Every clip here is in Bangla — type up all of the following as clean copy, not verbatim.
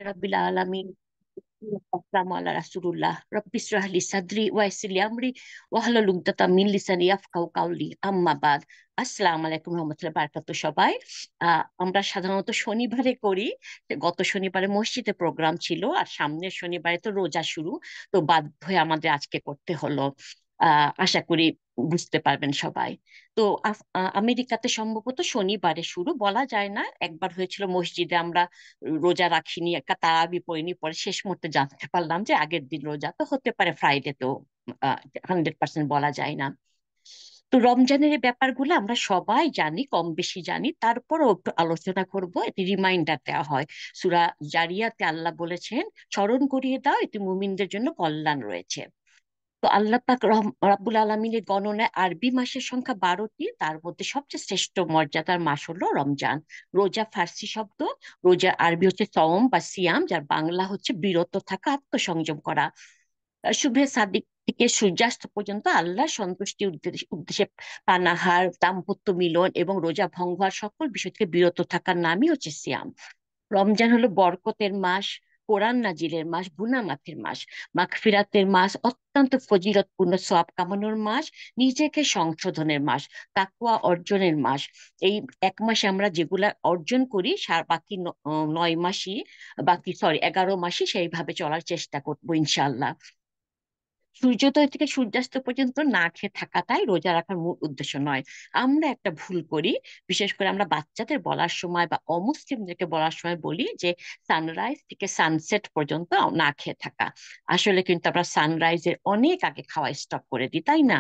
রাব্বিল আলামিন। আসসালামু আলা রাসূলুল্লাহ রাব্বি ইশরাহ লি সাদরি ওয়া ইয়াসসির লি আমরি ওয়াহলুল উকদাতাম মিন লিসানি ইয়াফকাহু কাওলি আম্মা বাদ। আসসালামু আলাইকুম ওয়া রাহমাতুল্লাহি ওয়া বারাকাতুহু সবাই। আমরা সাধারণত শনিবারে করি। গত শনিবারে মসজিদে প্রোগ্রাম ছিল, আর সামনের শনিবারে তো রোজা শুরু। তো বাধ্য হয়ে আমাদের আজকে করতে হলো। আশা করি বুঝতে পারবেন সবাই। তো আমেরিকাতে সম্ভবত শনিবারে শুরু, বলা যায় না। একবার হয়েছিল মসজিদে আমরা রোজা রাখিনি, একটা তারাবি পড়িনি, পরে শেষ মুহূর্তে জানতে পারলাম যে আগের দিন রোজা, তো হতে পারে ফ্রাইডে, তো 100% বলা যায় না। তো রমজানের এই ব্যাপারগুলো আমরা সবাই জানি, কম বেশি জানি, তারপরও একটু আলোচনা করব, এটি রিমাইন্ডার দেওয়া হয়। সূরা জারিয়াতে আল্লাহ বলেছেন, স্মরণ করিয়ে দাও, এতে মুমিনদের জন্য কল্যাণ রয়েছে। তো আল্লাহ পাক রাব্বুল আলমিনের গণনায় আরবি মাসের সংখ্যা 12টি, তার মধ্যে সবচেয়ে শ্রেষ্ঠ মর্যাদার মাস হলো রমজান। রোজা ফার্সি শব্দ, রোজা আরবি হচ্ছে সওম বা সিয়াম, যার বাংলা হচ্ছে বিরত থাকা, আত্মসংযম করা। শুভে সাদিক থেকে সূর্যাস্ত পর্যন্ত আল্লাহর সন্তুষ্টির উদ্দেশ্যে পানাহার, দাম্পত্য মিলন এবং রোজা ভঙ্গ হওয়ার সকল বিষয় থেকে বিরত থাকার নামই হচ্ছে সিয়াম। রমজান হলো বরকতের মাস, কোরআন নাজিলের মাস, গুনাহ মাফের মাস, মাগফিরাতের মাস, অত্যন্ত ফজিলতপূর্ণ সওয়াব কামানোর মাস, নিজেকে সংশোধনের মাস, তাকওয়া অর্জনের মাস। এই এক মাসে আমরা যেগুলা অর্জন করি, বাকি 9 মাসই, বাকি 11 মাসই সেইভাবে চলার চেষ্টা করবো ইনশাআল্লাহ। সূর্যোদয় থেকে সূর্যাস্ত পর্যন্ত না খেয়ে থাকাটাই রোজা রাখার মূল উদ্দেশ্য নয়। আমরা একটা ভুল করি, বিশেষ করে আমরা বাচ্চাদের বলার সময় বা অমুসলিমদেরকে বলার সময় বলি যে সানরাইজ থেকে সানসেট পর্যন্ত না খেয়ে থাকা। আসলে কিন্তু আমরা সানরাইজের অনেক আগে খাওয়া স্টপ করে দিই, তাই না?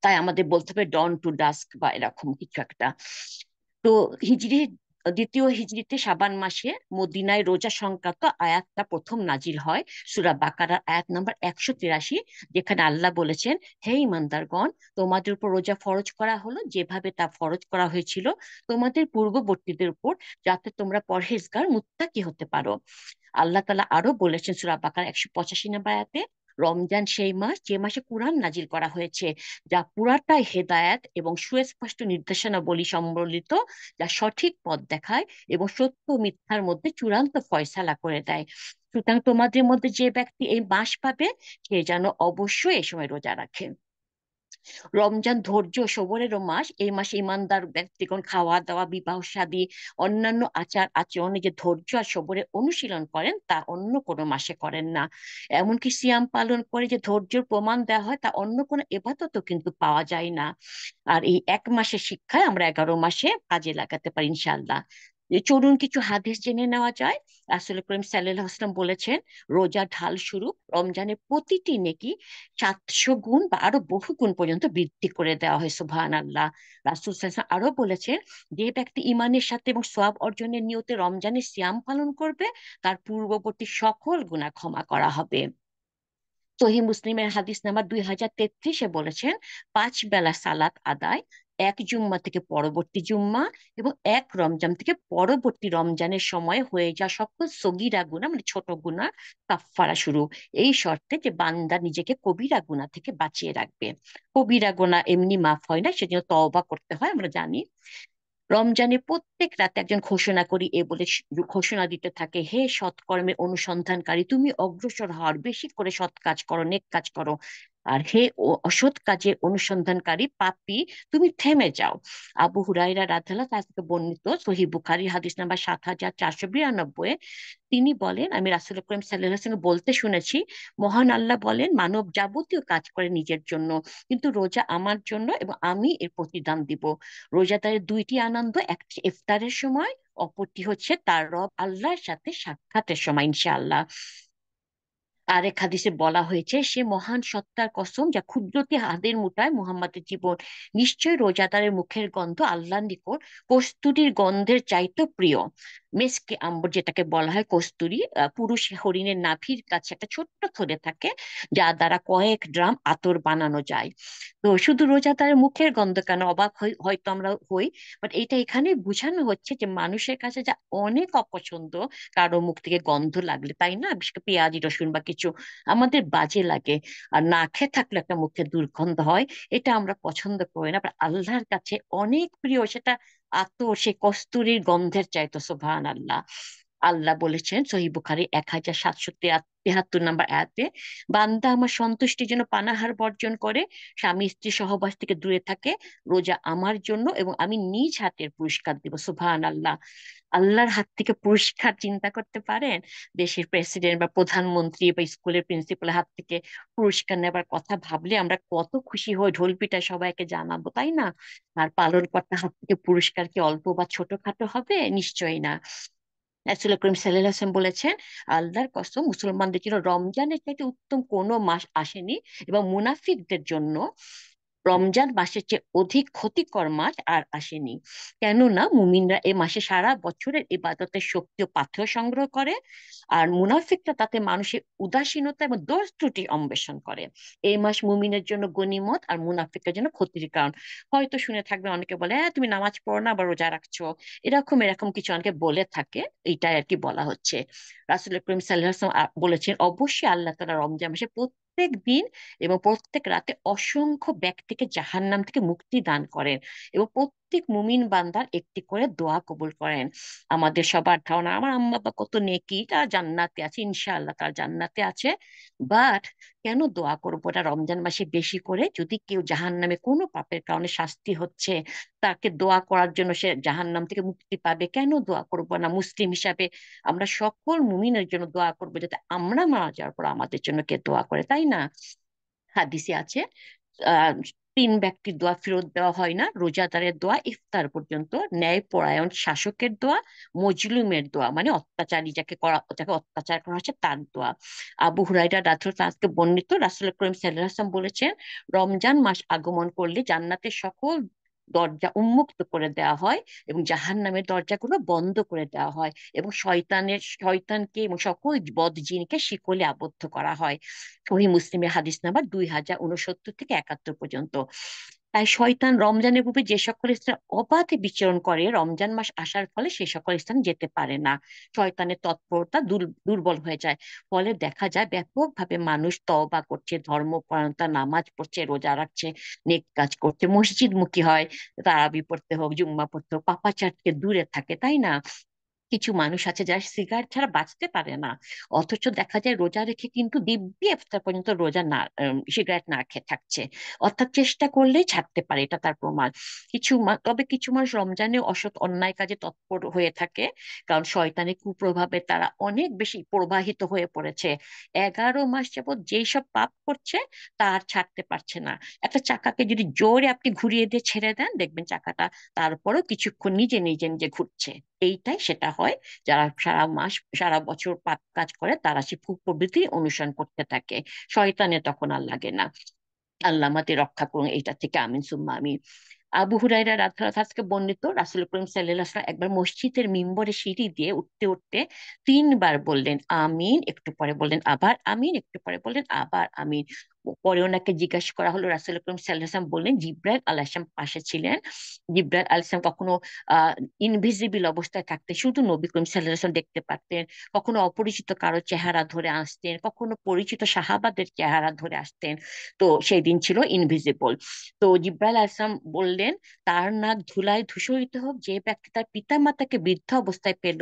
তাই আমাদের বলতে হবে ডন টু ডাস্ক বা এরকম কিছু একটা। তো হিজরি দ্বিতীয় হিজরিতে শাবান মাসে মদিনায় রোজা সংক্রান্ত আয়াতটা প্রথম নাজিল হয়, সূরা বাকারার আয়াত নাম্বার 183, যেখানে আল্লাহ বলেছেন, হে ইমানদারগণ, তোমাদের উপর রোজা ফরজ করা হলো যেভাবে তা ফরজ করা হয়েছিল তোমাদের পূর্ববর্তীদের উপর, যাতে তোমরা পরহেজগার মুত্তাকি হতে পারো। আল্লাহ তাআলা আরো বলেছেন সূরা বাকারা 185 নম্বর আয়াতে, রমজান সেই মাস যে মাসে কুরআন নাজিল করা হয়েছে, যা পুরাটাই হেদায়েত এবং সুস্পষ্ট নির্দেশনাবলী সম্বলিত, যা সঠিক পথ দেখায় এবং সত্য ও মিথ্যার মধ্যে চূড়ান্ত ফয়সালা করে দেয়। সুতরাং তোমাদের মধ্যে যে ব্যক্তি এই মাস পাবে, সে যেন অবশ্যই এই সময় রোজা রাখে। রমজান ধৈর্য ও সবরেরও মাস। এই মাসে ইমানদার ব্যক্তিগণ খাওয়া দাওয়া, বিবাহ শাদী, অন্যান্য আচার আচরণে যে ধৈর্য আর সবরের অনুশীলন করেন, তা অন্য কোনো মাসে করেন না। এমনকি সিয়াম পালন করে যে ধৈর্যের প্রমাণ দেওয়া হয়, তা অন্য কোনো এবাদতও কিন্তু পাওয়া যায় না। আর এই এক মাসের শিক্ষায় আমরা 11 মাসে কাজে লাগাতে পারি ইনশাল্লাহ। চলুন কিছু হাদিস জেনে নেওয়া যায়। রাসূল করিম সাল্লাল্লাহু আলাইহি ওয়াসাল্লাম বলেছেন, রোজা ঢাল স্বরূপ, রমজানের প্রতিটি নেকি 700 গুণ বা আরো বহু গুণ পর্যন্ত বৃদ্ধি করে দেওয়া হয়। সুবহানাল্লাহ। রাসূল সাল্লাল্লাহু আলাইহি ওয়াসাল্লাম আরো বলেছেন, যে ব্যক্তি ইমানের সাথে এবং সওয়াব অর্জনের নিয়তে রমজানের সিয়াম পালন করবে, তার পূর্ববর্তী সকল গুনাহ ক্ষমা করা হবে। সহিহ মুসলিমের হাদিস নাম্বার 2033 বলেছেন, 5 বেলা সালাত আদায়, এক জুম্মা থেকে পরবর্তী জুম্মা এবং এক রমজান থেকে পরবর্তী রমজানের সময় হয়ে যা সকল সগীরা গুনাহ, মানে ছোট গুনাহ, কাফফারা শুরু, এই শর্তে যে বান্দা নিজেকে কবিরা গুনাহ থেকে বাঁচিয়ে রাখবে। কবিরা গুনাহ এমনি মাফ হয় না, সেজন্য তওবা করতে হয়, আমরা জানি। রমজানে প্রত্যেক রাতে একজন ঘোষণা করি এ বলে ঘোষণা দিতে থাকে, হে সৎকর্মের অনুসন্ধানকারী, তুমি অগ্রসর হওয়ার, বেশি করে সৎ কাজ করো, নেক কাজ করো। আর হে অসৎ কাজের অনুসন্ধানকারী পাপী, তুমি থেমে যাও। আবু হুরায়রা রাদিয়াল্লাহু তাআলা থেকে বর্ণিত, সহিহ বুখারী হাদিস নাম্বার 7492, তিনি বলেন, আমি রাসূল করিম সাল্লাল্লাহু আলাইহি ওয়াসাল্লাম বলতে শুনেছি, মহান আল্লাহ বলেন, মানব যাবতীয় কাজ করে নিজের জন্য, কিন্তু রোজা আমার জন্য এবং আমি এর প্রতিদান দিব। রোজাদারের দুইটি আনন্দ, একটি ইফতারের সময়, অপরটি হচ্ছে তার রব আল্লাহর সাথে সাক্ষাতের সময় ইনশাআল্লাহ। আরেক হাদিসে বলা হয়েছে, সে মহান সত্তার কসম, যা ক্ষুদ্রতি হাতের মুঠায় মুহাম্মাদের জীবন, নিশ্চয় রোজাদারের মুখের গন্ধ আল্লাহর নিকট কস্তুরীর গন্ধের চাইতে প্রিয়। মেসকে আম্বর যেটাকে বলা হয় কস্তুরী, পুরুষ হরিণের নাভির কাছে একটা ছোট্ট থলে থাকে, যা দ্বারা কয়েক ড্রাম আতর বানানো যায়। তো শুধু রোজাদারের মুখের গন্ধ কেন, অবাক হয়তো আমরা হই, বাট এটা এখানে বোঝানো হচ্ছে যে মানুষের কাছে যা অনেক অপছন্দ, কারো মুখ থেকে গন্ধ লাগলে, তাই না? বিশেষ করে পেঁয়াজ রসুন বা কিছু আমাদের বাজে লাগে, আর না খেয়ে থাকলে একটা মুখে দুর্গন্ধ হয়, এটা আমরা পছন্দ করি না। আবার আল্লাহর কাছে অনেক প্রিয় সেটা, আতর, সে কস্তুরীর গন্ধের চাইতো। সুবহান আল্লাহ। আল্লাহ বলেছেন সহিহ বুখারী 1773 নম্বর আয়াতে, বান্দা আমার সন্তুষ্টির জন্য পানাহার বর্জন করে, স্বামী স্ত্রী সহবাস থেকে দূরে থাকে, রোজা আমার জন্য এবং আমি নিজ হাতের পুরস্কার দিব। সুবহান আল্লাহ। আল্লাহর হাত থেকে পুরস্কার চিন্তা করতে পারেন? দেশের প্রেসিডেন্ট বা প্রধানমন্ত্রী বা স্কুলের প্রিন্সিপালের হাত থেকে পুরস্কার নেবার কথা ভাবলে আমরা কত খুশি হই, ঢোল পিটায় সবাইকে জানাবো, তাই না? আর পালনকর্তার হাত থেকে পুরস্কার কি অল্প বা ছোটখাটো হবে? নিশ্চয়ই না। রাসূল করিম সাল্লাল্লাহু আলাইহি ওয়াসাল্লাম বলেছেন, আল্লাহর কসম, মুসলমানদের জন্য রমজানের চাইতে উত্তম কোনো মাস আসেনি, এবং মুনাফিকদের জন্য রমজান মাসের চেয়ে অধিক ক্ষতিকর মাস আর আসেনি। কেননা মুমিনরা এ মাসে সারা বছরের ইবাদতের শক্তি ও পাথেয় সংগ্রহ করে, আর মুনাফিকরা তাতে মানুষের উদাসীনতা এবং দোষ ত্রুটি অন্বেষণ করে। এই মাস মুমিনের জন্য গনিমত আর মুনাফিকের জন্য ক্ষতির কারণ। হয়তো শুনে থাকবে অনেকে বলে, হ্যাঁ তুমি নামাজ পড়ো না বা রোজা রাখছো, এরকম এরকম কিছু অনেকে বলে থাকে। এইটাই আর কি বলা হচ্ছে। রাসূল করিম সাল্লাল্লাহু আলাইহি ওয়াসাল্লাম বলেছেন, অবশ্যই আল্লাহ তাআলা রমজান মাসে প্রত্যেক দিন এবং প্রত্যেক রাতে অসংখ্য ব্যক্তিকে জাহান্নাম থেকে মুক্তি দান করেন, এবং প্রত্যেক মুমিন বান্দার একটি করে দোয়া কবুল করেন। আমাদের সবার ধারণা আমার আম্মা বাবা কত নেকি, তার জান্নাতে আছে, ইনশাআল্লাহ তার জান্নাতে আছে। বাট কেন দোয়া করবো না রমজান মাসে বেশি করে? যদি কেউ জাহান্নামে কোনো পাপের কারণে শাস্তি হচ্ছে, তাকে দোয়া করার জন্য সে জাহান্নাম থেকে মুক্তি পাবে, কেন দোয়া করবো না? মুসলিম হিসাবে আমরা সকল মুমিনের জন্য দোয়া করবো, যাতে আমরা মারা যাওয়ার পর আমাদের জন্য কে দোয়া করে, তাই না? হাদিসে আছে, আহ তিন ব্যক্তির দোয়া ফেরত দেওয়া হয় না: রোজাদারের দোয়া ইফতার পর্যন্ত, ন্যায়পরায়ণ শাসকের দোয়া, মজলুমের দোয়া মানে অত্যাচারী যাকে অত্যাচার করা হচ্ছে তার দোয়া। আবু হুরায়রা রাদিয়াল্লাহু তাআলা থেকে বর্ণিত, রাসূল করিম সাল্লাল্লাহু আলাইহি ওয়াসাল্লাম বলেছেন, রমজান মাস আগমন করলে জান্নাতের সকল দরজা উন্মুক্ত করে দেওয়া হয় এবং জাহান্নামের দরজাগুলো বন্ধ করে দেওয়া হয়, এবং শয়তানকে এবং সকল বদ জিনকে শিকলে আবদ্ধ করা হয়। সহিহ মুসলিমের হাদিস নাম্বার 2069 থেকে 71 পর্যন্ত। তাই শয়তান রমজানের পূর্বে যে সকল স্থানে অবাধে বিচরণ করে, রমজান মাস আসার ফলে সে সকল স্থানে যেতে পারে না। শয়তানের তৎপরতা দুর্বল হয়ে যায়। ফলে দেখা যায় ব্যাপকভাবে মানুষ তওবা করছে, ধর্মপরায়ণতা, নামাজ পড়ছে, রোজা রাখছে, নেক কাজ করছে, মসজিদমুখী হয়, তারাবি পড়তে হোক, জুম্মা পড়তে হোক, পাপাচার থেকে দূরে থাকে, তাই না? কিছু মানুষ আছে যারা সিগারেট ছাড়া বাঁচতে পারে না, অথচ দেখা যায় রোজা রেখে কিন্তু দিব্যি ইফতার পর্যন্ত রোজা না, সিগারেট না খেয়ে থাকছে। অর্থাৎ চেষ্টা করলেই ছাড়তে পারে, এটা তার প্রমাণ। তবে কিছু মানুষ রমজানে অসৎ অন্যায় কাজে তৎপর হয়ে থাকে, কারণ শয়তানের কুপ্রভাবে তারা অনেক বেশি প্রবাহিত হয়ে পড়েছে। 11 মাস যাবৎ যেই সব পাপ করছে তার ছাড়তে পারছে না। একটা চাকাকে যদি জোরে আপনি ঘুরিয়ে দিয়ে ছেড়ে দেন, দেখবেন চাকাটা তারপরও কিছুক্ষণ নিজে নিজে নিজে ঘুরছে। এইটাই সেটা হয়। যারা সারা মাস সারা বছর পাপ কাজ করে তারা সে প্রবৃত্তি অনুসরণ করতে থাকে, শয়তানের তখন আর লাগে না। আল্লাহ আমাদের রক্ষা করুন এটা থেকে, আমিন সুম্মা আমিন। আবু হুরায়রা রাদিয়াল্লাহু আনহু থেকে বর্ণিত, রাসূল করিম সাল্লাল্লাহু আলাইহি ওয়াসাল্লাম একবার মসজিদের মিম্বরে সিঁড়ি দিয়ে উঠতে উঠতে তিনবার বললেন আমিন, একটু পরে বললেন আবার আমিন, একটু পরে বললেন আবার আমিন। পরে ওনাকে জিজ্ঞাসা করা হলো, রাসূল করিম সাল্লাল্লাহু আলাইহি ওয়াসাল্লাম বললেন, জিব্রাইল আলাইহিস সালাম পাশে ছিলেন। জিব্রাইল আলাইহিস সালাম কখনো ইনভিজিবল অবস্থায় থাকতে শুধু নবী করিম সাল্লাল্লাহু আলাইহি ওয়াসাল্লাম দেখতে পারতেন, কখনো অপরিচিত কারো চেহারা ধরে আসতেন, কখনো পরিচিত সাহাবাদের চেহারা ধরে আসতেন। তো সেই দিন ছিল ইনভিজিবল। তো জিব্রাইল আলাইহিস সালাম বললেন, তার নাক ধুলায় ধূসরিত হোক, যে ব্যক্তি তার পিতা মাতাকে বৃদ্ধ অবস্থায় পেল,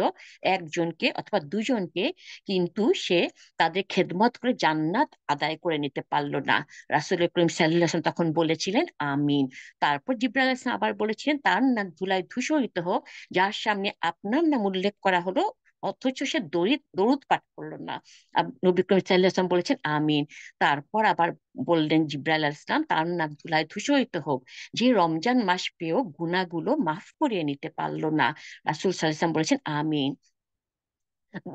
একজনকে অথবা দুজনকে, কিন্তু সে তাদের খেদমত করে জান্নাত আদায় করে নিতে পারলো না। রাসূল করিম সাল্লাল্লাহু আলাইহি ওয়াসাল্লাম তখন বলেছিলেন আমিন। তারপর জিব্রাইল আলাইহিস সালাম আবার বলেছিলেন, তার নাক ধুলায় ধূসরিত হোক, যার সামনে আপনার নাম উল্লেখ করা হলো অথচ সে দরুদ পাঠ করলো না। নবী করিম সাল্লাল্লাহু আলাইহি ওয়াসাল্লাম বলেছেন আমিন। তারপর আবার বললেন জিব্রাইল আলাইহিস সালাম, তার নাক ধুলায় ধূসরিত হোক, যে রমজান মাস পেয়েও গুনাহগুলো মাফ করিয়ে নিতে পারলো না। রাসূল সাল্লাল্লাহু আলাইহি ওয়াসাল্লাম বলেছেন আমিন।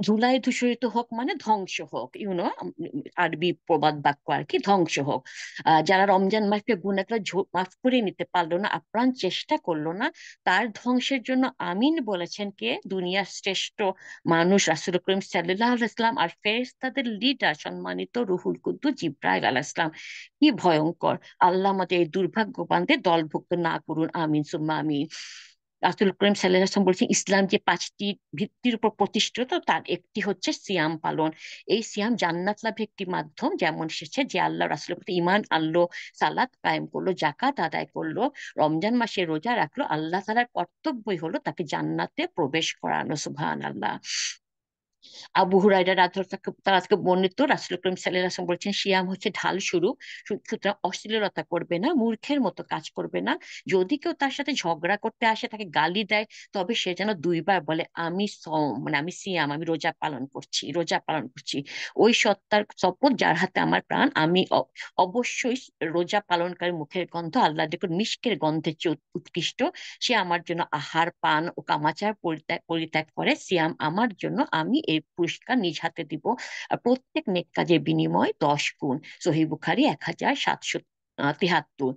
ধুলায় ধূসরিত হোক মানে ধ্বংস হোক, আরবি প্রবাদ বাক্য আর কি, ধ্বংস হোক। যারা রমজান মাসকে গুনাহগুলো মাফ করে নিতে পারলো না, আপ্রাণ চেষ্টা করলো না, তার ধ্বংসের জন্য আমিন বলেছেন কে? দুনিয়ার শ্রেষ্ঠ মানুষ রাসূল করিম সাল্লাল্লাহু আলাইহি ওয়াসাল্লাম আর ফেরেশতাদের লিডার সম্মানিত রুহুল কুদ্দুস জিব্রাইল আলাইহিস সালাম। কি ভয়ঙ্কর! আল্লাহ আমাদের এই দুর্ভাগ্যবানদের দলভুক্ত না করুন, আমিন সুম্মা আমিন। রাসূল করিম সাল্লাল্লাহু আলাইহি ওয়াসাল্লাম বলছেন, ইসলাম যে 5টি ভিত্তির উপর প্রতিষ্ঠিত তার একটি হচ্ছে সিয়াম পালন। এই সিয়াম জান্নাত লাভের একটি মাধ্যম, যেমন এসেছে, যে আল্লাহ রাসূলের প্রতি ঈমান আনলো, সালাত কায়েম করলো, যাকাত আদায় করলো, রমজান মাসে রোজা রাখলো, আল্লাহ তাআলার কর্তব্যই হলো তাকে জান্নাতে প্রবেশ করানো। সুবহানাল্লাহ। আবু হুরায়রা রাদিয়াল্লাহু তার আজকে বর্ণিত রাসূল করিম সাল্লাল্লাহু আলাইহি ওয়াসাল্লাম বলছেন, সিয়াম হচ্ছে ঢাল স্বরূপ, সুতরাং অশ্লীলতা করবে না, মূর্খের মতো কাজ করবে না। যদি কেউ তার সাথে ঝগড়া করতে আসে, তাকে গালি দেয়, তবে সে যেন দুইবার বলে আমি সওম, মানে আমি সিয়াম, আমি রোজা পালন করছি, রোজা পালন করছি। ওই সত্তার শপথ যার হাতে আমার প্রাণ, আমি অবশ্যই রোজা পালনকারী মুখের গন্ধ আল্লাহর নিকট মিষ্কের গন্ধের চেয়ে উৎকৃষ্ট। সে আমার জন্য আহার পান ও কামাচার পরিত্যাগ পরিত্যাগ করে। সিয়াম আমার জন্য, আমি এই পুরস্কার নিজ হাতে দিব, আর প্রত্যেক নেক কাজের বিনিময় 10 গুণ। সহিহ বুখারী 1773।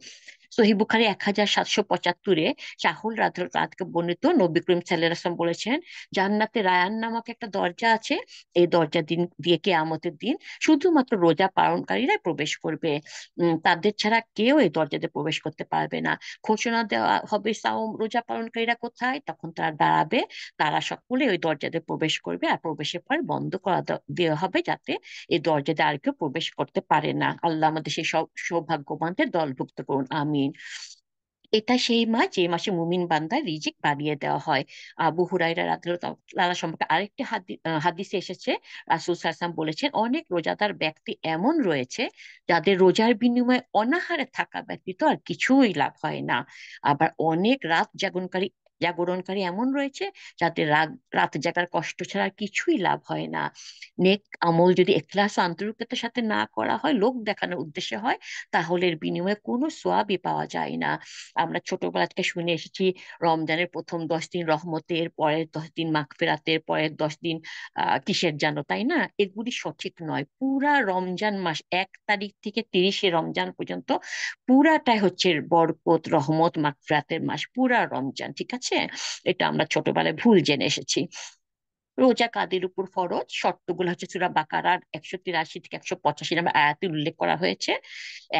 সহিহ বুখারী 1775-এ শাহুল রাতকে বর্ণিত নবী করিম সাল্লাল্লাহু আলাইহি ওয়াসাল্লাম বলেছেন, জান্নাতে রায়ান নামক একটা দরজা আছে। এই দরজা দিয়ে কিয়ামতের দিন শুধুমাত্র রোজা পালনকারীরাই প্রবেশ করবে। তাদের ছাড়া কেউ এই দরজাতে প্রবেশ করতে পারবে না। ঘোষণা দেওয়া হবে সাওম রোজা পালনকারীরা কোথায়, তখন তারা দাঁড়াবে, তারা সকলে ওই দরজাতে প্রবেশ করবে, আর প্রবেশের পর বন্ধ করা দেওয়া হবে, যাতে এই দরজাতে আর কেউ প্রবেশ করতে পারে না। আল্লাহ আমাদের সেই সব সৌভাগ্যবানদের দলভুক্ত করুন, আমিন। এটা সেই মাস যে মাসে মুমিন বান্দার রিজিক বাড়িয়ে দেওয়া হয়। আবু হুরায়রা রাদিয়াল্লাহু তাআলা সম্পর্কে আরেকটি হাদিসে এসেছে, রাসূল সাল্লাল্লাহু আলাইহি ওয়াসাল্লাম বলেছেন, অনেক রোজাদার ব্যক্তি এমন রয়েছে যাদের রোজার বিনিময়ে অনাহারে থাকা ব্যতীত আর কিছুই লাভ হয় না। আবার অনেক রাত জাগরণকারী এমন রয়েছে যাদের রাত জাগার কষ্ট ছাড়া আর কিছুই লাভ হয় না। নেক আমল যদি ইখলাস ও আন্তরিকতার সাথে না করা হয়, লোক দেখানোর উদ্দেশ্যে হয়, তাহলে এর বিনিময়ে কোনো সোয়াবই পাওয়া যায় না। আমরা ছোটবেলা থেকে শুনে এসেছি, রমজানের প্রথম 10 দিন রহমতের, পরের 10 দিন মাগফিরাতের, পরের 10 দিন কিসের যেন, তাই না? এগুলি সঠিক নয়। পুরা রমজান মাস 1 তারিখ থেকে 30শে রমজান পর্যন্ত পুরাটাই হচ্ছে বরকত, রহমত, মাগফিরাতের মাস, পুরা রমজান, ঠিক আছে? এটা আমরা ছোটবেলায় ভুল জেনে এসেছি। রোজা কাদের উপর ফরজ, শর্তগুলো হচ্ছে সূরা বাকারার 183-185 নম্বর আয়াতে উল্লেখ করা হয়েছে।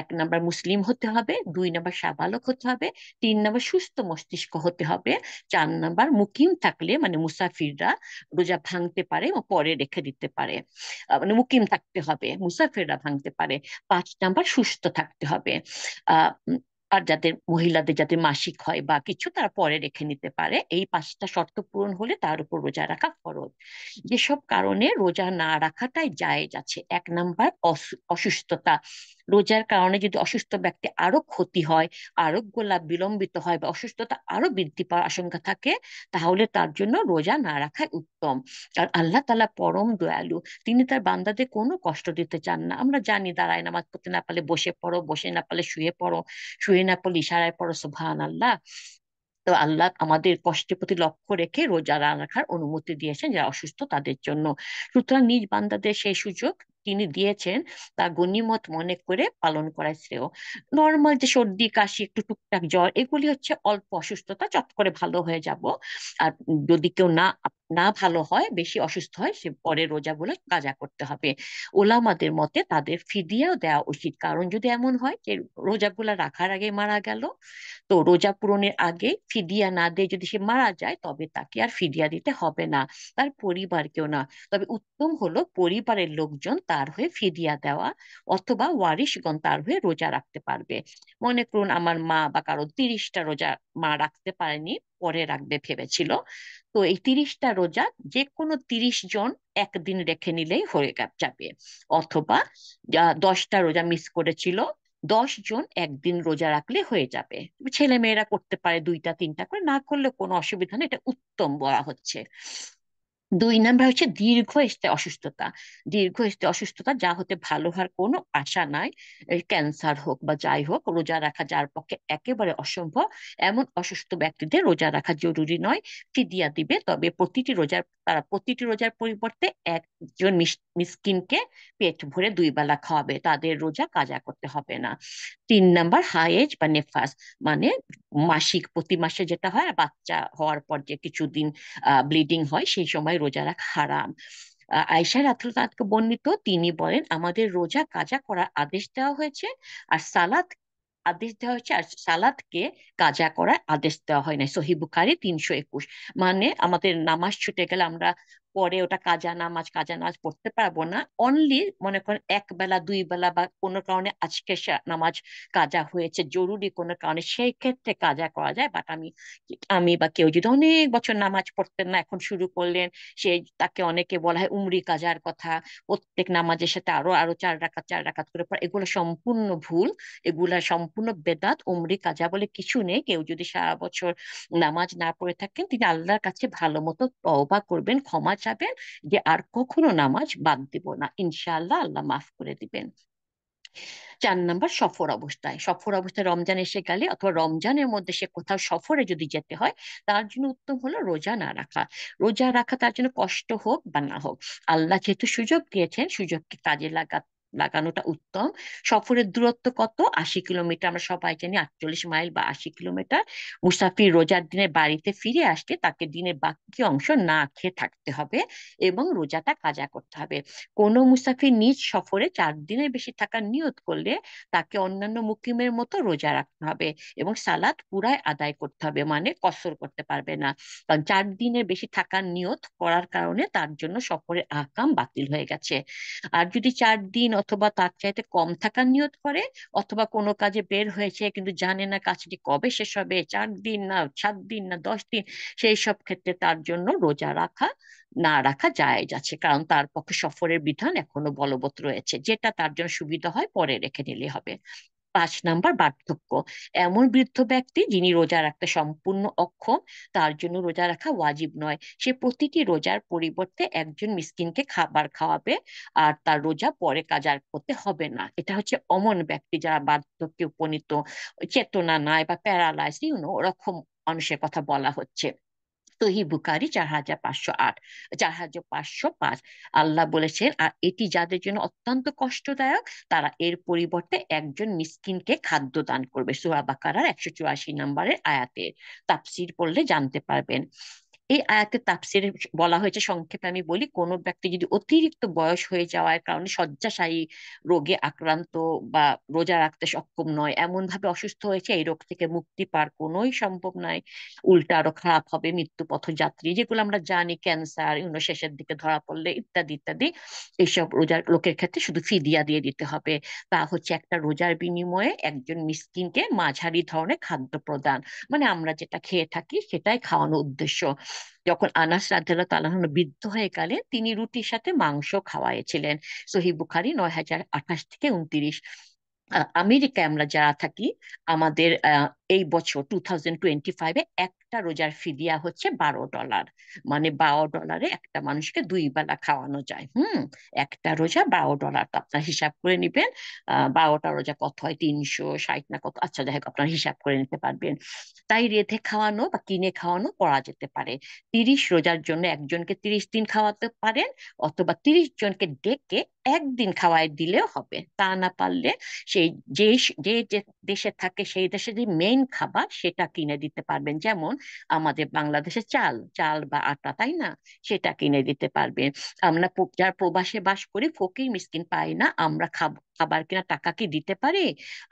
1 নম্বর মুসলিম হতে হবে, 2 নম্বর সাবালক হতে হবে, 3 নম্বর সুস্থ মস্তিষ্ক হতে হবে, 4 নম্বর মুকিম থাকলে মানে মুসাফিররা রোজা ভাঙতে পারে ও পরে রেখে দিতে পারে। মানে মুকিম থাকতে হবে, মুসাফিররা ভাঙতে পারে। 5 নম্বর সুস্থ থাকতে হবে। আহ উম, আর মহিলাদের যাদের মাসিক হয় বা কিছু, তারা পরে রেখে নিতে পারে। এই 5টা শর্ত পূরণ হলে তার উপর রোজা রাখা ফরজ। যেসব কারণে রোজা না রাখাটাই জায়েজ আছে: 1 নম্বর অসুস্থতা। রোজার কারণে যদি অসুস্থ ব্যক্তি আরো ক্ষতি হয়, আরোগ্য লাভ বিলম্বিত হয়, বা অসুস্থতা আরো বৃদ্ধি পাওয়ার আশঙ্কা থাকে, তাহলে তার জন্য রোজা না রাখাই উত্তম। কারণ আল্লাহ তাআলা পরম দয়ালু, তিনি তার বান্দাদের কোনো কষ্ট দিতে চান না। আমরা জানি, দাঁড়ায় নামাজ পড়তে না পারলে বসে পড়ো, বসে না পারলে শুয়ে পড়ো, শুয়ে না পড়লে ইশারায় পড়ো সুবহানাল্লাহ। তো আল্লাহ আমাদের কষ্টের প্রতি লক্ষ্য রেখে রোজা রাখার অনুমতি দিয়েছেন যারা অসুস্থ তাদের জন্য। সুতরাং নিজ বান্দাদের সেই সুযোগ তিনি দিয়েছেন, তা গনিমত মনে করে পালন করা শ্রেয়। নর্মাল যে সর্দি কাশি, একটু টুকটাক জ্বর, এগুলি হচ্ছে অল্প অসুস্থতা, চট করে ভালো হয়ে যাব। আর যদি কেউ না না ভালো হয়, বেশি অসুস্থ হয়, সে পরে রোজাগুলো কাজা করতে হবে। ওলামাদের মতে তাদের ফিদিয়াও দেওয়া উচিত, কারণ যদি এমন হয় যে রোজাগুলা রাখার আগে মারা গেল, তো রোজা পূরণের আগে ফিদিয়া না দিয়ে যদি সে মারা যায়, তবে তাকে আর ফিদিয়া দিতে হবে না, তার পরিবারকেও না। তবে উত্তম হলো পরিবারের লোকজন তার হয়ে ফিদিয়া দেওয়া, অথবা ওয়ারিশগণ তার হয়ে রোজা রাখতে পারবে। মনে করুন আমার মা বা কারো 30টা রোজা মা রাখতে পারেনি, পরে রাখবে ভেবেছিল, তো এই 30টা রোজা যে কোনো 30 জন একদিন রেখে নিলেই হয়ে যাবে। অথবা 10টা রোজা মিস করেছিল, 10 জন একদিন রোজা রাখলে হয়ে যাবে। ছেলে মেয়েরা করতে পারে 2টা 3টা করে, না করলে কোনো অসুবিধা নেই, এটা উত্তম বলা হচ্ছে। 2 নম্বর হচ্ছে দীর্ঘস্থায়ী অসুস্থতা। দীর্ঘস্থায়ী অসুস্থতা যা হতে ভালো হওয়ার কোনো আশা নাই, ক্যান্সার হোক বা যাই হোক, রোজা রাখা যার পক্ষে একেবারে অসম্ভব, এমন অসুস্থ ব্যক্তিদের রোজা রাখা জরুরি নয়, ফিদিয়া দিবে। তবে প্রতিটি রোজার পরিবর্তে একজন মিসকিনকে পেট ভরে 2 বেলা খাওয়াবে, তাদের রোজা কাজা করতে হবে না। 3 নম্বর হায়েজ বা নেফাস, মানে মাসিক, প্রতি মাসে যেটা হয়, আর বাচ্চা হওয়ার পর যে কিছুদিন ব্লিডিং হয়, সেই সময় রোজা রাখা হারাম। আয়েশা রাদিয়াল্লাহু তাআলা বর্ণিত, তিনি বলেন, আমাদের রোজা কাজা করার আদেশ দেওয়া হয়েছে, আর সালাদকে কাজা করার আদেশ দেওয়া হয় না। সহিহ বুখারী 321। মানে আমাদের নামাজ ছুটে গেলে আমরা পরে ওটা কাজা নামাজ পড়তে পারবো না। অনলি মনে করেন এক বেলা দুই বেলা বা কোনো কারণে আজকে নামাজ কাজা হয়েছে জরুরি কোনো কারণে, সেই ক্ষেত্রে কাজা করা যায়। বাট আমি আমি বা কেউ যদি অনেক বছর নামাজ পড়তেন না, এখন শুরু করলেন, সে তাকে অনেকে বলা হয় উমরি কাজার কথা, প্রত্যেক নামাজের সাথে আরো আরো 4 রাকাত 4 রাকাত করে পড়া, এগুলো সম্পূর্ণ ভুল, এগুলা সম্পূর্ণ বেদাত। উমরি কাজা বলে কিছু নেই। কেউ যদি সারা বছর নামাজ না পড়ে থাকেন, তিনি আল্লাহর কাছে ভালো মতো তওবা করবেন, ক্ষমা চাবেন যে আর কখনো নামাজ বাদ দিব না, ইনশাআল্লাহ আল্লাহ মাফ করে দিবেন। 4 নাম্বার, সফর অবস্থায় রমজান এসে গেলে অথবা রমজানের মধ্যে সে কোথাও সফরে যদি যেতে হয়, তার জন্য উত্তম হলো রোজা না রাখা। রোজা রাখা তার জন্য কষ্ট হোক বা না হোক, আল্লাহ যেহেতু সুযোগ দিয়েছেন, সুযোগকে কাজে লাগানোটা উত্তম। সফরের দূরত্ব কত? 80 কিলোমিটার, আমরা সবাই জানি 48 মাইল বা 80 কিলোমিটার। মুসাফির রোজার দিনে বাড়িতে ফিরে আসতে তাকে দিনের বাকি অংশ না খেয়ে থাকতে হবে এবং রোজাটা কাজা করতে হবে। কোনো মুসাফির নিজ সফরে 4 দিনের বেশি থাকার নিয়ত করলে তাকে অন্যান্য মুকিমের মতো রোজা রাখতে হবে এবং সালাত পুরায় আদায় করতে হবে, মানে কসর করতে পারবে না। কারণ 4 দিনের বেশি থাকার নিয়ত করার কারণে তার জন্য সফরের আহকাম বাতিল হয়ে গেছে। আর যদি 4 দিন অথবা তার চাইতে কম থাকার নিয়ত করে, অথবা কোনো কাজে বের হয়েছে কিন্তু জানে না কাজটি কবে শেষ হবে, 4 দিন না 7 দিন না 10 দিন, সেই সব ক্ষেত্রে তার জন্য রোজা না রাখা জায়েজ আছে, কারণ তার পক্ষে সফরের বিধান এখনো বলবৎ রয়েছে। যেটা তার জন্য সুবিধা হয় পরে রেখে নিলে হবে। 5 নাম্বার, বার্ধক্য। এমন বৃদ্ধ ব্যক্তি যিনি রোজা রাখতে সম্পূর্ণ অক্ষম, তার জন্য রোজা রাখা ওয়াজিব নয়। সে প্রতিটি রোজার পরিবর্তে একজন মিসকিনকে খাবার খাওয়াবে, আর তার রোজা পরে কাজা করতে হবে না। এটা হচ্ছে অমন ব্যক্তি যারা বার্ধক্যে উপনীত, চেতনা নাই বা প্যারালাইজ, ওরকম মানুষের কথা বলা হচ্ছে। সহিহ বুখারী 4508, 4505। আল্লাহ বলেছেন, আর এটি যাদের জন্য অত্যন্ত কষ্টদায়ক, তারা এর পরিবর্তে একজন মিসকিনকে খাদ্য দান করবে। সূরা বাকারার 184 নম্বরের আয়াতে তাফসীর পড়লে জানতে পারবেন। এই আয়াতের তাফসিরে বলা হয়েছে, সংক্ষেপে আমি বলি, কোন ব্যক্তি যদি অতিরিক্ত বয়স হয়ে যাওয়ার কারণে শয্যাশায়ী রোগে আক্রান্ত বা রোজা রাখতে সক্ষম নয়, এমন ভাবে অসুস্থ হয়েছে এই রোগ থেকে মুক্তি পাওয়ার কোনোই সম্ভব নয়, উল্টা আরো খারাপ হবে, মৃত্যু পথযাত্রী, যেগুলো আমরা জানি, ক্যান্সার শেষের দিকে ধরা পড়লে ইত্যাদি ইত্যাদি, এইসব রোজার লোকের ক্ষেত্রে শুধু ফিদিয়া দিয়ে দিতে হবে। তা হচ্ছে একটা রোজার বিনিময়ে একজন মিসকিনকে মাঝারি ধরনের খাদ্য প্রদান, মানে আমরা যেটা খেয়ে থাকি সেটাই খাওয়ানোর উদ্দেশ্য। যখন আনাস রাদিয়াল্লাহু তাআলা আনহু বৃদ্ধ হয়ে গেলেন, তিনি রুটির সাথে মাংস খাওয়াইছিলেন। সহিহ বুখারী 9028 থেকে 29। আমেরিকায় আমরা যারা থাকি, আমাদের এই বছর 2025-এ একটা রোজার ফিদিয়া হচ্ছে $12, মানে $12 একটা মানুষকে 2 বেলা খাওয়ানো যায়। একটা রোজা $12, তো আপনার হিসাব করে নিবেন 12টা রোজা কত হয়, 360 না কত, আচ্ছা যাই হোক, আপনার হিসাব করে নিতে পারবেন। তাই রেঁধে খাওয়ানো বা কিনে খাওয়ানো করা যেতে পারে। 30 রোজার জন্য একজনকে 30 দিন খাওয়াতে পারেন, অথবা 30 জনকে ডেকে একদিন খাওয়াই দিলেও হবে। তা না পারলে সেই যে যে দেশে থাকে সেই দেশে যে মেইন খাবার সেটা কিনে দিতে পারবেন। যেমন আমাদের বাংলাদেশে চাল চাল বা আটা, তাই না, সেটা কিনে দিতে পারবেন। আমরা যারা প্রবাসে বাস করি, ফকির মিসকিন পাই না, আমরা খাবার কিনা টাকা কি দিতে পারি?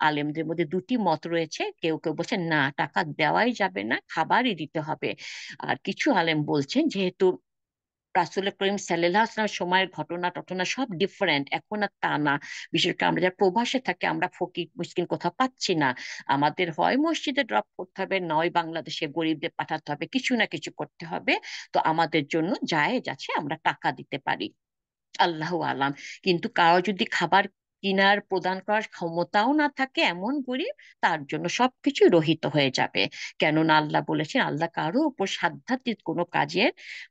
আলেমদের মধ্যে দুটি মত রয়েছে, কেউ কেউ বলছেন না, টাকা দেওয়াই যাবে না, খাবারই দিতে হবে। আর কিছু আলেম বলছেন যেহেতু রাসূল করিম সাল্লাল্লাহু আলাইহি ওয়াসাল্লামের সময়ের ঘটনা টটনা সব ডিফারেন্ট, এখন আর তা না। বিশেষ করে আমরা যারা প্রবাসে থাকি, আমরা ফকির মিসকিন কোথাও পাচ্ছি না, আমাদের হয় মসজিদে ড্রপ করতে হবে, নয় বাংলাদেশে গরিবদের পাঠাতে হবে, কিছু না কিছু করতে হবে। তো আমাদের জন্য জায়েজ আছে, আমরা টাকা দিতে পারি, আল্লাহু আলাম। কিন্তু কারো যদি খাবার কিনার প্রদান করার ক্ষমতাও না থাকে, এমন গরিব, তার জন্য সবকিছু রহিত হয়ে যাবে। কেননা আল্লাহ বলেছেন, আল্লাহ কারো উপর সাধ্যাতীত কোনো কাজের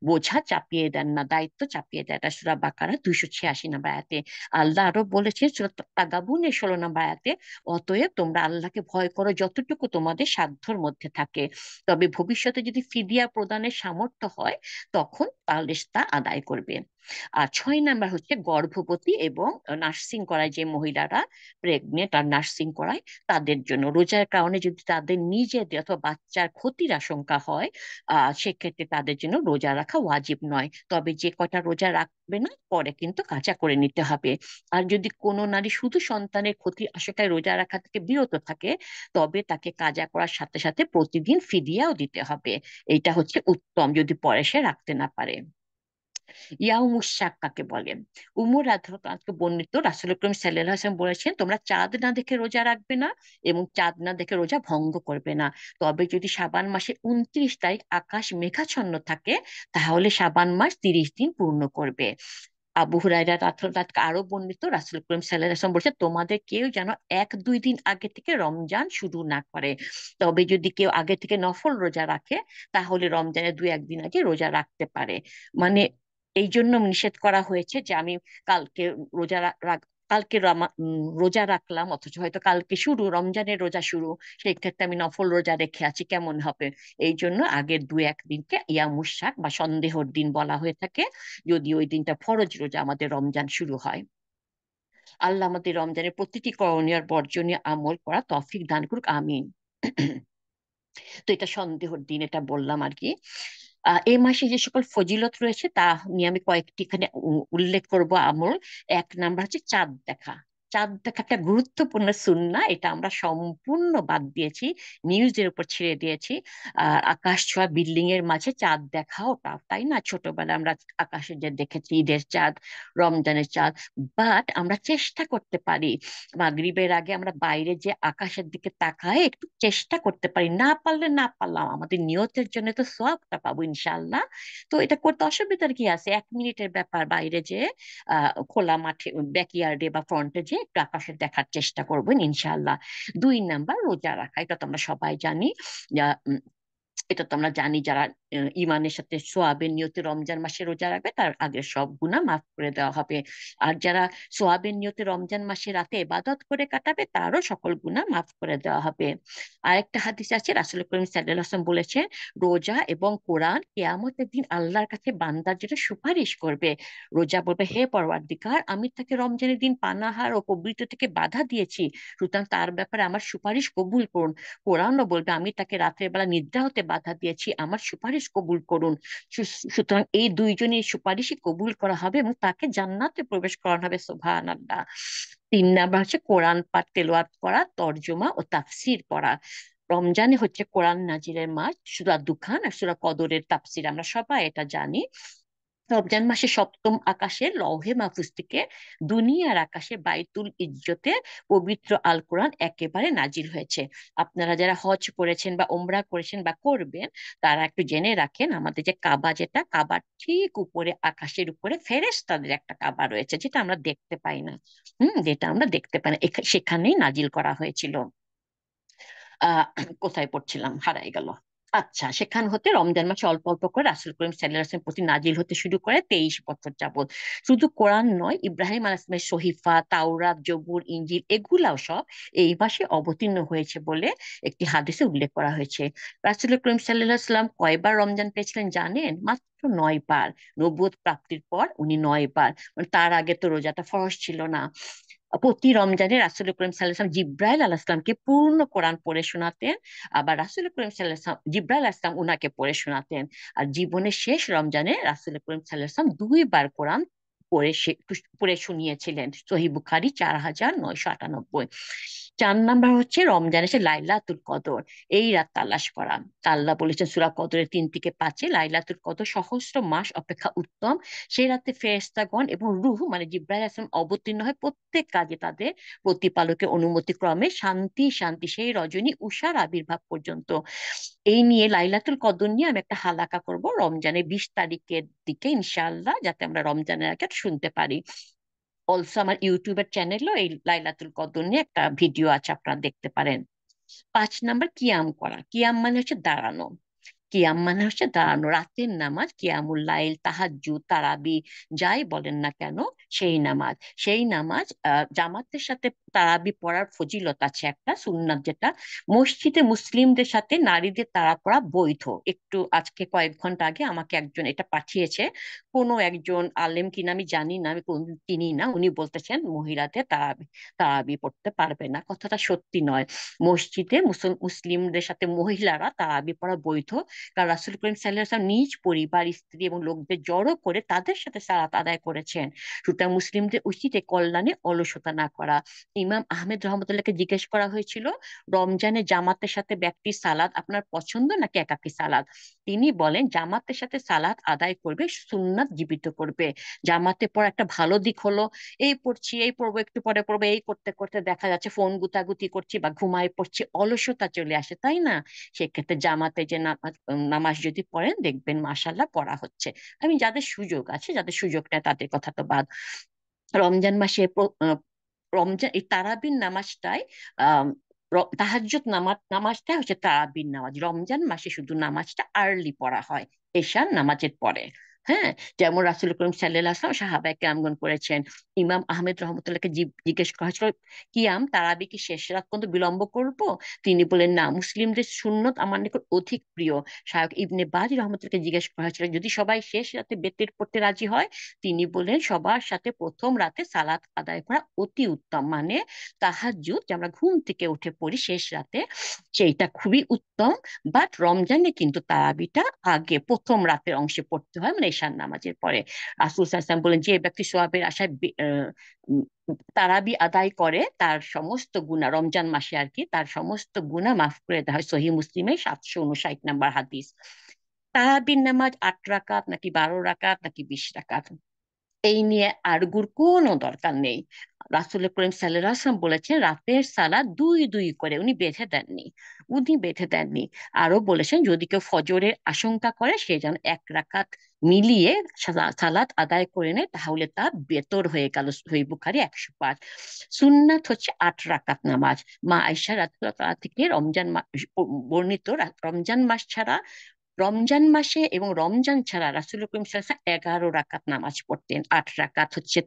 বোঝা চাপিয়ে দেন না, দায়িত্ব চাপিয়ে দেয় না। সূরা বাকারা 286 নম্বর আয়াতে। আল্লাহ আরো বলেছেন সূরা তাগাবুনের 16 নম্বর আয়াতে, অতএব তোমরা আল্লাহকে ভয় করো যতটুকু তোমাদের সাধ্যর মধ্যে থাকে, তবে ভবিষ্যতে যদি ফিদিয়া প্রদানের সামর্থ্য হয়, তখন তাহলে তা আদায় করবে। আর 6 নাম্বার হচ্ছে গর্ভবতী এবং নার্সিং করায় যে মহিলারা, প্রেগনেন্ট আর নার্সিং করায়, তাদের জন্য রোজার কারণে যদি তাদের নিজেদের অথবা বাচ্চার ক্ষতির আশঙ্কা হয়, সেক্ষেত্রে তাদের জন্য রোজা রাখা ওয়াজিব নয়। তবে যে কটা রোজা রাখবে না, পরে কিন্তু কাজা করে নিতে হবে। আর যদি কোনো নারী শুধু সন্তানের ক্ষতির আশঙ্কায় রোজা রাখা থেকে বিরত থাকে, তবে তাকে কাজা করার সাথে সাথে প্রতিদিন ফিদিয়াও দিতে হবে। এইটা হচ্ছে উত্তম, যদি পরে সে রাখতে না পারে। ইয়াউমুশ শাক কাকে বলে? উমর রাদিয়াল্লাহু আনহু বর্ণিত, রাসূল করিম সাল্লাল্লাহু আলাইহি ওয়াসাল্লাম বলেছেন, তোমরা চাঁদ না দেখে রোজা রাখবে না এবং চাঁদ না দেখে রোজা ভঙ্গ করবে না। তবে যদি শাবান মাসে 29 তারিখ আকাশ মেঘাচ্ছন্ন থাকে, তাহলে শাবান মাস 30 দিন পূর্ণ করবে। আবু হুরায়রা রাদিয়াল্লাহু আনহু আরো বর্ণিত, রাসূল করিম সাল্লাল্লাহু আলাইহি ওয়াসাল্লাম বলেছেন, তোমাদের কেউ যেন 1-2 দিন আগে থেকে রমজান শুরু না করে। তবে যদি কেউ আগে থেকে নফল রোজা রাখে, তাহলে রমজানের 2-1 দিন আগে রোজা রাখতে পারে। মানে এই জন্য নিষেধ করা হয়েছে যে আমি কালকে কালকে রোজা রাখলাম, অথচ হয়তো কালকে শুরু রমজানের রোজা শুরু, সেই ক্ষেত্রে আমি নফল রোজা রেখে আছি, কেমন হবে? এই জন্য আগের 2-1 দিনকে ইয়ামুশ শাক বা সন্দেহর দিন বলা হয়ে থাকে, যদি ওই দিনটা ফরজ রোজা আমাদের রমজান শুরু হয়। আল্লাহ আমাদের রমজানের প্রতিটি করণীয় আর বর্জনীয় আমল করা তৌফিক দান করুক, আমিন। তো এটা সন্দেহের দিন, এটা বললাম আর কি। এই মাসে যে সকল ফজিলত রয়েছে তা নিয়ে আমি কয়েকটি এখানে উল্লেখ করব আমল। 1 নাম্বার হচ্ছে চাঁদ দেখা। চাঁদ দেখা একটা গুরুত্বপূর্ণ সুন্নাহ, এটা আমরা সম্পূর্ণ বাদ দিয়েছি, নিউজের উপর ছেড়ে দিয়েছি। আর আকাশ ছোঁয়া বিল্ডিং এর মাঝে চাঁদ দেখাও তা, তাই না? ছোটবেলায় আমরা আকাশে যে দেখেছি ঈদের চাঁদ, রমজানের চাঁদ। বাট আমরা চেষ্টা করতে পারি, মাগরিবের আগে আমরা বাইরে যে আকাশের দিকে তাকায় একটু চেষ্টা করতে পারি, না পারলে না পারলাম, আমাদের নিয়তের জন্য তো সওয়াবটা পাবো ইনশাআল্লাহ। তো এটা করতে অসুবিধার কি আছে? 1 মিনিটের ব্যাপার, বাইরে যে খোলা মাঠে ব্যাকইয়ার্ডে বা ফ্রন্টে যে একটু আকাশের দেখার চেষ্টা করবেন ইনশাআল্লাহ। 2 নাম্বার রোজা রাখা, এটা তো আমরা সবাই জানি। এটা তো আমরা জানি, যারা ইমানের সাথে সোয়াবের নিয়তে রমজান মাসে রোজা রাখবে তার আগের সব গুনাহ মাফ করে দেওয়া হবে। আর যারা সোয়াবের নিয়তে রমজান মাসে রাতে ইবাদত করে কাটাবে, তারও সকল গুনাহ মাফ করে দেওয়া হবে। আরেকটা হাদিস আছে, রাসূল করিম সাল্লাল্লাহু আলাইহি ওয়াসাল্লাম বলেছেন, রোজা এবং কোরআন কিয়ামতের দিন আল্লাহর কাছে বান্দার জন্য সুপারিশ করবে। রোজা বলবে, হে পরওয়ারদিগার, আমি তাকে রমজানের দিন পানাহার ও পবিত্র থেকে বাধা দিয়েছি, সুতরাং তার ব্যাপারে আমার সুপারিশ কবুল করুন। কোরআনও বলবে, আমি তাকে রাতের বেলা নিদ্রা হতে বাধা দিয়েছি, আমার সুপারিশ কবুল করুন। সুতরাং এই দুইজনের সুপারিশই কবুল করা হবে এবং তাকে জান্নাতে প্রবেশ করানো হবে, সুবহানাল্লাহ। 3 নাম্বার হচ্ছে কোরআন পাঠ, তেলাওয়াত করা, তর্জমা ও তাফসির পড়া। রমজানে হচ্ছে কোরআন নাজিলের মাস, সূরা দুখান আর সূরা কদরের তাফসির আমরা সবাই এটা জানি। রমজান মাসে সপ্তম আকাশে লৌহে মাহফুজ থেকে দুনিয়ার আকাশে বাইতুল ইজ্জতে পবিত্র আল কোরআন একেবারে নাজিল হয়েছে। আপনারা যারা হজ করেছেন বা ওমরা করেছেন বা করবেন, তারা একটু জেনে রাখেন, আমাদের যে কাবা, যেটা কাবার ঠিক উপরে আকাশের উপরে ফেরেশতাদের একটা কাবা রয়েছে, যেটা আমরা দেখতে পাই না। যেটা আমরা দেখতে পাই না, সেখানেই নাজিল করা হয়েছিল। আহ কোথায় পড়ছিলাম, হারাই গেল। আচ্ছা, সেখান হতে রমজান মাসে অল্প অল্প করে রাসূল করিম সাল্লাল্লাহু আলাইহি ওয়াসাল্লামের প্রতি নাজিল হতে শুরু করে 23 বছর যাবত। শুধু কোরআন নয়, ইব্রাহিম আলাইহিস সালামের সহিফা, তাওরাত, জবুর, ইনজিল এগুলাও সব এই মাসে অবতীর্ণ হয়েছে বলে একটি হাদিসে উল্লেখ করা হয়েছে। রাসূল করিম সাল্লাল্লাহু আলাইহি ওয়াসাল্লাম কয়বার রমজান পেয়েছিলেন জানেন? মাত্র 9 বার। নবুয়ত প্রাপ্তির পর উনি 9 বার, মানে তার আগে তো রোজাটা ফরজ ছিল না। প্রতি রমজানে রাসূল করিম সাল্লাল্লাহু আলাইহি ওয়াসাল্লাম জিব্রাইল আলাইহিস সালামকে পূর্ণ কোরআন পড়ে শোনাতেন, আবার রাসূল করিম সাল্লাল্লাহু আলাইহি ওয়াসাল্লাম জিব্রাইল আলাইহিস সালাম উনাকে পড়ে শোনাতেন। আর জীবনের শেষ রমজানে রাসূল করিম সাল্লাল্লাহু আলাইহি ওয়াসাল্লাম 2 বার কোরআন পড়ে শুনিয়েছিলেন। সহিহ বুখারী 4998। 4 নাম্বার হচ্ছে রমজান এসে লাইলাতুল কদর, এই রাত তালাশ করা। আল্লাহ বলেছেন সূরা কদরের 3 থেকে 5-এ, লাইলাতুল কদর সহস্র মাস অপেক্ষা উত্তম। সেই রাতে ফেরেশতাগণ এবং রূহ মানে জিব্রাইল আলাইহিস সালাম অবতীর্ণ হয় প্রত্যেক কাজে তাদের প্রতিপালকের অনুমতি ক্রমে, শান্তি শান্তি সেই রজনী উষার আবির্ভাব পর্যন্ত। এই নিয়ে লাইলাতুল কদর নিয়ে আমি একটা হালাকা করব রমজানের 20 তারিখের দিকে ইনশাআল্লাহ, যাতে আমরা রমজানের আগে শুনতে পারি। অলসো আমার ইউটিউবের চ্যানেলও এই লাইলাতুল কদর নিয়ে একটা ভিডিও আছে, আপনারা দেখতে পারেন। 5 নাম্বার কিয়াম করা। কিয়াম মানে হচ্ছে দাঁড়ানো। কিয়াম মানে হচ্ছে দাঁড়ানো, রাতের নামাজ, কিয়ামুল লাইল, তাহাজ্জুদ, তারাবি যাই বলেন না কেন, সেই নামাজ। সেই নামাজ জামাতের সাথে তারাবি পড়ার ফজিলত আছে একটা সুন্নাত, যেটা মসজিদে মুসলিমদের সাথে নারীদের তারা পড়া বৈধ। একটু আজকে কয়েক ঘন্টা আগে আমাকে একজন এটা পাঠিয়েছে, কোনো একজন আলেম কিনা আমি জানি না, আমি কোন চিনি না, উনি বলতেছেন মহিলাদের তারাবি তারাবি পড়তে পারবে না। কথাটা সত্যি নয়। মসজিদে মুসলিমদের সাথে মহিলারা তারাবি পড়া বৈধ। কারণ রাসূল করিম সাল্লাল্লাহু আলাইহি ওয়াসাল্লাম নিজ পরিবার, স্ত্রী এবং লোকদের জড়ো করে তাদের সাথে সালাত আদায় করেছেন। সুতরাং মুসলিমদের উচিত এই কল্যাণে অলসতা না করা। ইমাম আহমেদ রহমতুল্লাহকে জিজ্ঞেস করা হয়েছিল, রমজানে জামাতের সাথে ব্যক্তি সালাত আপনার পছন্দ নাকি একাকী সালাত? তিনি বলেন, জামাতের সাথে সালাত আদায় করবে সুন্নাত জীবিত করবে। জামাতে পড়া একটা ভালো দিক হলো, এই পড়ছি, এই পড়বো, একটু পরে পড়বো, এই করতে করতে দেখা যাচ্ছে ফোন গুতাগুতি করছি বা ঘুমায় পড়ছি, অলসতা চলে আসে, তাই না? সেক্ষেত্রে জামাতে যে নামাজ নামাজ যদি পড়েন, দেখবেন মাশাল্লাহ পড়া হচ্ছে। আমি যাদের সুযোগ আছে, যাদের সুযোগ নেই তাদের কথা তো বাদ। রমজান মাসে রমজান এই তারাবির নামাজটাই আহ তাহাজ্জুদ নামাজটা হচ্ছে তারাবির নামাজ। রমজান মাসে শুধু নামাজটা আর্লি পড়া হয়, এশার নামাজের পরে। হ্যাঁ, যেমন রাসূল করিম সাল্লাল্লাহু আলাইহি ওয়াসাল্লাম সাহাবায়ে কেরামগণ করেছেন। ইমাম আহমেদ রহমতুল্লাহকে জিজ্ঞেস করা হয়েছিল, কিয়াম তারাবি কি শেষ রাত পর্যন্ত বিলম্ব করব? তিনি বলেন, না, মুসলিমদের সুন্নত আমার নিকট অধিক প্রিয়। শায়খ ইবনে বাজ রহমতুল্লাহকে জিজ্ঞেস করা হয়েছিল, যদি সবাই শেষ রাতে বেতের পড়তে রাজি হয়? তিনি বলেন, সবার সাথে প্রথম রাতে সালাত আদায় করা অতি উত্তম। মানে তাহাজ্জুদ যে আমরা ঘুম থেকে উঠে পড়ি শেষ রাতে, সেইটা খুবই উত্তম। বাট রমজানে কিন্তু তারাবিটা আগে প্রথম রাতের অংশে পড়তে হয়, মানে ঈশান নামাজের পরে। রাসূল সাল্লাল্লাহু আলাইহি ওয়াসাল্লাম বলেন, যে ব্যক্তি সওয়াবের আশায় উম, তারাবি আদায় করে, তার সমস্ত গুনাহ, রমজান মাসে আর কি, তার সমস্ত গুনাহ মাফ করে দেওয়া হয়। সহিহ মুসলিমের 759 নম্বর হাদিস। তারাবির নামাজ 8 রাকাত নাকি 12 রাকাত নাকি 20 রাকাত, এই নিয়ে আরগুর কোনো দরকার নেই। রাসূল করিম সাল্লাল্লাহু আলাইহি ওয়াসাল্লাম বলেছেন, রাতের সালাত দুই দুই করে উনি বেঁধে দেননি। আরো বলেছেন, যদি কেউ ফজরের আশঙ্কা করে, সে যেন 1 রাকাত মিলিয়ে সালাত আদায় করে নেয়, তাহলে তা বেতর হয়ে গেল। সহিহ বুখারী 105। সুন্নাত হচ্ছে 8 রাকাত নামাজ। মা আয়েশা রাদিয়াল্লাহু তাআলা থেকে বর্ণিত, রমজান মাস ছাড়া, রমজান মাসে এবং রমজান ছাড়া রাসূল করিম সাল্লাল্লাহু আলাইহি ওয়াসাল্লাম 11 রাকাত নামাজ পড়তেন। 8 রাকাত হচ্ছে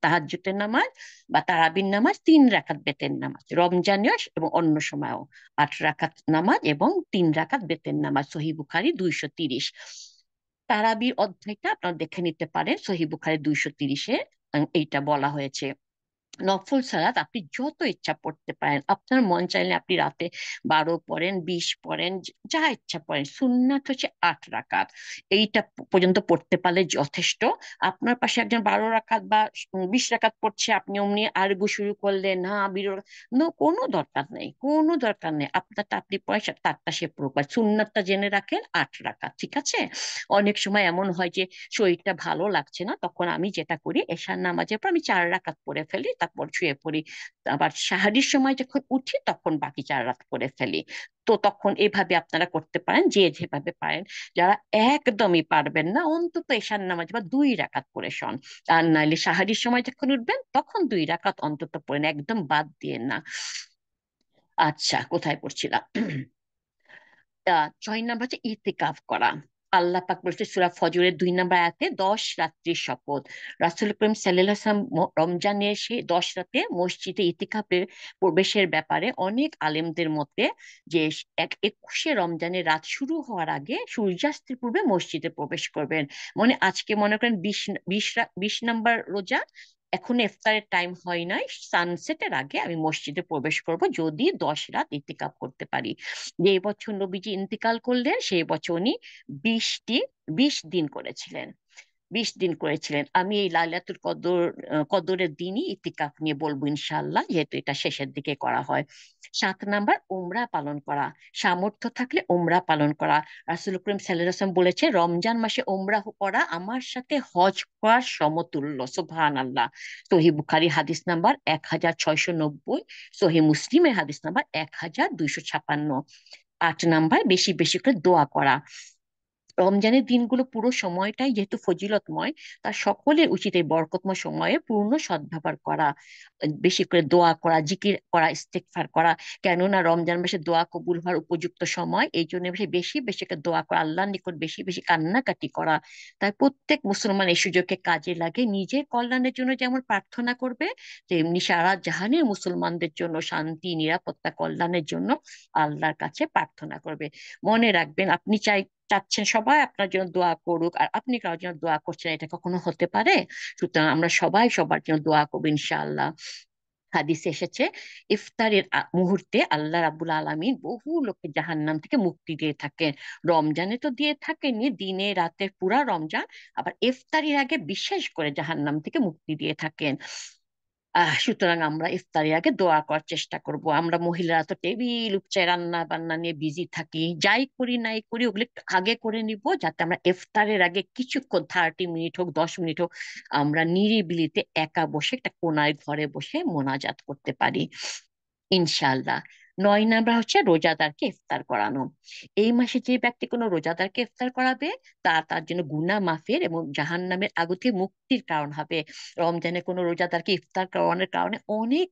তাহাজ্জুদের নামাজ বা তারাবির নামাজ, 3 রাকাত বেতের নামাজ। রমজানেও এবং অন্য সময়ও 8 রাকাত নামাজ এবং 3 রাকাত বেতের নামাজ। সহিহ বুখারী 230। তারাবির অধ্যায়টা আপনারা দেখে নিতে পারেন, সহিহ বুখারী 230-এ এইটা বলা হয়েছে। নফল সালাত আপনি যত ইচ্ছা পড়তে পারেন, আপনার মন চাইলে আপনি রাতে 12 পড়েন, 20 পড়েন, যা ইচ্ছা পড়েন। সুন্নাত হচ্ছে 8 রাকাত। এইটা পর্যন্ত পড়তে পারলে যথেষ্ট। আপনার পাশে একজন 12 রাকাত বা 20 রাকাত পড়ছে, আপনি অমনি আরগু শুরু করলে না, কোনো দরকার নেই, কোনো দরকার নেই। আপনারটা আপনি পড়েন, তারটা সে পড়ুক, আর সুন্নাতটা জেনে রাখেন 8 রাকাত, ঠিক আছে? অনেক সময় এমন হয় যে শরীরটা ভালো লাগছে না, তখন আমি যেটা করি, এশার নামাজের পর আমি 4 রাকাত পড়ে ফেলি, তারপর শুয়ে পড়ি। আবার সাহারির সময় যখন উঠি, তখন বাকি 4 রাকাত পড়ে ফেলি। তো তখন এভাবে আপনারা করতে পারেন, যে যেভাবে পারেন। যারা একদমই পারবেন না, অন্তত এশার নামাজ বা 2 রাকাত পড়ে শোন। আর নাইলে সাহারির সময় যখন উঠবেন, তখন 2 রাকাত অন্তত পড়েন, একদম বাদ দিয়ে না। আচ্ছা, কোথায় পড়ছিলাম? 6 নম্বর হচ্ছে ইতিকাফ করা। আল্লাহ পাক বলছে সূরা ফজরের 2 নম্বর আয়াতে, 10 রাত্রির শপথ। রাসূল করিম সাল্লাল্লাহু আলাইহি ওয়াসাল্লাম রমজানের সেই 10 রাতে মসজিদে ইতিকাফের প্রবেশের ব্যাপারে অনেক আলেমদের মতে, যে 21শে রমজানের রাত শুরু হওয়ার আগে সূর্যাস্তের পূর্বে মসজিদে প্রবেশ করবেন। আজকে মনে করেন 20 নম্বর রোজা, এখন ইফতারের টাইম হয় নাই, সানসেটের আগে আমি মসজিদে প্রবেশ করব, যদি 10 রাত ইতিকাফ করতে পারি। যে বছর নবীজি ইন্তিকাল করলেন, সেই বছর উনি 20টি 20 দিন করেছিলেন। 20 দিন করেছিলেন। আমি এই লাইলাতুল কদরের দিনই ইতিকাফ নিয়ে বলবো ইনশাআল্লাহ, যেহেতু এটা শেষের দিকে করা হয়। 7 নম্বর, উমরা পালন করা। সামর্থ্য থাকলে উমরা পালন করা। রাসূল করিম সাল্লাল্লাহু আলাইহি ওয়াসাল্লাম বলেছে, রমজান মাসে উমরা করা আমার সাথে হজ করার সমতুল্য। সুবহানাল্লাহ। সহিহ বুখারী হাদিস নাম্বার 1690, সহিহ মুসলিমের হাদিস নাম্বার 1256। 8 নম্বর, বেশি বেশি করে দোয়া করা। রমজানের দিনগুলো পুরো সময়টাই যেহেতু ফজিলতময়, তার সকলের উচিত এই বরকতময় সময়ে পূর্ণ সদ্ব্যবহার করা, বেশি করে দোয়া করা, জিকির করা, ইস্তেগফার করা। কেননা রমজান মাসে দোয়া কবুল হওয়ার উপযুক্ত সময়, এই জন্য বেশি বেশি বেশি করে দোয়া করা, আল্লাহর নিকট বেশি বেশি কান্নাকাটি করা। তাই প্রত্যেক মুসলমান এই সুযোগকে কাজে লাগে নিজের কল্যাণের জন্য যেমন প্রার্থনা করবে, তেমনি সারা জাহানের মুসলমানদের জন্য শান্তি, নিরাপত্তা, কল্যাণের জন্য আল্লাহর কাছে প্রার্থনা করবে। মনে রাখবেন, আপনি চাচ্ছেন সবাই আপনার জন্য দোয়া করুক, আর আপনি কারোর জন্য দোয়া করছেন, এটা কখনো হতে পারে? সুতরাং আমরা সবাই সবার জন্য দোয়া করবো ইনশাআল্লাহ। হাদিসে এসেছে ইফতারের মুহূর্তে আল্লাহ রাব্বুল আলামিন বহু লোককে জাহান্নাম থেকে মুক্তি দিয়ে থাকেন। রমজানে তো দিয়ে থাকেনই, দিনে রাতে পুরা রমজান, আবার ইফতারির আগে বিশেষ করে জাহান্নাম থেকে মুক্তি দিয়ে থাকেন। সুতরাং আমরা ইফতারের আগে দোয়া করার চেষ্টা করব। আমরা মহিলারা তো টেবিল উপচায় রান্না বান্না নিয়ে বিজি থাকি, যাই করি নাই করি ওগুলো একটু আগে করে নিব, যাতে আমরা ইফতারের আগে কিছুক্ষণ 30 মিনিট হোক 10 মিনিট হোক আমরা নিরিবিলিতে একা বসে একটা কোনায় ঘরে বসে মোনাজাত করতে পারি ইনশাআল্লাহ। 9 নাম্বার হচ্ছে রোজাদারকে ইফতার করানো। এই মাসে যে ব্যক্তি কোনো রোজাদারকে ইফতার করাবে তার জন্য গুনাহ মাফের এবং জাহান্নামের আগুন থেকে মুক্তির কারণ হবে। রমজানে কোনো রোজাদারকে ইফতার করানোর কারণে অনেক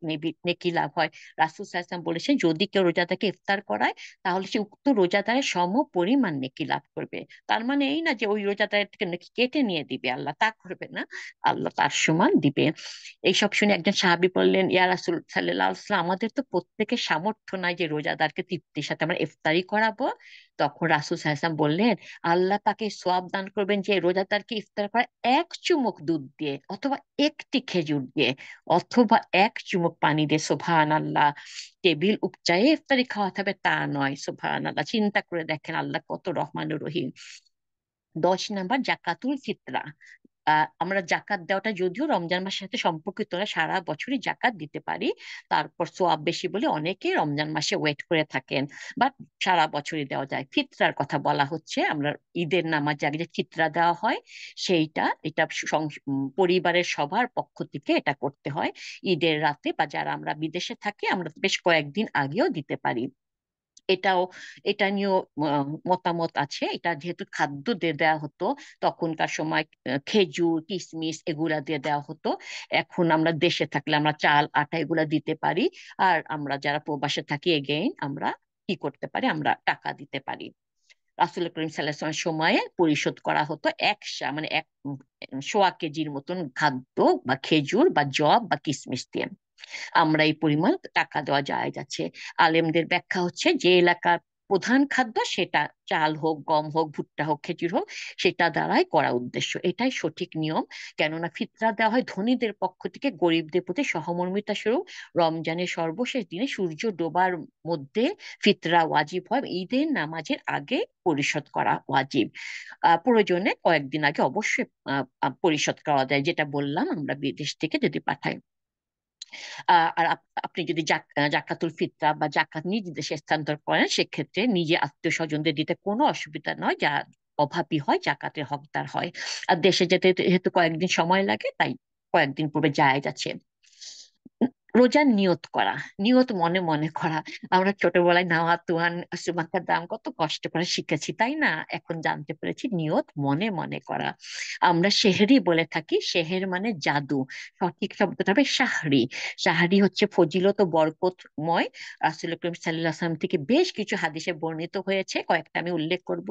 নেকি লাভ হয়। রাসূল সাল্লাল্লাহু আলাইহি ওয়াসাল্লাম বলেছেন, যদি কেউ রোজাদারকে ইফতার করায় তাহলে সে উক্ত রোজাদারের সম পরিমাণ নেকি লাভ করবে। তার মানে এই না যে ওই রোজাদারের থেকে নেকি কেটে নিয়ে দিবে আল্লাহ, তা করবে না, আল্লাহ তার সমান দিবে। এইসব শুনে একজন সাহাবী বললেন, ইয়া রাসূল সাল্লাল্লাহু আলাইহি ওয়াসাল্লাম, আমাদের তো প্রত্যেকের সামর্থ্য নাই যে রোজাদারকে তৃপ্তির সাথে আমরা ইফতারি করাবো। তখন রাসূল সাল্লাল্লাহু আলাইহি ওয়াসাল্লাম বললেন, আল্লাহ তাকে সওয়াব দান করবেন যে রোজাদারকে ইফতার করা এক চুমুক দুধ দিয়ে, অথবা একটি খেজুর দিয়ে, অথবা এক চুমুক পানি দিয়ে। সুবহানাল্লাহ! টেবিল উপচায়ে ইফতারি খাওয়াতে হবে তা নয়। সুবহানাল্লাহ! চিন্তা করে দেখেন আল্লাহ কত রহমানুর রহিম। 10 নাম্বার জাকাতুল ফিতরা। আমরা জাকাত দেওয়াটা যদিও রমজান মাসের সাথে সম্পর্কিত না, সারা বছরই জাকাত দিতে পারি, তারপর সোয়াব বেশি বলে অনেকে রমজান মাসে ওয়েট করে থাকেন, বাট সারা বছরই দেওয়া যায়। ফিতরার কথা বলা হচ্ছে, আমরা ঈদের নামাজে আগে যে ফিতরা দেওয়া হয় সেইটা, এটা পরিবারের সবার পক্ষ থেকে এটা করতে হয় ঈদের রাতে, বা যারা আমরা বিদেশে থাকি আমরা বেশ কয়েকদিন আগেও দিতে পারি। এটাও, এটা নিয়েও মতামত আছে। এটা যেহেতু খাদ্য দিয়ে দেওয়া হতো তখনকার সময়, খেজুর কিশমিশ এগুলা দিয়ে দেওয়া হতো। এখন আমরা দেশে থাকলে আমরা চাল আটা এগুলা দিতে পারি। আর আমরা যারা প্রবাসে থাকি এগেইন আমরা কি করতে পারি, আমরা টাকা দিতে পারি। রাসূল করিম সাল্লাল্লাহু আলাইহি ওয়াসাল্লামের সময়ে পরিশোধ করা হতো মানে সোয়া কেজির মতন খাদ্য বা খেজুর বা জব বা কিশমিশ দিয়ে। আমরা এই পরিমাণ টাকা দেওয়া জায়েজ আছে। আলেমদের ব্যাখ্যা হচ্ছে, যে এলাকার প্রধান খাদ্য সেটা চাল হোক গম হোক ভুট্টা হোক খেজুর হোক, সেটা দ্বারাই করা উদ্দেশ্য, এটাই সঠিক নিয়ম। কেননা ফিতরা দেওয়া হয় ধনীদের পক্ষ থেকে গরিবদের প্রতি সহমর্মিতা স্বরূপ। রমজানের সর্বশেষ দিনে সূর্য ডোবার মধ্যে ফিতরা ওয়াজিব হয়, ঈদের নামাজের আগে পরিশোধ করা ওয়াজিব। প্রয়োজনে কয়েকদিন আগে অবশ্যই পরিশোধ করা যায়, যেটা বললাম আমরা বিদেশ থেকে যদি পাঠাই। আর আপনি যদি জাকাতুল ফিতরা বা জাকাত নিজ দেশে স্থানান্তর করেন, সেক্ষেত্রে নিজে আত্মীয় স্বজনদের দিতে কোনো অসুবিধা নয়, যা অভাবী হয় জাকাতের হকদার হয়। আর দেশে যেতে যেহেতু কয়েকদিন সময় লাগে, তাই কয়েকদিন পূর্বে জায়েজ আছে। রোজার নিয়ত করা, নিয়ত মনে মনে করা। আমরা ছোটবেলায় নাওয়া তুয়ান সুমাকার দাম কত কষ্ট করে শিখেছি, তাই না? এখন জানতে পেরেছি নিয়ত মনে মনে করা। আমরা সেহরি বলে থাকি, সেহের মানে জাদু, সঠিক শব্দটা হবে সাহরি। সাহরি হচ্ছে ফজিলত ও বরকতময়। রাসূল করিম সাল্লাল্লাহু আলাইহি ওয়াসাল্লাম থেকে বেশ কিছু হাদিসে বর্ণিত হয়েছে, কয়েকটা আমি উল্লেখ করব।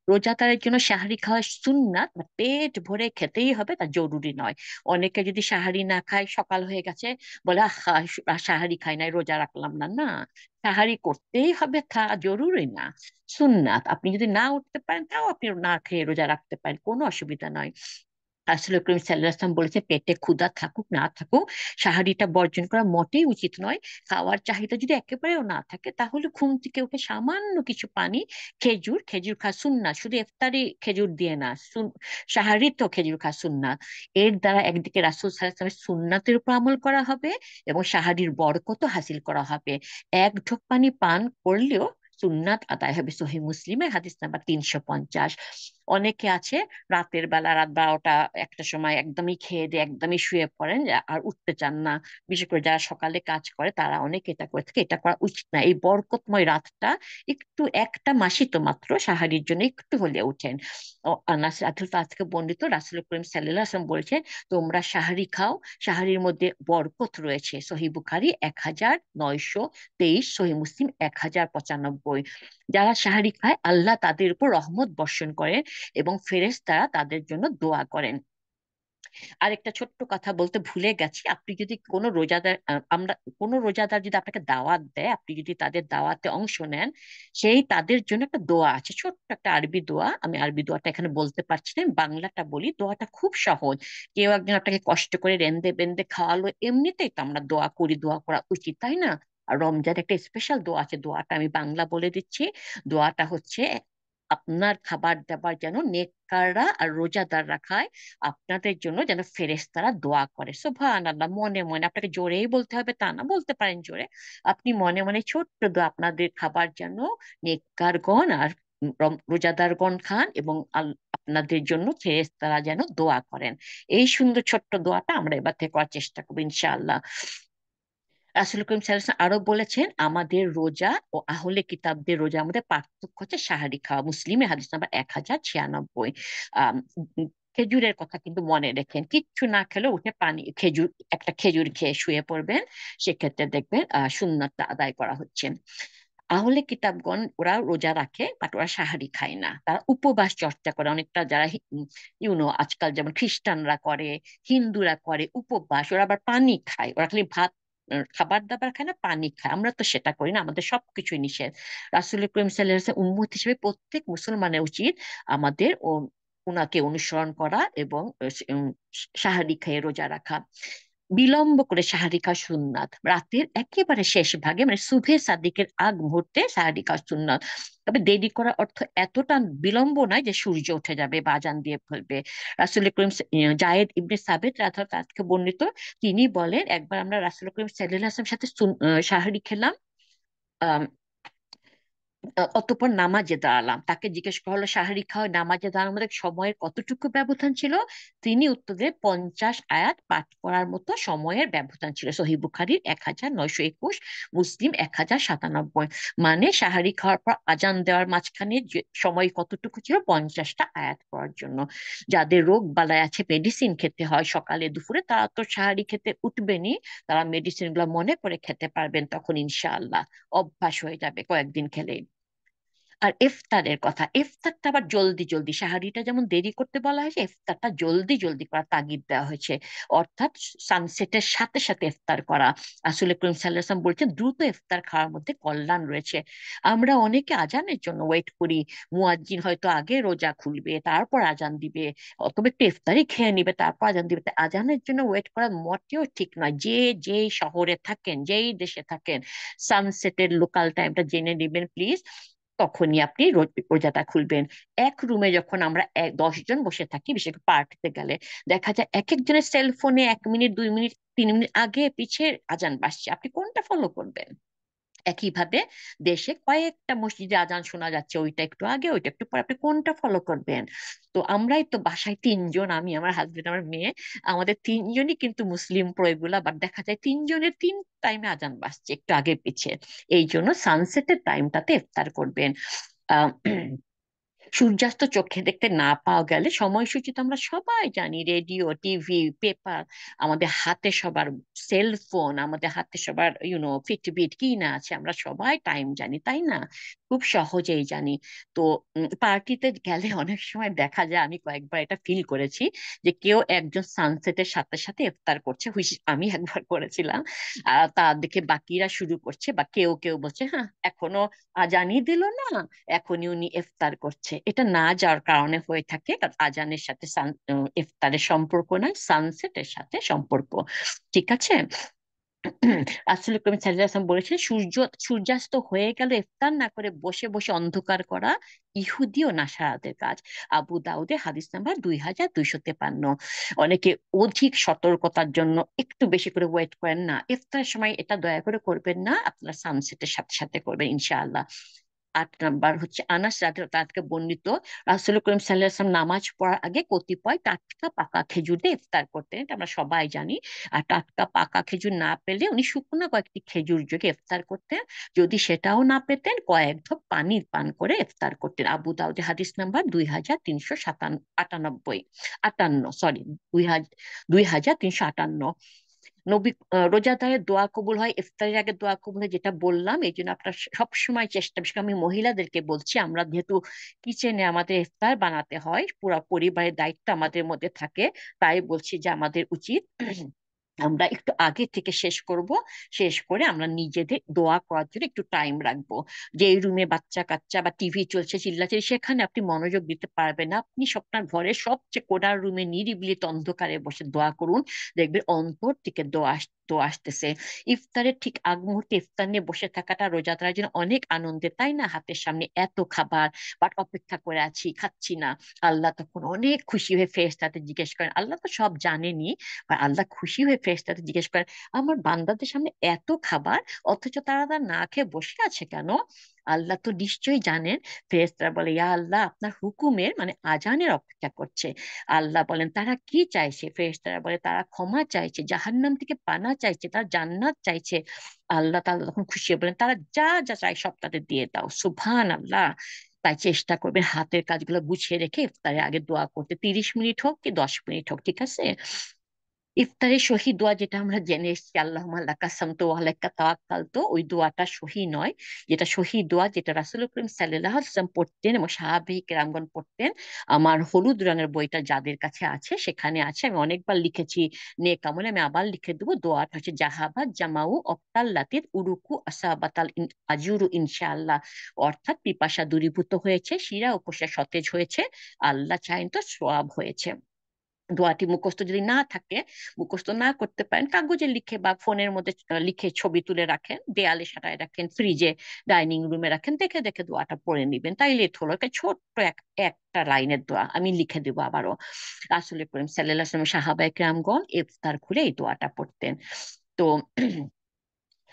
রোজাদারের জন্য সাহরি খাওয়া সুন্নাত, পেট ভরে খেতেই হবে, তা জরুরি নয়। অনেকে যদি সাহারি না খায়, সকাল হয়ে গেছে, বলে আহা সাহারি খাই নাই রোজা রাখলাম না, না, সাহারি করতেই হবে, তা জরুরি না, সুন্নাত। আপনি যদি না উঠতে পারেন তাও আপনি না খেয়ে রোজা রাখতে পারেন, কোনো অসুবিধা নয়। রাসূল করিম সাল্লাল্লাহু আলাইহি ওয়াসাল্লাম বলেছে, পেটে ক্ষুধা থাকুক না থাকুক সাহারিটা বর্জন করা মোটেই উচিত নয়। খাওয়ার চাহিদা যদি একেবারেও না থাকে, তাহলে ঘুম থেকে উঠে সামান্য কিছু পানি, খেজুর, খেজুর খাওয়া সুন্নাত, শুধু ইফতারি খেজুর দিয়ে না, সাহারি তো খেজুর খাওয়া সুন্নাত। এর দ্বারা একদিকে রাসূল সাল্লাল্লাহু আলাইহি ওয়াসাল্লামের সুন্নাতের উপর আমল করা হবে এবং সাহারির বরকতও হাসিল করা হবে। এক ঢোক পানি পান করলেও সুন্নাত আদায় হবে। সহিহ মুসলিমের হাদিস নাম্বার 350। অনেকে আছে রাতের বেলা, রাত 12টা 1টার সময় একদমই খেয়ে দিয়ে একদমই শুয়ে পড়েন, আর উঠতে চান না। বিশেষ করে যারা সকালে কাজ করে তারা অনেকে এটা করে থাকে, এটা করা উচিত না। এই বরকতময় রাতটা একটু, একটা মাসই তো মাত্র, সাহারির জন্য একটু হলে উঠেন। আনাস রাদিয়াল্লাহু থেকে বর্ণিত, রাসূল করিম সাল্লাল্লাহু আলাইহি ওয়াসাল্লাম বলেছেন, তোমরা সাহারি খাও, সাহারির মধ্যে বরকত রয়েছে। সহিহ বুখারী 1923, সহিহ মুসলিম 1095। যারা সাহারি খায় আল্লাহ তাদের উপর রহমত বর্ষণ করেন এবং ফেরেশতারা তাদের জন্য দোয়া করেন। আরেকটা ছোট্ট কথা বলতে ভুলে গেছি, আপনি যদি কোনো রোজাদার আমরা কোনো রোজাদার যদি আপনাকে দাওয়াত দেয়, আপনি যদি তাদের দাওয়াতে অংশ নেন, সেই তাদের জন্য একটা দোয়া আছে, ছোট্ট একটা আরবি দোয়া। আমি আরবি দোয়াটা এখানে বলতে পারছি না, আমি বাংলাটা বলি। দোয়াটা খুব সহজ। কেউ একজন আপনাকে কষ্ট করে রেন্দে বেন্দে খাওয়ালো, এমনিতেই তো আমরা দোয়া করি, দোয়া করা উচিত, তাই না? আর রমজান একটা স্পেশাল দোয়া আছে, দোয়াটা আমি বাংলা বলে দিচ্ছি। দোয়াটা হচ্ছে, আপনার খাবার দাবার যেন নেককাররা আর রোজাদাররা খায়, আপনাদের জন্য যেন ফেরেশতারা দোয়া করে। সুবহানাল্লাহ। মনে মনে, আপনাকে জোরেই বলতে হবে তা না, বলতে পারেন জোরে। আপনি মনে মনে ছোট্ট দোয়া, আপনাদের খাবার যেন নেককারগণ আর রোজাদারগণ খান, এবং আপনাদের জন্য ফেরেশতারা যেন দোয়া করেন। এই সুন্দর ছোট্ট দোয়াটা আমরা এবার থেকে করার চেষ্টা করবো ইনশাআল্লাহ। রাসূল করিম সাল্লাল্লাহু আলাইহি ওয়াসাল্লাম আরো বলেছেন, আমাদের রোজা ও আহলে কিতাবদের রোজার মধ্যে পার্থক্য হচ্ছে সাহারি খাওয়া। মুসলিমের হাদিস নাম্বার 1096। আম, উম, খেজুরের কথা কিন্তু মনে রেখেন, কিচ্ছু না খেলে উঠে পানি, খেজুর, একটা খেজুর খেয়ে শুয়ে পড়বেন। সেক্ষেত্রে দেখবেন সুন্নাতটা আদায় করা হচ্ছে। আহলে কিতাবগণ ওরা রোজা রাখে, বাট ওরা সাহারি খায় না, তারা উপবাস চর্চা করে অনেকটা। যারা আজকাল যেমন খ্রিস্টানরা করে, হিন্দুরা করে উপবাস, ওরা আবার পানি খায়, ওরা খালি ভাত খাবার দাবার খায় না, পানি খায়। আমরা তো সেটা করি না, আমাদের সবকিছুই নিষেধ। রাসূল করিম সাল্লাল্লাহু আলাইহি ওয়াসাল্লাম উম্মত হিসেবে প্রত্যেক মুসলমানের উচিত আমাদের উনাকে অনুসরণ করা এবং সাহারি খেয়ে রোজা রাখা। বিলম্ব করে সাহারি খাওয়া সুন্নাত, রাতের একেবারে শেষ ভাগে, মানে সুবহে সাদিকের আগ মুহূর্তে সাহারি খাওয়া সুন্নাত। তবে দেরি করার অর্থ এতটা বিলম্ব নয় যে সূর্য উঠে যাবে বা আজান দিয়ে ফেলবে। রাসূল করিম জায়েদ ইবনে সাবিত রাদিয়াল্লাহু তাআলা থেকে বর্ণিত, তিনি বলেন, একবার আমরা রাসূল করিম সাল্লাল্লাহু আলাইহি ওয়াসাল্লামের সাথে সাহারি খেলাম। অতঃপর নামাজে দাঁড়ালাম। তাকে জিজ্ঞেস করা হলো, সাহারি খাওয়া নামাজে দাঁড়ানোর মধ্যে সময়ের কতটুকু ব্যবধান ছিল? তিনি উত্তর দিলেন, 50 আয়াত পাঠ করার মতো সময়ের ব্যবধান ছিল। সহিহ বুখারীর 1921, মুসলিম 1097। মানে সাহারি খাওয়ার পর আজান দেওয়ার মাঝখানে যে সময় কতটুকু ছিল? 50টা আয়াত পড়ার জন্য। যাদের রোগ বালাই আছে, মেডিসিন খেতে হয় সকালে দুপুরে, তারা তো সাহারি খেতে উঠবেনই। তারা মেডিসিন গুলো মনে করে খেতে পারবেন, তখন ইনশাআল্লাহ অভ্যাস হয়ে যাবে কয়েকদিন খেলে। আর ইফতারের কথা, ইফতারটা আবার জলদি জলদি, সাহারিটা যেমন দেরি করতে বলা হয়েছে, ইফতারটা জলদি জলদি করার তাগিদ দেওয়া হয়েছে। অর্থাৎ সানসেটের সাথে সাথে ইফতার করা। আসলে করিম সাল্লাল্লাহু আলাইহি ওয়াসাল্লাম বলছেন, দ্রুত ইফতার খাওয়ার মধ্যে কল্যাণ রয়েছে। আমরা অনেকে আজানের জন্য ওয়েট করি, মুয়াজ্জিন হয়তো আগে রোজা খুলবে, তারপর আজান দিবে, অথবা একটু ইফতারি খেয়ে নিবে, তারপর আজান দিবে। তাই আজানের জন্য ওয়েট করা মোটেও ঠিক নয়। যে যেই শহরে থাকেন, যেই দেশে থাকেন, সানসেটের লোকাল টাইমটা জেনে নেবেন প্লিজ, তখনই আপনি রোজাটা খুলবেন। এক রুমে যখন আমরা 10 জন বসে থাকি, বিশেষ করে পার্টিতে গেলে, দেখা যায় এক একজনের সেলফোনে 1 মিনিট 2 মিনিট 3 মিনিট আগে পিছে আজান বাজছে, আপনি কোনটা ফলো করবেন? একইভাবে দেশে কয়েকটা মসজিদে আজান শোনা যাচ্ছে, ওইটা একটু আগে ওইটা একটু পরে, আপনি কোনটা ফলো করবেন? তো আমরাই তো বাসায় 3 জন, আমি, আমার হাজবেন্ড, আমার মেয়ে, আমাদের 3 জনই কিন্তু মুসলিম এগুলা, বাট দেখা যায় 3 জনের 3 টাইমে আজান বাজছে, একটু আগে পিছে। এই জন্য সানসেটের টাইমটাতে ইফতার করবেন। আহ সূর্যাস্ত চোখে দেখতে না পাওয়া গেলে সময়সূচি তো আমরা সবাই জানি, রেডিও, টিভি, পেপার, আমাদের হাতে সবার সেলফোন, আমাদের হাতে সবার ফিটবিট কি না আছে, আমরা সবাই টাইম জানি, তাই না? খুব সহজেই জানি। তো পার্টিতে গেলে অনেক সময় দেখা যায়, আমি কয়েকবার এটা ফিল করেছি, যে কেউ একজন সানসেটের সাথে সাথে ইফতার করছে, হুইচ আমি একবার করেছিলাম। তা দেখে বাকিরা শুরু করছে, বা কেউ কেউ বলছে, হ্যাঁ এখনো আজানই দিল না, এখনই উনি ইফতার করছে। এটা না যাওয়ার কারণে হয়ে থাকে, কারণ আজানের সাথে ইফতারের সম্পর্ক নয়, সানসেটের সাথে সম্পর্ক। ঠিক আছে। রাসূল করিম সাল্লাল্লাহু আলাইহি ওয়াসাল্লাম বলেছেন, সূর্যাস্ত হয়ে গেলে ইফতার না করে বসে বসে অন্ধকার করা ইহুদি ও নাসারাদের কাজ। আবু দাউদে হাদিস নাম্বার 2253। অনেকে অধিক সতর্কতার জন্য একটু বেশি করে ওয়েট করেন না, ইফতারের সময় এটা দয়া করে করবেন না, আপনারা সানসেটের সাথে সাথে করবেন ইনশাআল্লাহ। 8 নাম্বার হচ্ছে, আনাস রাদিয়াল্লাহু তাআলা থেকে বর্ণিত, রাসূল করিম সাল্লাল্লাহু আলাইহি ওয়াসাল্লাম নামাজ পড়ার আগে কতিপয় টাটকা পাকা খেজুর দিয়ে ইফতার করতেন, এটা আমরা সবাই জানি। আর টাটকা পাকা খেজুর না পেলে উনি শুকনো কয়েকটি খেজুর যোগে ইফতার করতেন। যদি সেটাও না পেতেন, কয়েক ঢোক পানি পান করে ইফতার করতেন। আবু দাউদে হাদিস নাম্বার 2398, 58, সরি, 2358। রোজাদারের দোয়া কবুল হয়, ইফতারের আগে দোয়া কবুল হয়, যেটা বললাম। এই জন্য আপনার সবসময় চেষ্টা, বিশেষ করে আমি মহিলাদেরকে বলছি, আমরা যেহেতু কিচেনে আমাদের ইফতার বানাতে হয়, পুরো পরিবারের দায়িত্ব আমাদের মধ্যে থাকে, তাই বলছি যে আমাদের উচিত আমরা একটু আগে থেকে শেষ করব। শেষ করে আমরা নিজেদের দোয়া করার জন্য একটু টাইম রাখবো। যে রুমে বাচ্চা কাচ্চা বা টিভি চলছে চিল্লাচিল্লি, সেখানে আপনি মনোযোগ দিতে পারবেন না। আপনি আপনার ঘরের সবচেয়ে কোণার রুমে নিরিবিলি অন্ধকারে বসে দোয়া করুন। দেখবেন অন্তর থেকে দোয়া আসতেছে। ইফতারের ঠিক আগ মুহূর্তে ইফতার নিয়ে বসে থাকাটা রোজাদারের জন্য অনেক আনন্দের, তাই না? হাতের সামনে এত খাবার, বাট অপেক্ষা করে আছি, খাচ্ছি না। আল্লাহ তখন অনেক খুশি হয়ে ফেরেশতাতে জিজ্ঞেস করেন, আল্লাহ তো সব জানেনি, আর আল্লাহ খুশি হয়ে ফেরেশতাদের জিজ্ঞেস করেন, আমার বান্দাদের সামনে এত খাবার, অথচ তারা না খেয়ে বসে আছে কেন? আল্লাহ তো নিশ্চয়ই জানেন। ফেরেশতারা বলে, ইয়া আল্লাহ, আপনার হুকুমের মানে আজানের অপেক্ষা করছে। আল্লাহ বলেন, তারা কি চাইছে? ফেরেশতারা বলে, তারা ক্ষমা চাইছে, জাহান্নাম থেকে পানা চাইছে, তারা জান্নাত চাইছে। আল্লাহ তাআলা তখন খুশি হয়ে বলেন, তারা যা যা চায় সব তাদের দিয়ে দাও। সুবহান আল্লাহ। তাই চেষ্টা করবেন হাতের কাজগুলো গুছিয়ে রেখে ইফতারের আগে দোয়া করতে, 30 মিনিট হোক কি 10 মিনিট হোক, ঠিক আছে? ইফতারের সহি দোয়া যেটা আমরা জেনে এসেছি, আল্লাহুম্মা লাকা সামতু ওয়া আলাইকা তাওয়াক্কালতু, ওই দোয়াটা সহি নয়। যেটা সহি দোয়া, যেটা রাসূল করিম সাল্লাল্লাহু আলাইহি ওয়াসাল্লাম পড়তেন এবং সাহাবায়ে কেরামগণ পড়তেন, আমার হলুদ রঙের বইটা যাদের কাছে আছে সেখানে আছে, আমি অনেকবার লিখেছি নেক আমলে, আমি আবার লিখে দেবো। দোয়াটা হচ্ছে, জাহাবাত জামাউ অক্তাল্লাতির উরুকু আসাবাতাল আজুরু ইনশাআল্লাহ। অর্থাৎ পিপাসা দূরীভূত হয়েছে, শিরা উপশা সতেজ হয়েছে, আল্লাহ চাইন তো সওয়াব হয়েছে। দোয়াটি মুখস্থ যদি না থাকে, মুখস্থ না করতে পারেন, কাগজে লিখে বা ফোনের মধ্যে লিখে ছবি তুলে রাখেন, দেয়ালে সাটায় রাখেন, ফ্রিজে, ডাইনিং রুমে রাখেন, দেখে দেখে দোয়াটা পড়ে নিবেন, তাইলে হলো। একটা ছোট্ট একটা লাইনের দোয়া, আমি লিখে দেবো আবারও। রাসূল করিম সাল্লাল্লাহু আলাইহি ওয়াসাল্লাম সাহাবায়ে কেরামগণ ইফতার খুলে এই দোয়াটা পড়তেন। তো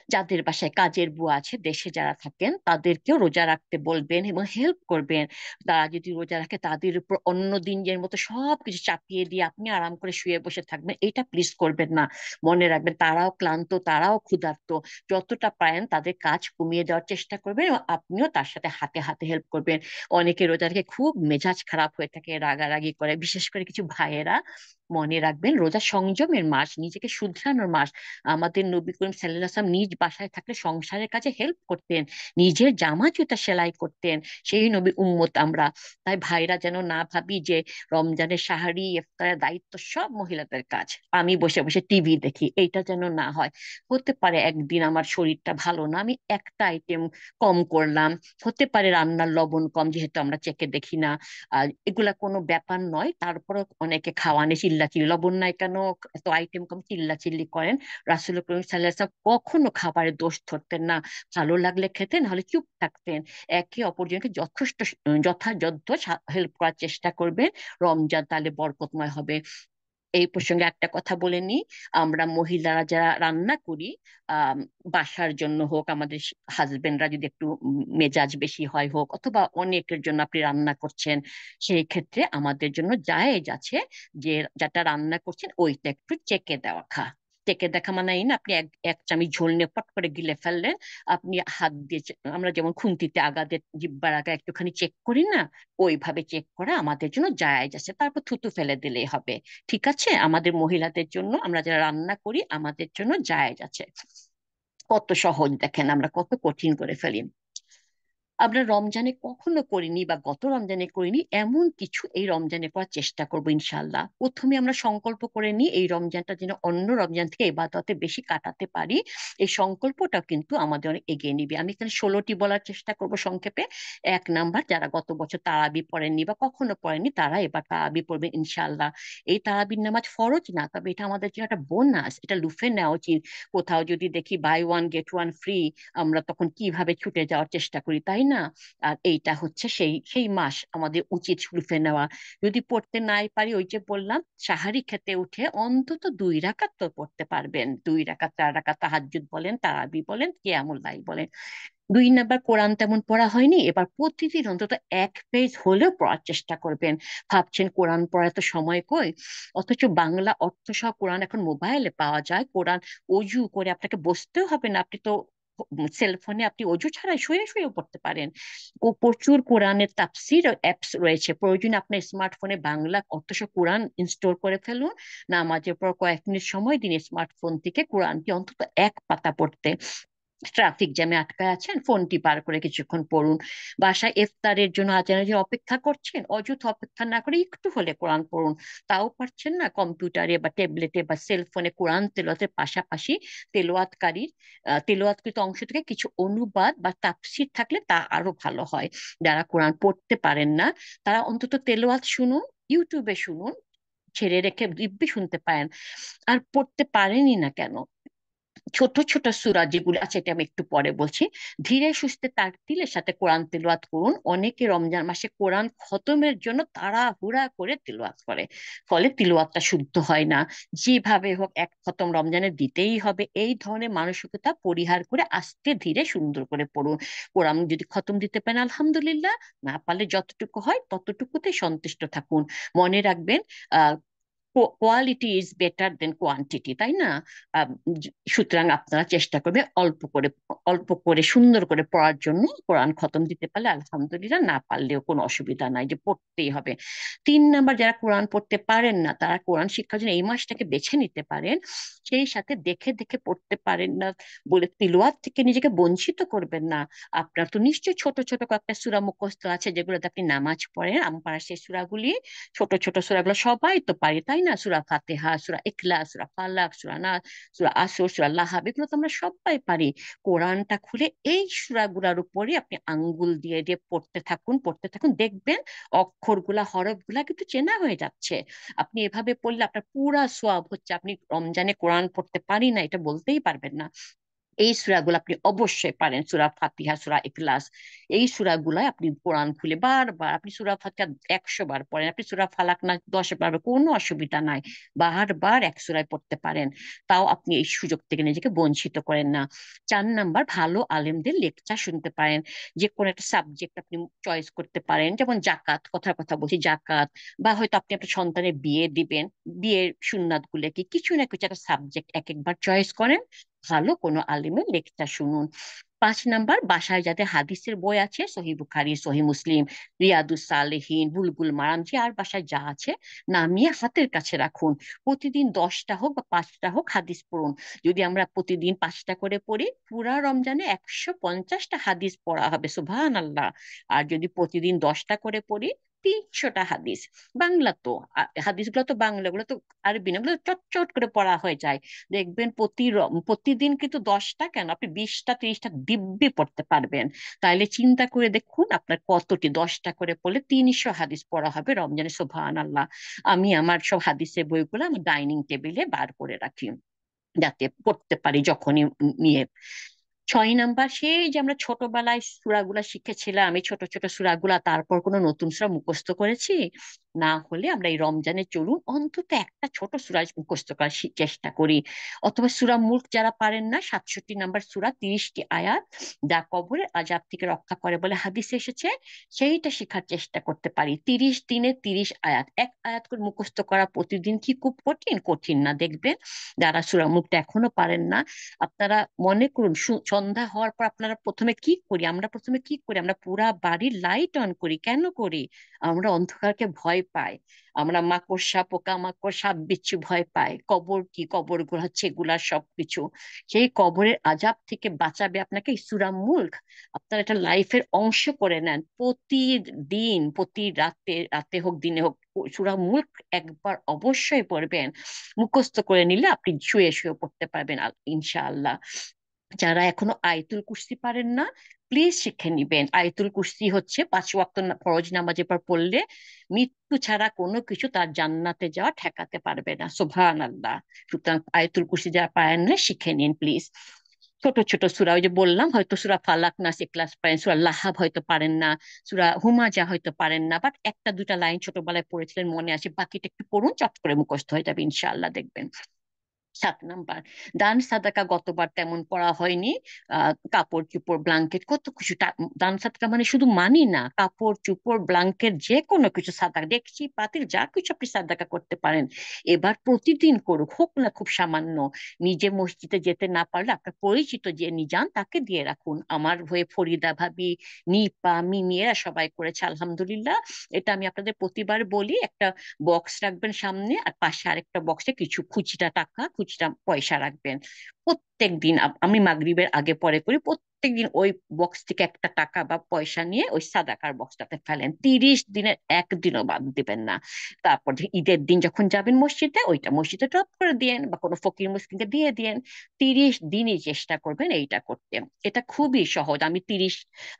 যাদের বাসায় কাজের বুয়া আছে, দেশে যারা থাকেন, তাদেরকেও রোজা রাখতে বলবেন এবং হেল্প করবেন। তারা যদি রোজা রাখে, তাদের উপর অন্য দিনের মতো সবকিছু চাপিয়ে দিয়ে আপনি আরাম করে শুয়ে বসে থাকবেন, এটা প্লিজ করবেন না। মনে রাখবেন, তারাও ক্লান্ত, তারাও ক্ষুধার্ত। যতটা পারেন তাদের কাজ কমিয়ে দেওয়ার চেষ্টা করবেন এবং আপনিও তার সাথে হাতে হাতে হেল্প করবেন। অনেকে রোজা রেখে খুব মেজাজ খারাপ হয়ে থাকে, রাগারাগি করে, বিশেষ করে কিছু ভাইয়েরা। মনে রাখবেন, রোজা সংযমের মাস, নিজেকে শুধরানোর মাস। আমাদের নবী করিম সাল্লাল্লাহু আলাইহি ওয়াসাল্লাম নিজ বাসায় থাকলে সংসারের কাজে হেল্প করতেন, নিজের জামা জুতা সেলাই করতেন। সেই নবী উম্মত আমরা। তাই ভাইরা যেন না ভাবি যে রমজানের সাহারি ইফতারের দায়িত্ব সব মহিলাদের কাজ, আমি বসে বসে টিভি দেখি, এইটা যেন না হয়। হতে পারে একদিন আমার শরীরটা ভালো না, আমি একটা আইটেম কম করলাম। হতে পারে রান্নার লবণ কম, যেহেতু আমরা চেকে দেখি না। এগুলা কোনো ব্যাপার নয়। তারপরে অনেকে খাওয়ানে চিল্লাচিল্লি, লবণ নাই কেন, এত আইটেম কম, চিল্লাচিল্লি করেন। রাসূল করিম সাল্লাল্লাহু আলাইহি ওয়াসাল্লাম কখনো খাবারের দোষ ধরতেন না। ভালো লাগলে খেতেন, নাহলে চুপ থাকতেন। একে অপরজনকে যথেষ্ট যথাযথ হেল্প করার চেষ্টা করবেন। রমজান তাহলে বরকতময় হবে। এই প্রসঙ্গে একটা কথা বলে নিই, আমরা মহিলারা যারা রান্না করি, আহ বাসার জন্য হোক, আমাদের হাজবেন্ডরা যদি একটু মেজাজ বেশি হয় হোক, অথবা অনেকের জন্য আপনি রান্না করছেন, সেই ক্ষেত্রে আমাদের জন্য জায়েজ আছে যে যেটা রান্না করছেন ওইটা একটু চেকে দেওয়া। চেকে দেখা মানে এই না আপনি এক এক চামচ ঝোল নিয়ে পট করে গিলে ফেললেন। আপনি হাত দিয়ে আমরা যেমন খুন্তিতে আগাদের জিব্বার আগা একটুখানি চেক করি না, ওইভাবে চেক করা আমাদের জন্য জায়েজ আছে, তারপর থুতু ফেলে দিলেই হবে। ঠিক আছে? আমাদের মহিলাদের জন্য, আমরা যারা রান্না করি, আমাদের জন্য জায়েজ আছে। কত সহজ দেখেন, আমরা কত কঠিন করে ফেলি। আমরা রমজানে কখনো করিনি বা গত রমজানে করিনি এমন কিছু এই রমজানে করার চেষ্টা করবো ইনশাল্লাহ। প্রথমে আমরা সংকল্প করে নিই, এই রমজানটা যেন অন্য রমজান থেকে ইবাদতে বেশি কাটাতে পারি। এই সংকল্পটা কিন্তু আমাদের অনেক এগিয়ে নিবে। আমি এখানে 16টি বলার চেষ্টা করব সংক্ষেপে। 1 নাম্বার, যারা গত বছর তারাবি পড়েননি বা কখনো পড়েননি, তারা এবার তারাবি পড়বেন ইনশাল্লাহ। এই তারাবির নামাজ ফরজ না, তবে এটা আমাদের জন্য একটা বোনাস, এটা লুফে নেওয়া উচিত। কোথাও যদি দেখি buy one get one free, আমরা তখন কিভাবে ছুটে যাওয়ার চেষ্টা করি, তাই না? আর এইটা হচ্ছে সেই সেই মাস, আমাদের উচিত লুফে নেওয়া। যদি পড়তে নাই পারি, ওই যে বললাম, সাহারি খেতে উঠে অন্তত 2 রাকাত তো পড়তে পারবেন। 2 রাকাত, 4 রাকাত, তাহাজ্জুদ বলেন, তারাবি বলেন, কিয়ামুল লাইল বলেন। 2 নাম্বার, কোরআন তেমন পড়া হয়নি, এবার প্রতিদিন অন্তত 1 পেজ হলেও পড়ার চেষ্টা করবেন। ভাবছেন কোরআন পড়ার তো সময় কই, অথচ বাংলা অর্থ সহ কোরআন এখন মোবাইলে পাওয়া যায়। কোরআন অজু করে আপনাকে বসতেও হবে না, আপনি তো সেলফোনে আপনি অজু ছাড়াই শুয়ে শুয়ে পড়তে পারেন। প্রচুর কোরআনের তাফসির অ্যাপস রয়েছে, প্রয়োজনে আপনার স্মার্টফোনে বাংলা অথচ কোরআন ইনস্টল করে ফেলুন। নামাজের পর কয়েক মিনিট সময় দিন স্মার্টফোন থেকে কোরআনটি অন্তত এক পাতা পড়তে। ট্রাফিক জ্যামে আটকায় আছেন, ফোনটি পার করে কিছুক্ষণ পড়ুন। বাসায় ইফতারের জন্য আজানের জন্য অপেক্ষা করছেন, অযথা অপেক্ষা না করে একটু হলে কোরআন পড়ুন। তাও পারছেন না, কম্পিউটারে বা ট্যাবলেটে বা সেলফোনে কোরআন তেলাওয়াতের পাশাপাশি তেলাওয়াতকারীর তেলাওয়াতকৃত অংশ থেকে কিছু অনুবাদ বা তাফসীর থাকলে তা আরো ভালো হয়। যারা কোরআন পড়তে পারেন না তারা অন্তত তেলাওয়াত শুনুন, ইউটিউবে শুনুন, ছেড়ে রেখে দিব্যি শুনতে পারেন। আর পড়তে পারেনই না কেন, ছোট ছোট সূরা যেগুলো আছে, এটা আমি একটু পরে বলছি, ধীরে সুস্থে তারতিলের সাথে কোরআন তেলাওয়াত করুন। অনেকে রমজান মাসে কোরআন খতমের জন্য তাড়াহুড়া করে তেলাওয়াত করে, ফলে তিলাওয়াতটা শুদ্ধ হয় না। যেভাবে হোক এক খতম রমজানে দিতেই হবে, এই ধরনের মানসিকতা পরিহার করে আস্তে ধীরে সুন্দর করে পড়ুন। কোরআন যদি খতম দিতে পারেন আলহামদুলিল্লাহ, না পারলে যতটুকু হয় ততটুকুতে সন্তুষ্ট থাকুন। মনে রাখবেন, ah quality is better than quantity, তাই না? আম, সুতরাং আপনারা চেষ্টা করবে অল্প করে সুন্দর করে পড়ার জন্য। কোরআন খতম দিতে পারলে আলহামদুলিল্লাহ, না পারলেও কোনো অসুবিধা নাই, যে পড়তেই হবে। 3 নাম্বার, যারা কোরআন পড়তে পারেন না তারা কোরআন শিক্ষার জন্য এই মাসটাকে বেছে নিতে পারেন। সেই সাথে দেখে দেখে পড়তে পারেন না বলে তিলাওয়াত থেকে নিজেকে বঞ্চিত করবেন না। আপনার তো নিশ্চয়ই ছোট ছোট কয়েকটা সূরা মুখস্থ আছে যেগুলোতে আপনি নামাজ পড়েন, আমরা সেই সূরাগুলি, ছোট ছোট সূরাগুলো সবাই তো পারি, তাই না? সূরা ফাতিহা, সূরা ইখলাস, সূরা ফালাক, সূরা নাস, সূরা আসর, সূরা লাহাব, এগুলো তো আমরা সবাই পারি। কোরআনটা খুলে এই সূরাগুলোর উপরে আপনি আঙ্গুল দিয়ে দিয়ে পড়তে থাকুন, দেখবেন অক্ষরগুলা হরফগুলা কিন্তু চেনা হয়ে যাচ্ছে। আপনি এভাবে পড়লে আপনার পুরা সওয়াব হচ্ছে, আপনি রমজানে কোরআন পড়তে পারি না এটা বলতেই পারবেন না। এই সূরাগুলো আপনি অবশ্যই পারেন, সূরা ফাতিহা, সূরা ইখলাস, এই সূরাগুলো আপনি কোরআন খুলে বারবার, আপনি সূরা ফাতিহা 100 বার পড়েন, আপনি সূরা ফালাক না 10 বার, কোনো অসুবিধা নাই, বারবার এক সূরায় পড়তে পারেন। তাও আপনি এই সুযোগ থেকে নিজেকে বঞ্চিত করেন না। 4 নাম্বার, ভালো আলেমদের লেকচার শুনতে পারেন। যে কোনো একটা সাবজেক্ট আপনি চয়েস করতে পারেন, যেমন জাকাত, কথার কথা বলছি, জাকাত, বা হয়তো আপনি আপনার সন্তানের বিয়ে দিবেন, বিয়ের সুন্নাত গুলো কি, কিছু না কিছু একটা সাবজেক্ট এক একবার চয়েস করেন, ভালো কোনো আলিমের লেকচার শুনুন। 5 নাম্বার, বাসায় যাদের হাদিসের বই আছে, সহি বুখারি, সহি মুসলিম, রিয়াদুস সালেহিন, বুলবুল মারাম, যে আর বাসায় যা আছে নামিয়ে হাতের কাছে রাখুন। প্রতিদিন 10টা হোক বা 5টা হোক হাদিস পড়ুন। যদি আমরা প্রতিদিন 5টা করে পড়ি, পুরা রমজানে 150টা হাদিস পড়া হবে, সুবহান আল্লাহ। আর যদি প্রতিদিন 10টা করে পড়ি, 300টা হাদিস। বাংলা তো, হাদিসগুলো তো বাংলা, গুলো তো আরবি না, ওগুলো চট চট করে পড়া হয়ে যায়। দেখবেন প্রতিদিন কিন্তু 10টা কেন, আপনি 20টা 30টা দিব্যি পড়তে পারবেন। তাইলে চিন্তা করে দেখুন আপনার কতটি, 10টা করে পড়লে 300 হাদিস পড়া হবে রমজানে, সুবহান আল্লাহ। আমি আমার সব হাদিসের বইগুলো আমার ডাইনিং টেবিলে বার করে রাখি, যাতে পড়তে পারি যখনই নিয়ে। 6 নাম্বার, সেই যে আমরা ছোটবেলায় সূরাগুলা শিখেছিলাম, আমি ছোট ছোট সূরাগুলা, তারপর কোনো নতুন সূরা মুখস্থ করেছি? না হলে আমরা এই রমজানে চলুন অন্তত একটা ছোট সূরা মুখস্থ করার চেষ্টা করি। অথবা সূরা মুলক যারা পারেন না, 67 নাম্বার সূরা, 30টি আয়াত, যা কবরের আযাব থেকে রক্ষা করে বলে হাদিসে এসেছে, সেইটা শেখার চেষ্টা করতে পারি। 30 দিনে 30 আয়াত, এক আয়াত করে মুখস্থ করা প্রতিদিন কি খুব কঠিন? কঠিন না। দেখবেন যারা সূরা মুলকটা এখনো পারেন না, আপনারা মনে করুন, সন্ধ্যা হওয়ার পর আপনারা প্রথমে কি করি, আমরা প্রথমে কি করি, আমরা পুরা বাড়ির লাইট অন করি, কেন করি? আমরা অন্ধকারকে ভয় পাই, আমরা মাকড়সা, পোকামাকড়, সাপ বিচ্ছু ভয় পাই। কবর কি, কবর গুলো হচ্ছে এগুলা সবকিছু, সেই কবরের আযাব থেকে বাঁচাবে আপনাকে এই সূরা মুলক। আপনারা এটা লাইফের অংশ করে নেন, প্রতিদিন, প্রতি রাতে, রাতে হোক দিনে হোক, সূরা মুলক একবার অবশ্যই পড়বেন। মুখস্থ করে নিলে আপনি শুয়ে শুয়ে পড়তে পারবেন ইনশাআল্লাহ। যারা এখনো আয়াতুল কুরসি পারেন না, প্লিজ শিখে নিবেন। আয়াতুল কুরসি হচ্ছে 5 ওয়াক্ত ফরজ নামাজের পর পড়লে মৃত্যু ছাড়া কোনো কিছু তার জান্নাতে যাওয়া ঠেকাতে পারবে না, সুবহান আল্লাহ। সুতরাং আয়াতুল কুরসি যারা পারেন না শিখে নিন প্লিজ। ছোট ছোট সূরা, ওই যে বললাম, হয়তো সূরা ফালাক, নাস, ইখলাস পারেন, সূরা লাহাব হয়তো পারেন না, সূরা হুমাজা হয়তো পারেন না, বাট একটা দুটা লাইন ছোটবেলায় পড়েছিলেন মনে আছে, বাকিটা একটু পড়ুন, চট করে মুখস্থ হয়ে যাবে ইনশাআল্লাহ, দেখবেন। 7 নাম্বার, দান সাদাকা গতবার তেমন পড়া হয়নি। কাপড় চোপড় ব্ল্যাঙ্কেট কত কিছু দান সাদাকা মানে শুধু মানি না, কাপড় চোপড় ব্ল্যাঙ্কেট যে কোনো কিছু সাদাকা, ডেকচি পাতিল যা কিছু আপনি সাদাকা করতে পারেন। এবার প্রতিদিন করুক, হোক না খুব সামান্য। নিজে মসজিদে যেতে না পারলে আপনার পরিচিত যে যান তাকে দিয়ে রাখুন। আমার হয়ে ফরিদা ভাবি, নিপা, মিমি এরা সবাই করেছে আলহামদুলিল্লাহ। এটা আমি আপনাদের প্রতিবার বলি, একটা বক্স রাখবেন সামনে, আর পাশে আরেকটা বক্সে কিছু খুচরা টাকা, খুচরা পয়সা রাখবেন। প্রত্যেক দিন আমি মাগরিবের আগে পরে করি, প্রত্যেক দিন ওই বক্স থেকে একটা টাকা বা পয়সা নিয়ে ওই সাদাকার বক্সটাতে ফেলেন। 30 দিনের একদিনও বাদ দিবেন না। তারপর যে ঈদের দিন যখন যাবেন মসজিদে, ওইটা মসজিদে ড্রপ করে দিয়েন বা কোনো ফকির মুসলিমকে দিয়ে দিয়েন। 30 দিনই চেষ্টা করবেন এইটা করতে। এটা খুবই সহজ।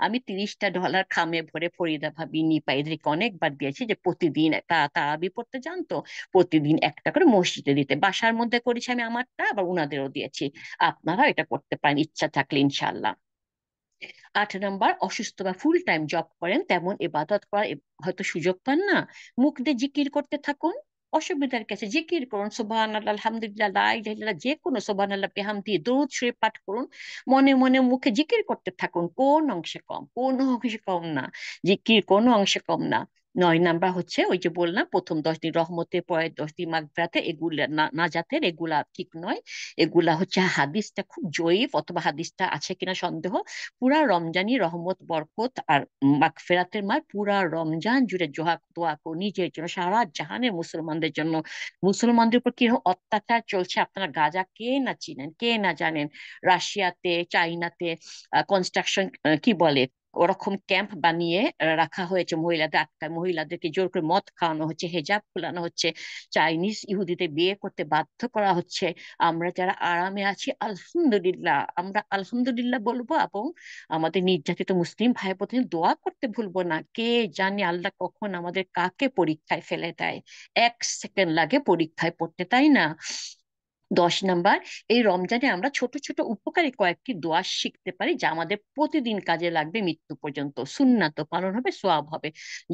আমি 30টা ডলার খামে ভরে ফরিদা ভাবি, নিপা এদেরকে অনেকবার দিয়েছি যে প্রতিদিন তারাবি পড়তে জানতো, প্রতিদিন একটা করে মসজিদে দিতে। বাসার মধ্যে করেছি আমি আমারটা, আবার উনাদেরও দিয়েছি। আপনারা এটা করতে পারেন ইচ্ছা থাকলে ইনশাল্লাহ। 8 নাম্বার, অসুস্থ বা ফুল টাইম জব করেন, তেমন ইবাদত করার হয়তো সুযোগ পান না, মুখ দিয়ে জিকির করতে থাকুন। অসুবিধার কাছে জিকির করুন, সুবহান আল্লাহ, আলহামদুলিল্লাহ, লা ইলাহা ইল্লাল্লাহ, যে কোনো সুবহান আল্লাহ বিহামদি, দরুদ শরীফ পাঠ করুন। মনে মনে মুখে জিকির করতে থাকুন, কোন অংশে কম, কোন অংশে কম না, জিকির কোনো অংশে কম না। 9 নাম্বার হচ্ছে ওই যে বললাম, প্রথম 10 দিন রহমতে, পরের 10 দিন মাগফিরাতে, এগুলা না নাজাতের, এগুলা ঠিক নয়। এগুলা হচ্ছে হাদিসটা খুব জয়ীফ, অথবা হাদিসটা আছে কিনা সন্দেহ। পুরা রমজানই রহমত, বরকত আর মাগফিরাতের মাস। পুরা রমজান জুড়ে দোয়া করুন নিজের জন্য, সারা জাহানের মুসলমানদের জন্য। মুসলমানদের উপর কিরকম অত্যাচার চলছে আপনারা গাজা কে না চিনেন, কে না জানেন। রাশিয়াতে, চাইনাতে কনস্ট্রাকশন, কি বলে, ওরকম ক্যাম্প বানিয়ে রাখা হয়েছে, মহিলাদের আটকায়, মহিলাদেরকে জোর করে মদ খাওয়ানো হচ্ছে, হেজাব খোলানো হচ্ছে, চাইনিজ ইহুদিদের বিয়ে করতে বাধ্য করা হচ্ছে। আমরা যারা আরামে আছি আলহামদুলিল্লাহ, আমরা আলহামদুলিল্লাহ বলবো, এবং আমাদের নির্যাতিত মুসলিম ভাই বোনদের দোয়া করতে ভুলবো না। কে জানে আল্লাহ কখন আমাদের কাকে পরীক্ষায় ফেলে দেয়। 1 সেকেন্ড লাগে পরীক্ষায় পড়তে, তাই না? 10 নাম্বার, এই রমজানে আমরা ছোট ছোট উপকারী কয়েকটি দোয়া শিখতে পারি, যা আমাদের প্রতিদিন কাজে লাগবে মৃত্যু পর্যন্ত। সুন্নাত পালন হবে, সওয়াব হবে।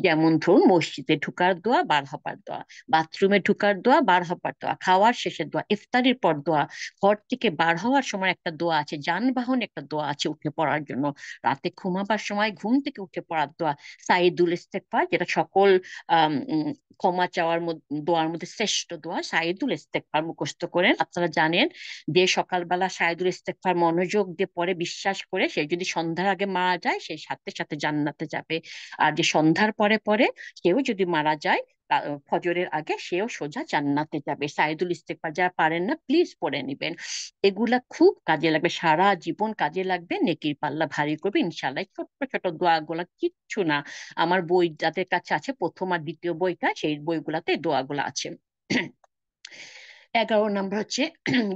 যেমন ধরুন, মসজিদে ঢুকার দোয়া, বার হবার দোয়া, বাথরুমে ঢুকার দোয়া, বার হবার দোয়া, খাওয়ার শেষের দোয়া, ইফতারির পর দোয়া, ঘর থেকে বার হওয়ার সময় একটা দোয়া আছে, যানবাহনে একটা দোয়া আছে উঠে পড়ার জন্য, রাতে ঘুমাবার সময় ঘুম থেকে উঠে পড়ার দোয়া, সাইদুল ইস্তেগফার, যেটা সকল আহ ক্ষমা চাওয়ার দোয়ার মধ্যে শ্রেষ্ঠ দোয়া, সাইদুল ইস্তেগফার মুখস্থ করেন। আপনারা জানেন যে সকালবেলা সাইদুল ইস্তেগফার মনোযোগ দিয়ে পড়ে, বিশ্বাস করে, সে যদি সন্ধ্যার আগে মারা যায়, সে সাথে সাথে জান্নাতে যাবে। আর যে সন্ধ্যার পরে পরে কেউ যদি মারা যায় ফজরের আগে, সেও সোজা জান্নাতে যাবে। সাইদুল ইস্তেগফার যারা পারেন না, প্লিজ পড়ে নিবেন। এগুলা খুব কাজে লাগবে, সারা জীবন কাজে লাগবে, নেকির পাল্লা ভারী করবে ইনশাল্লাহ। এই ছোট্ট ছোট দোয়াগুলা কিচ্ছু না। আমার বই যাদের কাছে আছে, প্রথম আর দ্বিতীয় বইটা, সেই বইগুলাতে দোয়াগুলো আছে। 11 নাম্বার হচ্ছে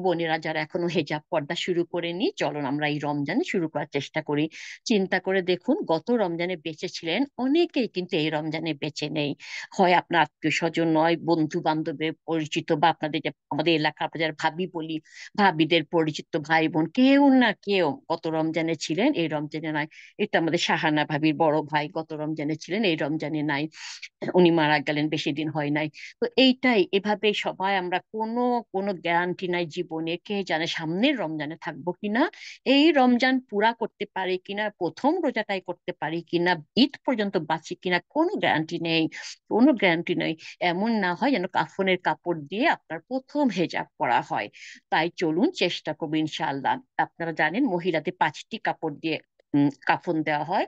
বোনেরা যারা এখনো হেজাব পর্দা শুরু করেনি, চলুন আমরা এই রমজানে শুরু করার চেষ্টা করি। চিন্তা করে দেখুন, গত রমজানে বেঁচে ছিলেন অনেকেই, কিন্তু এই রমজানে বেঁচে নেই। হয় আপনার আত্মীয় স্বজন, নয় বন্ধু বান্ধবের পরিচিত, বা আপনাদের যে আমাদের এলাকা আমরা যারা ভাবি বলি, ভাবিদের পরিচিত ভাই বোন, কেউ না কেউ গত রমজানে ছিলেন, এই রমজানে নাই। এটা আমাদের শাহানা ভাবির বড় ভাই গত রমজানে ছিলেন, এই রমজানে নাই। উনি মারা গেলেন বেশি দিন হয় নাই। তো এইটাই, এভাবে সবাই আমরা কোনো কোনো গ্যারান্টি নাই জীবনে, কে জানে সামনের রমজানে থাকবো কিনা, এই রমজান পুরা করতে পারি কিনা, প্রথম রোজাটাই করতে পারি কিনা, ঈদ পর্যন্ত বাঁচি কিনা, কোনো গ্যারান্টি নেই, কোনো গ্যারান্টি নেই। এমন না হয় যেন কাফনের কাপড় দিয়ে আপনার প্রথম হেজাব পরা হয়। তাই চলুন চেষ্টা করবো ইনশাআল্লাহ। আপনারা জানেন মহিলাদের 5টি কাপড় দিয়ে কাফন দেওয়া হয়।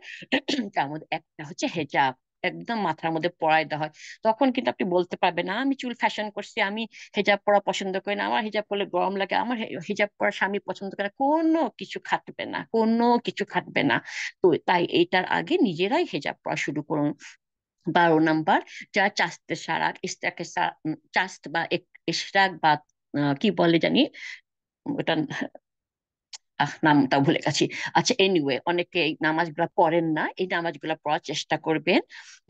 তার মধ্যে একটা হচ্ছে হেজাব, একদম মাথার মধ্যে পরায় দেওয়া হয়। তখন কিন্তু আপনি বলতে পারবেন না আমি চুল ফ্যাশন করছি, আমি হিজাব পরা পছন্দ করি না, আমার হিজাব পরলে গরম লাগে, আমার হিজাব পরা স্বামী পছন্দ করে না। কোনো কিছু খাটবে না, কোনো কিছু খাটবে না। তো তাই এইটার আগে নিজেরাই হিজাব পরা শুরু করুন। 12 নাম্বার, যারা চাস্তে সারাক ইস্তাকে চাস্ত বা ইশরাক বা কি বলে জানি ওটা, নামটা ভুলে গেছি। আচ্ছা, এনিওয়ে, অনেকে এই নামাজগুলা পড়েন না, এই নামাজগুলা পড়ার চেষ্টা করবেন।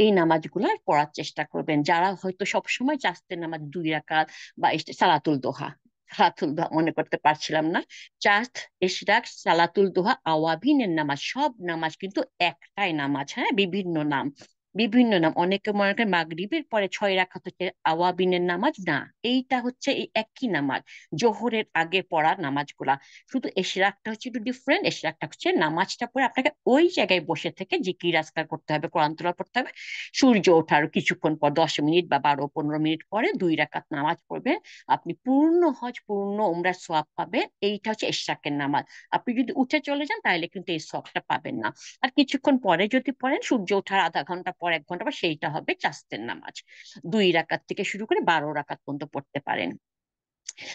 এই নামাজগুলা পড়ার চেষ্টা করবেন যারা হয়তো সবসময় চাস্তের নামাজ 2 রাকাত বা সালাতুল দোহা, সালাতুল দোহা মনে করতে পারছিলাম না। চাস্ত, ইশরাক, সালাতুল দোহা, আওয়াবিনের নামাজ, সব নামাজ কিন্তু একটাই নামাজ, হ্যাঁ, বিভিন্ন নাম। বিভিন্ন নাম, অনেকে মনে করেন মাগরিবের পরে 6 রাকাত হচ্ছে আওয়াবিনের নামাজ, না, এইটা হচ্ছে এই একই নামাজ, জোহরের আগে পড়া নামাজগুলা। শুধু এশরাকটা হচ্ছে একটু ডিফারেন্ট, এশরাকটা হচ্ছে নামাজটা পড়ে আপনাকে ওই জায়গায় বসে থেকে জিকির আজকার করতে হবে, কোরআন তেলাওয়াত করতে হবে। সূর্য ওঠার কিছুক্ষণ পর 10 মিনিট বা 12-15 মিনিট পরে 2 রাকাত নামাজ পড়বে, আপনি পূর্ণ হজ পূর্ণ উমরার সওয়াব পাবেন। এইটা হচ্ছে এশরাকের নামাজ। আপনি যদি উঠে চলে যান তাহলে কিন্তু এই সওয়াবটা পাবেন না। আর কিছুক্ষণ পরে যদি পড়েন, সূর্য ওঠার আধা ঘন্টা পর 1 ঘন্টা পর, সেইটা হবে চাস্তের নামাজ। 2 রাকাত থেকে শুরু করে 12 রাকাত পর্যন্ত পড়তে পারেন।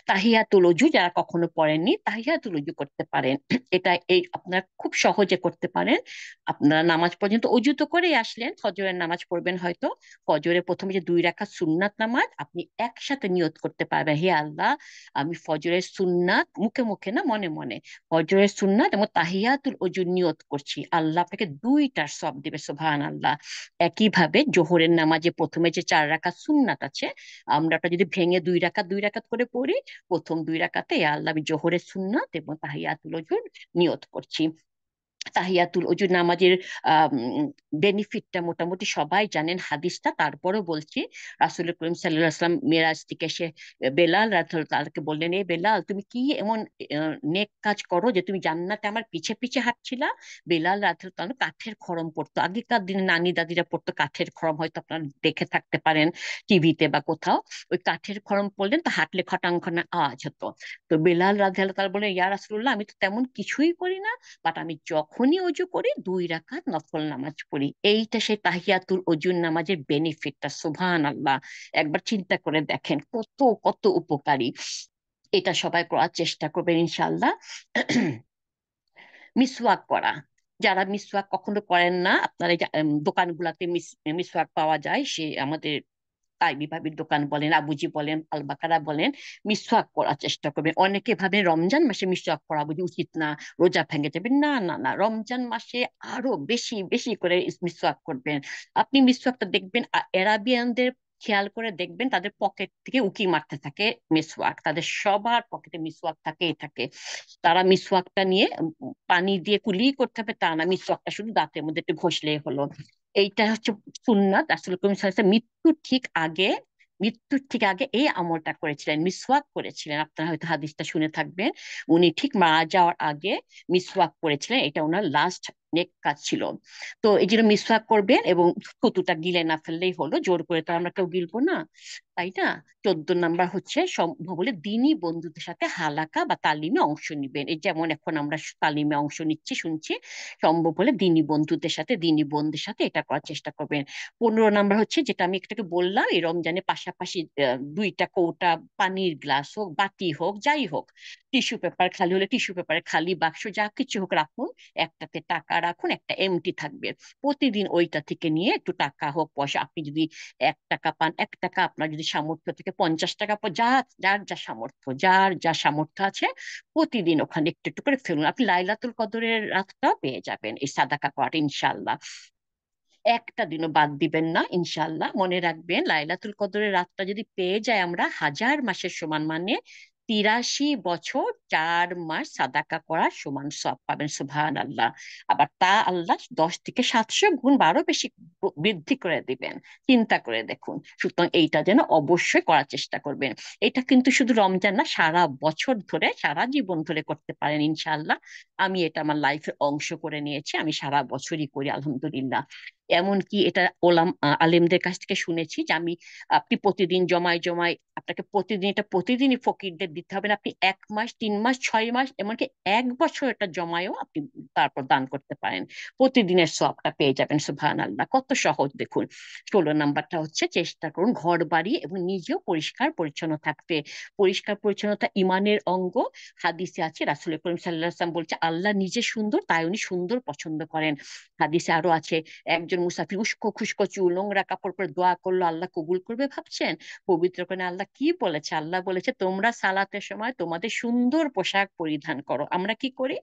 তাহিয়াতুল ওযু যারা কখনো পড়েননি, তাহিয়াতুল ওযু করতে পারেন। এটা এই আপনারা খুব সহজে করতে পারেন। আপনারা নামাজ পর্যন্ত অজু তো করেই আসলেন, ফজরের নামাজ পড়বেন হয়তো। ফজরে প্রথমে যে 2 রাকাত সুন্নাত নামাজ আপনি একসাথে নিয়ত করতে পারবেন, হে আল্লাহ, আমি ফজরের সুন্নাত, মুখে মুখে না, মনে মনে, ফজরের সুন্নাত এবং তাহিয়াতুল ওযু নিয়ত করছি, আল্লাহ আপনাকে 2টার সব দিবে, সুবহান আল্লাহ। একইভাবে জোহরের নামাজে প্রথমে যে 4 রাকাত সুন্নাত আছে, আমরা ওটা যদি ভেঙে 2 রাকাত 2 রাকাত করে পড়ি, প্রথম 2 রাকাতে ইয়া আল্লাহ আমি জোহরের সুন্নাত এবং তাহিয়াতুল ওযুর নিয়ত করছি। তাহিয়াতুল ওযু নামাজের বেনিফিটটা মোটামুটি সবাই জানেন হাদিসটা, তারপরও বলছি। রাসূল করিম সাল্লাল্লাহু আলাইহি ওয়াসাল্লাম মেরাজ থেকে এসে বেলাল রাদিয়াল্লাহু তাআলাকে বললেন, এ বেলাল, তুমি কি এমন নেক কাজ করো যে তুমি জান্নাতে আমার পিছে পিছে হাঁটছিলা? বেলাল রাদিয়াল্লাহু তাআলা কাঠের খড়ম পড়তো, আগেকার দিনে নানি দাদিরা পড়তো কাঠের খড়ম, হয়তো আপনারা দেখে থাকতে পারেন টিভিতে বা কোথাও। ওই কাঠের খড়ম পড়লেন তো হাঁটলে খটাং খটাং আওয়াজ হতো। তো বেলাল রাদিয়াল্লাহু তাআলা বলে, ইয়া রাসূলুল্লাহ, আমি তো তেমন কিছুই করি না, বাট আমি যখনই অজু করি 2 রাকাত নফল নামাজ পড়ি। এইটা সেই তাহিয়াতুল অজুর নামাজের বেনিফিটটা, সুবহান আল্লাহ। একবার চিন্তা করে দেখেন কত কত উপকারী। এটা সবাই করার চেষ্টা করবেন ইনশাআল্লাহ। মিসওয়াক করা, যারা মিসওয়াক কখনো করেন না, আপনারা এই যে, দোকানগুলাতে মিসওয়াক পাওয়া যায়, সে আমাদের তাইবি ভাবির দোকান বলেন, আবুজি বলেন, আলবাকারা বলেন, মিসওয়াক করার চেষ্টা করবেন। অনেকে ভাবে রমজান মাসে মিসওয়াক করা বুঝি উচিত না, রোজা ভেঙে যাবে, না না না, রমজান মাসে আরো বেশি বেশি করে মিসওয়াক করবেন। আপনি মিসওয়াকটা দেখবেন এরাবিয়ানদের, খেয়াল করে দেখবেন তাদের পকেট থেকে উকি মারতে থাকে মিসওয়াক, তাদের সবার পকেটে মিসওয়াক থাকেই থাকে। তারা মিসওয়াকটা নিয়ে পানি দিয়ে কুলি করতে হবে তা না, মিসওয়াকটা শুধু দাঁতের মধ্যে একটু ঘষলেই হলো। এইটা হচ্ছে সুন্নাত। রাসূল করিম সাল্লাল্লাহু আলাইহি ওয়াসাল্লাম মৃত্যুর ঠিক আগে এই আমলটা করেছিলেন, মিসওয়াক করেছিলেন। আপনারা হয়তো হাদিসটা শুনে থাকবেন, উনি ঠিক মারা যাওয়ার আগে মিসওয়াক করেছিলেন, এটা ওনার লাস্ট নেক কাজ ছিল। তো এই জন্য মিসওয়াক করবেন এবং থুতুটা গিলে না ফেললেই হলো, জোর করে তো আমরা কেউ গিলবো না, তাই না? 14 নাম্বার হচ্ছে সম্ভব হলে দিনী বন্ধুদের সাথে হালাকা বা তালিমে অংশ নিবেন। এই যেমন এখন আমরা তালিমে অংশ নিচ্ছি, শুনছি, সম্ভব হলে দিনী বন্ধুদের সাথে, দিনী বোনদের সাথে এটা করার চেষ্টা করবেন। 15 নাম্বার হচ্ছে যেটা আমি একটাকে বললাম, এই রমজানের পাশাপাশি 2টা কৌটা পানির গ্লাস হোক, বাটি হোক, যাই হোক, টিস্যু পেপার খালি হলে টিস্যু পেপারে খালি বাক্স, যা কিছু হোক রাখুন। একটাতে টাকা রাখুন, একটা এমটি থাকবে। প্রতিদিন ওইটা থেকে নিয়ে একটু টাকা হোক পয়সা, আপনি যদি 1 টাকা পান 1 টাকা, আপনার যদি সামর্থ্য থেকে 50 টাকা পান, যার যা সামর্থ্য, যার যা সামর্থ্য আছে, প্রতিদিন ওখানে একটু একটু করে ফেলুন। আপনি লাইলাতুল কদরের রাতটাও পেয়ে যাবেন এই সাদাকা করাটা ইনশাল্লাহ। একটা দিনও বাদ দিবেন না ইনশাল্লাহ। মনে রাখবেন, লাইলাতুল কদরের রাতটা যদি পেয়ে যায় আমরা, 1000 মাসের সমান, মানে 83 বছর 4 মাস সাদাকা করার সমান সব পাবেন, সুবহান আল্লাহ। আবার তা আল্লাহ 10 থেকে 700 গুণ বারো বেশি বৃদ্ধি করে দিবেন। চিন্তা করে দেখুন। সুতরাং এইটা যেন অবশ্যই করার চেষ্টা করবেন। এটা কিন্তু শুধু রমজান না, সারা বছর ধরে, সারা জীবন ধরে করতে পারেন ইনশাআল্লাহ। আমি এটা আমার লাইফের অংশ করে নিয়েছি, আমি সারা বছরই করি আলহামদুলিল্লাহ। এমনকি এটা আলেমদের কাছ থেকে শুনেছি যে আমি, আপনি প্রতিদিন জমায় জমায়, আপনাকে প্রতিদিন, এটা প্রতিদিনই ফকিরদের দিতে হবে না, আপনি 1 মাস 3 মাস 6 মাস এমনকি 1 বছর এটা জমায়ও আপনি তারপর দান করতে পারেন, প্রতিদিনের সওয়াবটা পেয়ে যাবেন, সুবহান আল্লাহ। কত সহজ দেখুন। 16 নাম্বারটা হচ্ছে চেষ্টা করুন ঘর বাড়ি এবং নিজেও পরিষ্কার পরিচ্ছন্ন থাকতে। পরিষ্কার পরিচ্ছন্নতা ইমানের অঙ্গ। হাদিসে আছে, রাসূল করিম সাল্লাল্লাহু আলাইহি ওয়াসাল্লাম বলছে, আল্লাহ নিজে সুন্দর, তাই উনি সুন্দর পছন্দ করেন। হাদিসে আরো আছে, একজন মুসাফির উস্কো খুস্কো চুল নোংরা কাপড় পরে দোয়া করলো, আল্লাহ কবুল করবে ভাবছেন? পবিত্র কোরআনে আল্লাহ কি বলেছে? আল্লাহ বলেছে, তোমরা সালাতের সময় তোমাদের সুন্দর পোশাক পরিধান করো। আমরা কি করি?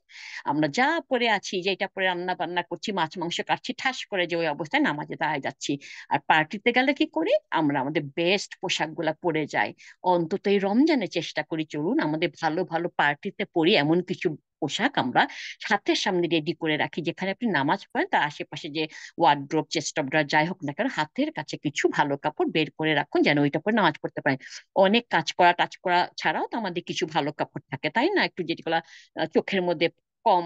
আমরা যা পরে আছি, যেটা পরে রান্না বান্না করছি, মাছ মাংস কাটছি, ঠাস করে যে ওই অবস্থায় নামাজে দাঁড়ায় যাচ্ছি। আর পার্টিতে গেলে কি করি? আমরা আমাদের বেস্ট পোশাক গুলা পরে যাই। অন্তত এই রমজানে চেষ্টা করি, চলুন আমাদের ভালো ভালো পার্টিতে পরি এমন কিছু পোশাক আমরা হাতের সামনে রেডি করে রাখি, যেখানে আপনি নামাজ পড়েন তার আশেপাশে যে ওয়ার্ড্রোব, চেস্ট অফ ড্রয়ার যাই হোক না কেন, হাতের কাছে কিছু ভালো কাপড় বের করে রাখুন, যেন ওইটা পরে নামাজ পড়তে পারেন। অনেক কাজ করা টাচ করা ছাড়াও তো আমাদের কিছু ভালো কাপড় থাকে, তাই না? একটু যেগুলা চোখের মধ্যে কম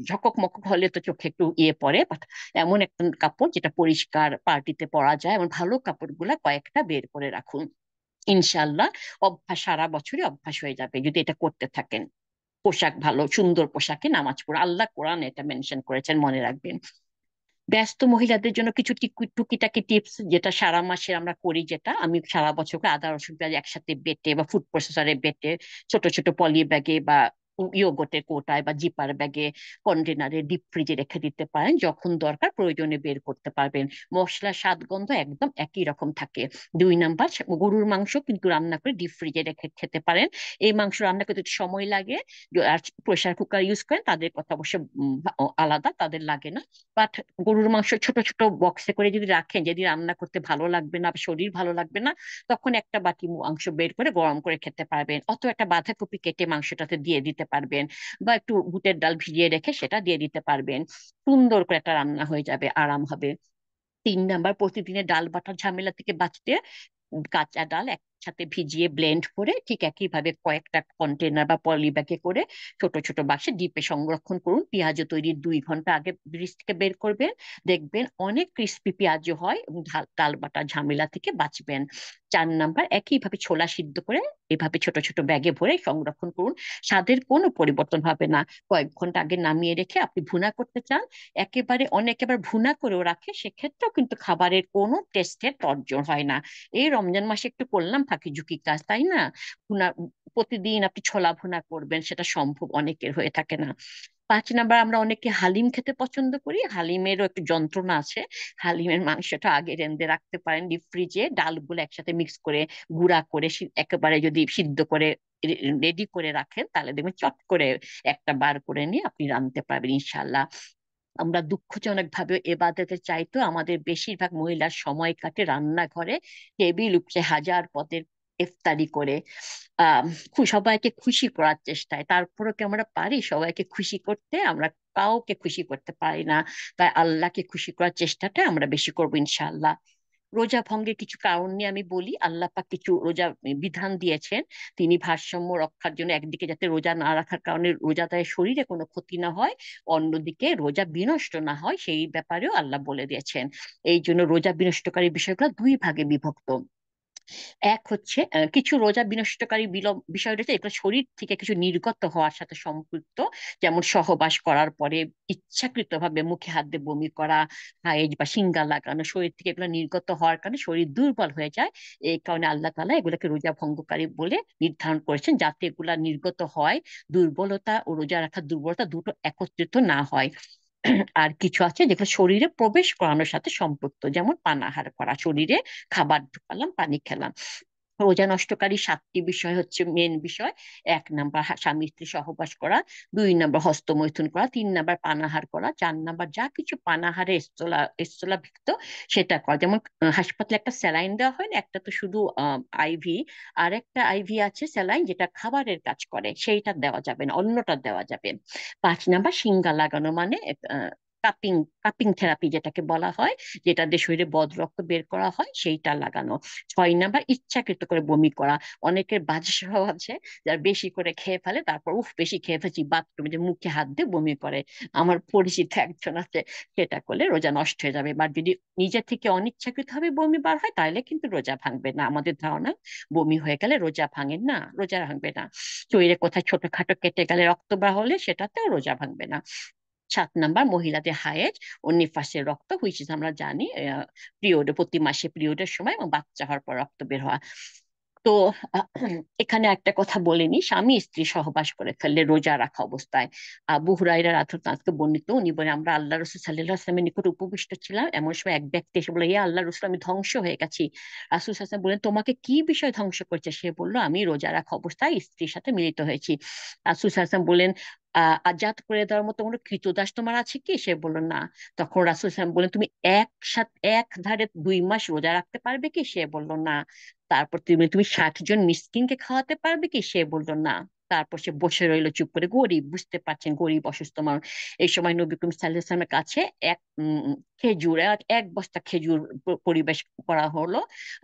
ঝকক মকক হলে তো চোখে একটু ইয়ে পড়ে, বাট এমন একটা কাপড় যেটা পরিষ্কার পার্টিতে পরা যায়, এমন ভালো কাপড়গুলা কয়েকটা বের করে রাখুন। ইনশাল্লাহ অভ্যাস, সারা বছরই অভ্যাস হয়ে যাবে যদি এটা করতে থাকেন। পোশাক ভালো সুন্দর পোশাকে নামাজ পড়া, আল্লাহ কোরআন এটা মেনশন করেছেন, মনে রাখবেন। ব্যস্ত মহিলাদের জন্য কিছু টুকিটাকি টিপস, যেটা সারা মাসে আমরা করি, যেটা আমি সারা বছর করে আদা রসুন পেঁয়াজ একসাথে বেটে বা ফুড প্রসেসরে বেটে ছোট ছোট পলি ব্যাগে বা ইয়োগটের কৌটায় বা জিপার ব্যাগে কন্টেনারে ডিপ ফ্রিজে রেখে দিতে পারেন, যখন দরকার প্রয়োজনে বের করতে পারবেন। মশলার স্বাদ গন্ধ একদম একই রকম থাকে। 2 নাম্বার, গরুর মাংস কিন্তু রান্না করে ডিপ ফ্রিজে রেখে খেতে পারেন। এই মাংস রান্না করতে একটু সময় লাগে, আর প্রেসার কুকার ইউজ করেন তাদের কথা অবশ্য আলাদা, তাদের লাগে না। বাট গরুর মাংস ছোট ছোট বক্সে করে যদি রাখেন, যদি রান্না করতে ভালো লাগবে না, শরীর ভালো লাগবে না, তখন একটা বাটি মাংস বের করে গরম করে খেতে পারবেন, অথবা একটা বাঁধাকপি কেটে মাংসটাতে দিয়ে দিতে পারবেন, বা একটু বুটের ডাল ভিজিয়ে রেখে সেটা দিয়ে দিতে পারবেন। সুন্দর করে একটা রান্না হয়ে যাবে, আরাম হবে। 3 নাম্বার, প্রতিদিনের ডাল বাটার ঝামেলা থেকে বাঁচতে কাঁচা ডাল একসাথে ভিজিয়ে ব্লেন্ড করে ঠিক একইভাবে কয়েকটা কন্টেনার বা পলি ব্যাগে করে ছোট ছোট বাক্সে ডিপে সংরক্ষণ করুন। পেঁয়াজও তৈরির 2 ঘন্টা আগে ফ্রিজ থেকে বের করবেন, দেখবেন অনেক ক্রিস্পি পেঁয়াজও হয় এবং ডাল বাটা ঝামেলা থেকে বাঁচবেন। 4 নাম্বার, একইভাবে ছোলা সিদ্ধ করে এভাবে ছোট ছোট ব্যাগে ভরে সংরক্ষণ করুন। স্বাদের কোনো পরিবর্তন হবে না। কয়েক ঘন্টা আগে নামিয়ে রেখে আপনি ভুনা করতে চান, একেবারে অনেকে আবার ভুনা করেও রাখে, সেক্ষেত্রেও কিন্তু খাবারের কোনো টেস্টের তর্জন হয় না। এই রমজান মাসে একটু করলাম ফাঁকি ঝুঁকি কাজ, তাই না? ভুনা, প্রতিদিন আপনি ছোলা ভুনা করবেন, সেটা সম্ভব অনেকের হয়ে থাকে না। 5 নাম্বার, আমরা অনেকে হালিম খেতে পছন্দ করি, হালিমেরও একটু যন্ত্রণা আছে। হালিমের মাংসটা আগে রেঁধে রাখতে পারেন ডিপ ফ্রিজে, ডালগুলো একসাথে মিক্স করে গুঁড়া করে একেবারে যদি সিদ্ধ করে রেডি করে রাখেন, তাহলে দেখবেন চট করে একটা বার করে নিয়ে আপনি রাঁধতে পারবেন ইনশাল্লাহ। আমরা দুঃখজনক ভাবে এবাদতের চাইতো আমাদের বেশিরভাগ মহিলার সময় কাটে রান্নাঘরে, টেবিল উপরে হাজার পদের ইফতারি করে, আহ সবাইকে খুশি করার চেষ্টায়। তারপরও কি আমরা পারি সবাইকে খুশি করতে? আমরা কাউকে খুশি করতে পারি না। তাই আল্লাহকে খুশি করার চেষ্টাটা আমরা বেশি করবো ইনশাআল্লাহ। রোজা ভঙ্গের কিছু কারণ নিয়ে আমি বলি। আল্লাহ পাক কিছু রোজা বিধান দিয়েছেন। তিনি ভারসাম্য রক্ষার জন্য, একদিকে যাতে রোজা না রাখার কারণে রোজাদারের শরীরে কোনো ক্ষতি না হয়, অন্যদিকে রোজা বিনষ্ট না হয়, সেই ব্যাপারেও আল্লাহ বলে দিয়েছেন। এই জন্য রোজা বিনষ্টকারী বিষয়গুলো 2 ভাগে বিভক্ত। এক হচ্ছে কিছু রোজা বিনষ্টকারী বিষয় রয়েছে, এগুলো শরীর থেকে কিছু নির্গত হওয়ার সাথে সম্পৃক্ত। যেমন সহবাস করার পরে ইচ্ছাকৃতভাবে মুখে হাত দিয়ে বমি করা, হাইজ বা সিঙ্গা লাগানো, শরীর থেকে এগুলো নির্গত হওয়ার কারণে শরীর দুর্বল হয়ে যায়। এই কারণে আল্লাহ তাআলা এগুলোকে রোজা ভঙ্গকারী বলে নির্ধারণ করেছেন, যাতে এগুলা নির্গত হয়, দুর্বলতা ও রোজা রাখার দুর্বলতা দুটো একত্রিত না হয়। আর কিছু আছে যেগুলো শরীরে প্রবেশ করানোর সাথে সম্পৃক্ত, যেমন পানাহার করা, শরীরে খাবার ঢুকালাম, পানি খেলাম। রোজা নষ্টকারী 7টি বিষয় হচ্ছে মেন বিষয়। 1 নাম্বার, স্বামী স্ত্রী সহবাস করা। 2 নাম্বার, হস্তমৈথুন করা। 3 নাম্বার, পানাহার করা। 4 নাম্বার, যা কিছু পানাহারে স্থলাভিষিক্ত সেটা করা, যেমন হাসপাতালে একটা স্যালাইন দেওয়া হয় না, একটা তো শুধু আইভি, আর একটা আইভি আছে স্যালাইন যেটা খাবারের কাজ করে, সেইটা দেওয়া যাবে না, অন্যটা দেওয়া যাবে। 5 নাম্বার, সিঙ্গা লাগানো, মানে কাপিং, কাপিং থেরাপি যেটাকে বলা হয়, যেটা দিয়ে শরীরে বদ রক্ত বের করা হয়, সেইটা লাগানো। 6 নাম্বার, ইচ্ছাকৃত করে বমি করা। অনেকের বাজে স্বভাব আছে, যারা বেশি করে খেয়ে ফেলে, তারপর উফ বেশি খেয়ে ফেলছি, বাথরুমে যে মুখে হাত দিয়ে বমি করে। আমার পরিচিত একজন আছে, সেটা করলে রোজা নষ্ট হয়ে যাবে। বা যদি নিজে থেকে অনিচ্ছাকৃত ভাবে বমি বার হয়, তাহলে কিন্তু রোজা ভাঙবে না। আমাদের ধারণা বমি হয়ে গেলে রোজা ভাঙে না, রোজা ভাঙবে না। শরীরে কোথায় ছোটখাটো কেটে গেলে রক্ত বার হলে সেটাতেও রোজা ভাঙবে না। 7 নাম্বার, মহিলাদের হায়েজ ও নিফাসের রক্ত, হুইচ ইজ আমরা জানি পিরিয়ড, প্রতি মাসে পিরিয়ডের সময় এবং বাচ্চা হওয়ার পর রক্ত বের হওয়া। তো আহ, এখানে একটা কথা বলিনি, স্বামী স্ত্রী সহবাস করে ফেললে রোজা রাখা অবস্থায় আবু হুরায়রা রাদিয়াল্লাহু আনহু বর্ণিত, উনি বলেন, আমরা আল্লাহ রাসূল সাল্লাল্লাহু আলাইহি ওয়াসাল্লামের নিকট উপবিষ্ট ছিলাম, এমন সময় এক ব্যক্তি এসে বলে, ইয়া আল্লাহ রাসূল, আমি ধ্বংস হয়ে গেছি। রাসূল সাল্লাল্লাহু আলাইহি ওয়াসাল্লাম বলেন, তোমাকে কি বিষয় ধ্বংস করছে? সে বলল, আমি রোজা রাখা অবস্থায় স্ত্রীর সাথে মিলিত হয়েছি। রাসূল সাল্লাল্লাহু আলাইহি ওয়াসাল্লাম বলেন, আজাদ করে দেওয়ার মতো কোনো কৃতদাস তোমার আছে কি? সে বলল, না। তখন রাসূল সাল্লাল্লাহু আলাইহি ওয়াসাল্লাম বলেন, তুমি একসাথে এক ধারে 2 মাস রোজা রাখতে পারবে কি? সে বলল, না। তারপর তুমি তুমি 60 জন মিসকিনকে খাওয়াতে পারবে কি? সে বলল, না। তারপর সে বসে রইলো চুপ করে, গরিব, বুঝতে পারছেন, গরিব অসুস্থ মানুষ। এই সময় নবী করিম সাল্লাল্লাহু আলাইহি ওয়াসাল্লামের কাছে এক খেজুর, এক বস্তা খেজুর পরিবেশ করা হলো,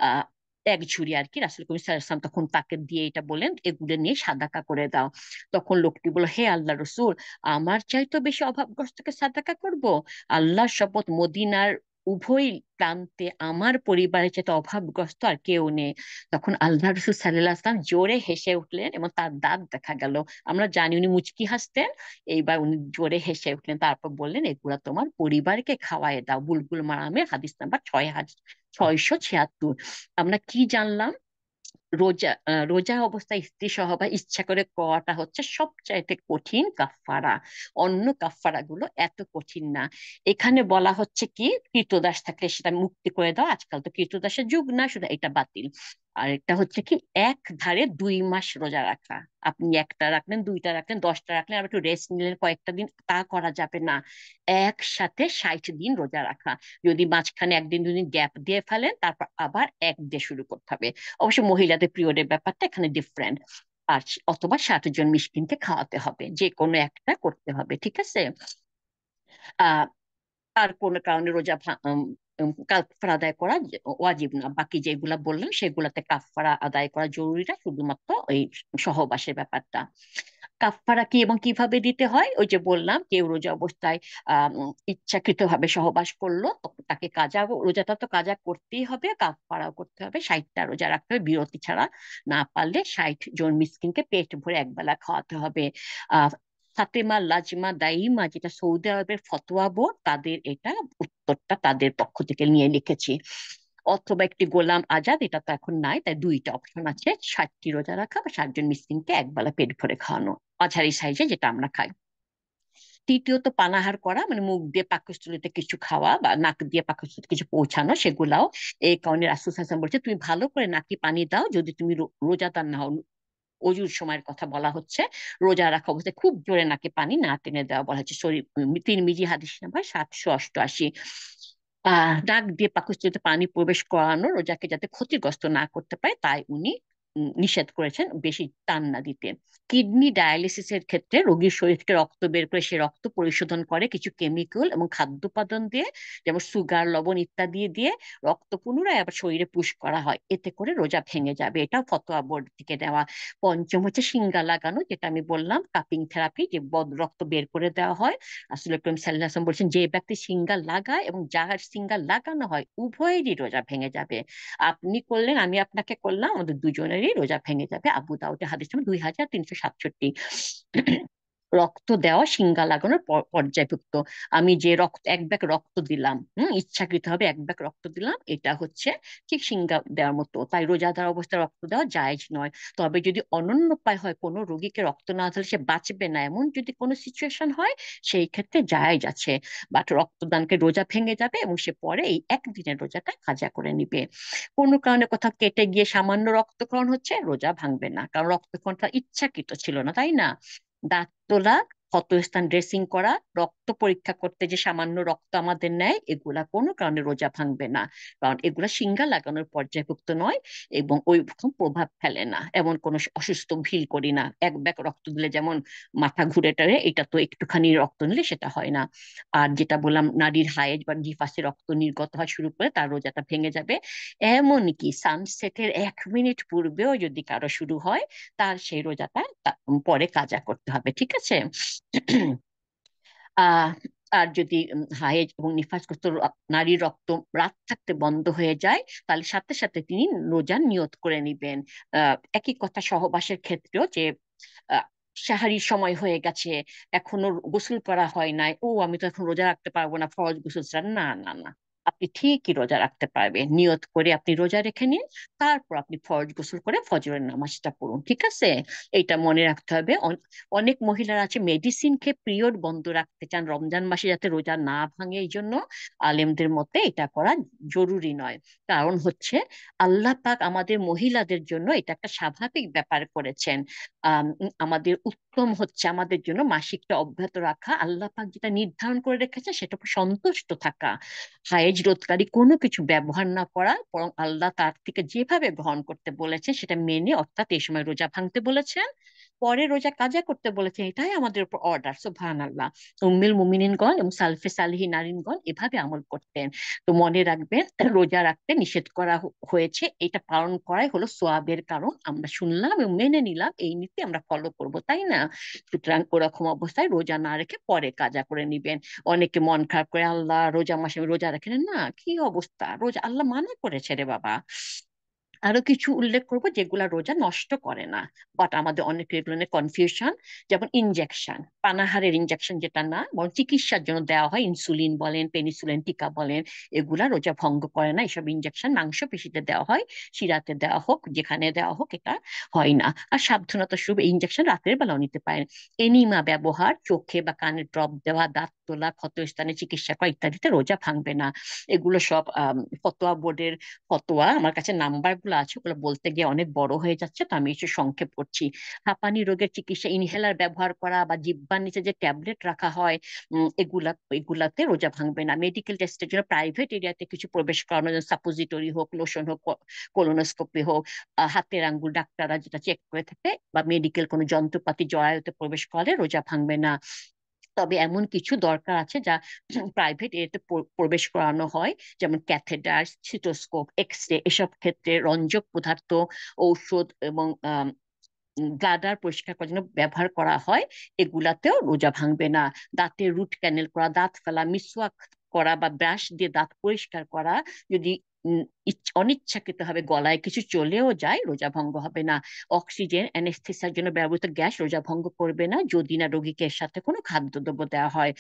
আহ এক ঝুড়ি আর কি। রাসূল করিম সাল্লাল্লাহু আলাইহি ওয়াসাল্লাম তখন তাকে দিয়ে এটা বলেন, এগুলো নিয়ে সাদাকা করে দাও। তখন লোকটি বলল, হে আল্লাহ রসুল, আমার চাইতো বেশি অভাবগ্রস্তকে সাদাকা করব? আল্লাহর শপথ, মদিনার উভয় প্রান্তে আমার পরিবারের চাইতে অভাবগ্রস্ত আর কেউ নেই। তখন আল্লাহ রসুল সাল্লাল্লাহু আলাইহি ওয়াসাল্লাম জোরে হেসে উঠলেন এবং তার দাঁত দেখা গেল। আমরা জানি উনি মুচকি হাসতেন, এইবার উনি জোরে হেসে উঠলেন, তারপর বললেন, এগুলা তোমার পরিবারকে খাওয়ায় দাও। বুলবুল মারামের হাদিস নাম্বার 6676। আমরা কি জানলাম? রোজা অবস্থায় স্ত্রী সহবাস ইচ্ছা করে করাটা হচ্ছে সবচাইতে কঠিন কাফফারা। অন্য কাফফারা গুলো এত কঠিন না। এখানে বলা হচ্ছে কি, কৃতদাস থাকলে সেটা মুক্তি করে দাও। আজকাল তো কৃতদাসের যুগ না, শুধু এটা বাতিল। আর এটা হচ্ছে কি, এক ধারে 2 মাস রোজা রাখা। আপনি একটা রাখলেন, দুইটা রাখলেন, 10টা রাখলেন, আবার একটু রেস্ট নিলেন কয়েকটা দিন, তা করা যাবে না। একসাথে 60 দিন রোজা রাখা। যদি মাঝখানে একদিন দুদিন গ্যাপ দিয়ে ফেলেন, তারপর আবার এক দিয়ে শুরু করতে হবে। অবশ্য মহিলাদের পিরিয়ডের ব্যাপারটা এখানে ডিফারেন্ট। আর অথবা 60 জন মিসকিনকে খাওয়াতে হবে, যে কোনো একটা করতে হবে, ঠিক আছে? আহ আর কোনো কারণে রোজা কাফারা আদায় করা ওয়াজিব না। বাকি যেগুলা বললাম সেগুলাতে কাফারা আদায় করা জরুরি না, শুধুমাত্র ওই সহবাসের ব্যাপারটা। কাফারা কি এবং কিভাবে দিতে হয়? ওই যে বললাম, কেউ রোজা অবস্থায় ইচ্ছাকৃত ভাবে সহবাস করলো, তখন তাকে কাজা, রোজাটা তো কাজা করতেই হবে, কাফারাও করতে হবে, 60টা রোজা রাখতে হবে বিরতি ছাড়া। না পারলে 60 জন মিসকিনকে পেট ভরে একবেলা খাওয়াতে হবে। আহ ফাতেমা লাজমা দাইমা, যেটা সৌদি আরবের ফতোয়া বোর্ড, তাদের এটা উত্তরটা তাদের পক্ষ থেকে নিয়ে লিখেছি। অথবা একটি গোলাম আজাদ, এটা তো এখন নাই, তাই দুইটা অপশন আছে, 60টি রোজা রাখা বা 60 জন মিসকিনকে একবেলা পেট ভরে খাওয়ানো, মাঝারি সাইজে যেটা আমরা খাই। তৃতীয়ত পানাহার করা, মানে মুখ দিয়ে পাকস্থলীতে কিছু খাওয়া বা নাক দিয়ে পাকস্থলীতে কিছু পৌঁছানো, সেগুলাও। এই কারণে রাসূল সাল্লাল্লাহু আলাইহি ওয়াসাল্লাম বলছে, তুমি ভালো করে নাকি পানি দাও যদি তুমি রোজাদার না হও। অজুর সময়ের কথা বলা হচ্ছে। রোজা রাখা অবস্থায় খুব জোরে নাকে পানি না টেনে দেওয়া বলা হচ্ছে। শরীর তিরমিজি হাদিস নাম্বার 788। নাক দিয়ে পাকস্থলীতে পানি প্রবেশ করানো রোজাকে যাতে ক্ষতিগ্রস্ত না করতে পারে, তাই উনি নিষেধ করেছেন বেশি টান না দিতে। কিডনি ডায়ালিসিসের ক্ষেত্রে রোগীর শরীর থেকে রক্ত বের করে সে রক্ত পরিশোধন করে কিছু কেমিক্যাল এবং খাদ্য উপাদান দিয়ে, যেমন সুগার, লবণ ইত্যাদি দিয়ে রক্ত পুনরায় আবার শরীরে পুশ করা হয়, এতে করে রোজা ভেঙে যাবে। এটা ফতোয়া বোর্ড থেকে দেওয়া। পঞ্চম হচ্ছে সিঙ্গা লাগানো, যেটা আমি বললাম কাপিং থেরাপি, যে বদ রক্ত বের করে দেওয়া হয়। রাসূল করিম সাল্লাল্লাহু আলাইহি ওয়াসাল্লাম বলছেন, যে ব্যক্তি সিঙ্গা লাগায় এবং যার সিঙ্গা লাগানো হয় উভয়েরই রোজা ভেঙে যাবে। আপনি করলেন, আমি আপনাকে করলাম, আমাদের দুজনেরই রোজা ভেঙে যাবে। আবু দাউদে হাদিস নাম্বার 2367। রক্ত দেওয়া সিঙ্গা লাগানোর পর্যায়ভুক্ত। আমি যে রক্ত, এক ব্যাগ রক্ত দিলাম, ইচ্ছাকৃত হবে এক ব্যাগ রক্ত দিলাম, এটা হচ্ছে ঠিক সিঙ্গা দেওয়ার মতো। তাই রোজাদার অবস্থায় রক্ত দেওয়া জায়েজ নয়। তবে যদি অনন্য উপায় হয়, কোনো রোগীকে রক্ত না দিলে সে বাঁচবে না, এমন যদি কোনো সিচুয়েশন হয়, সেই ক্ষেত্রে জায়েজ আছে। বাট রক্তদানকে রোজা ভেঙে যাবে এবং সে পরে এই একদিনের রোজাটা কাজা করে নিবে। কোনো কারণে কোথাও কেটে গিয়ে সামান্য রক্তক্ষরণ হচ্ছে, রোজা ভাঙবে না, কারণ রক্তক্ষরণটা ইচ্ছাকৃত ছিল না, তাই না? দাঁত তোলা, ক্ষতস্থান ড্রেসিং করা, রক্ত পরীক্ষা করতে যে সামান্য রক্ত আমাদের নেয়, এগুলা কোনো কারণে রোজা ভাঙবে না, কারণ এগুলা সিঙ্গা লাগানোর পর্যায়ভুক্ত নয় এবং ওই রকম প্রভাব ফেলে না। এমন কোনো অসুস্থ ফিল করি না। এক ব্যাগ রক্ত দিলে যেমন মাথা ঘুরে টারে, এটা তো একটুখানি রক্ত নিলে সেটা হয় না। আর যেটা বললাম, নারীর হায়েজ বা নিফাসে রক্ত নির্গত হওয়া শুরু করে তার রোজাটা ভেঙে যাবে। এমনকি সানসেটের 1 মিনিট পূর্বেও যদি কারো শুরু হয়, তার সেই রোজাটা পরে কাজা করতে হবে, ঠিক আছে? আহ আর যদি হায়েজ এবং নিফাসগ্রস্ত নারীর রক্ত রাত থাকতে বন্ধ হয়ে যায়, তাহলে সাথে সাথে তিনি রোজা নিয়ত করে নিবেন। একই কথা সহবাসের ক্ষেত্রেও, যে আহ, সাহারির সময় হয়ে গেছে, এখনো গোসল করা হয় নাই, ও আমি তো এখন রোজা রাখতে পারবো না, ফরজ গোসল ছাড়া, না না না, আপনি ঠিকই রোজা রাখতে পারবেন। নিয়ত করে আপনি রোজা রেখে নিন, তারপর আপনি ফরজ গোসল করে ফজরের নামাজটা পড়ুন, ঠিক আছে? এটা মনে রাখতে হবে। অনেক মহিলারা আছে মেডিসিন খেয়ে পিরিয়ড বন্ধ রাখতে চান রমজান মাসে, যাতে রোজা না ভাঙে। এই জন্য আলেমদের মতে এটা করা জরুরি নয়। কারণ হচ্ছে, আল্লাহ পাক আমাদের মহিলাদের জন্য এটা একটা স্বাভাবিক ব্যাপার করেছেন। আমাদের উত্তম হচ্ছে আমাদের জন্য মাসিকটা অব্যাহত রাখা, আল্লাহ পাক যেটা নির্ধারণ করে রেখেছে সেটা উপর সন্তুষ্ট থাকা। হায়েজ রোধকারী কোনো কিছু ব্যবহার না করা, বরং আল্লাহ তার থেকে যেভাবে গ্রহণ করতে বলেছে সেটা মেনে, অর্থাৎ এই সময় রোজা ভাঙতে বলেছেন, পরে রোজা কাজা করতে বলেছেন, এটাই আমাদের উপর অর্ডার। সুবহানাল্লাহ। উম্মুল মুমিনিনগণ এবং সালফে সালিহিন নারীনগণ এভাবে আমল করতেন। তো মনে রাখবেন, রোজা রাখতে নিষেধ করা হয়েছে, এটা পালন করাই হলো সোয়াবের কারণ। আমরা শুনলাম এবং মেনে নিলাম, এই নীতি আমরা ফলো করব, তাই না? সুতরাং ওরকম অবস্থায় রোজা না রেখে পরে কাজা করে নিবেন। অনেকে মন খারাপ করে, আল্লাহ রোজা মাসে আমি রোজা রাখেন না, কি অবস্থা! রোজা আল্লাহ মানা করেছে রে বাবা। আরো কিছু উল্লেখ করব যেগুলা রোজা নষ্ট করে না, বাট আমাদের অনেক এগুলো নিয়ে কনফিউশন। যেমন ইনজেকশন, পানাহারের ইনজেকশন, যেটা না বরং চিকিৎসার জন্য দেওয়া হয়, ইনসুলিন বলেন, পেনিসিলিন টিকা বলেন, এগুলা রোজা ভঙ্গ করে না। এসব ইনজেকশন মাংস পেশিতে দেওয়া হয়, শিরাতে দেওয়া হোক, যেখানে দেওয়া হোক, এটা হয় না। আর সাবধানতা স্বরূপ এই ইনজেকশন রাতের বেলাও নিতে পারেন। এনিমা ব্যবহার, চোখে বা কানে ড্রপ দেওয়া, দাঁত তোলা, ক্ষতস্থানে চিকিৎসা করা ইত্যাদিতে রোজা ভাঙবে না। এগুলো সব ফতোয়া বোর্ডের ফতোয়া। আমার কাছে নাম্বার গুলো আছে, ওগুলো বলতে গিয়ে অনেক বড় হয়ে যাচ্ছে, তো আমি একটু সংক্ষেপ করছি। হাঁপানি রোগের চিকিৎসা, ইনহেলার ব্যবহার করা বা জিহ্বার নিচে যে ট্যাবলেট রাখা হয়, এগুলাতে রোজা ভাঙবে না। মেডিকেল টেস্টের জন্য প্রাইভেট এরিয়াতে কিছু প্রবেশ করানো, সাপোজিটরি হোক, লোশন হোক, কোলোনোস্কোপি হোক, হাতের আঙ্গুল ডাক্তাররা যেটা চেক করে থাকে, বা মেডিকেল কোনো যন্ত্রপাতি জরায়ুতে প্রবেশ করলে রোজা ভাঙবে না। তবে এমন কিছু দরকার আছে যা প্রাইভেট এতে প্রবেশ করানো হয়, যেমন ক্যাথেটার, সিটোস্কোপ, এক্স রে। এসব ক্ষেত্রে রঞ্জক পদার্থ, ঔষধ এবং ব্লাডার পরিষ্কার করার জন্য ব্যবহার করা হয়, এগুলাতেও রোজা ভাঙবে না। দাঁতের রুট ক্যানেল করা, দাঁত ফেলা, মিসওয়াক করা বা ব্রাশ দিয়ে দাঁত পরিষ্কার করা, যদি অনিচ্ছাকৃতভাবে গলায় কিছু চলেও যায়, রোজা ভঙ্গ হবে না। অক্সিজেন অ্যানেস্থেসিয়ার জন্য ব্যবহৃত গ্যাস রোজা ভঙ্গ করবে না, যদি না রোগীকে এর সাথে কোনো খাদ্যদ্রব্য দেওয়া হয়।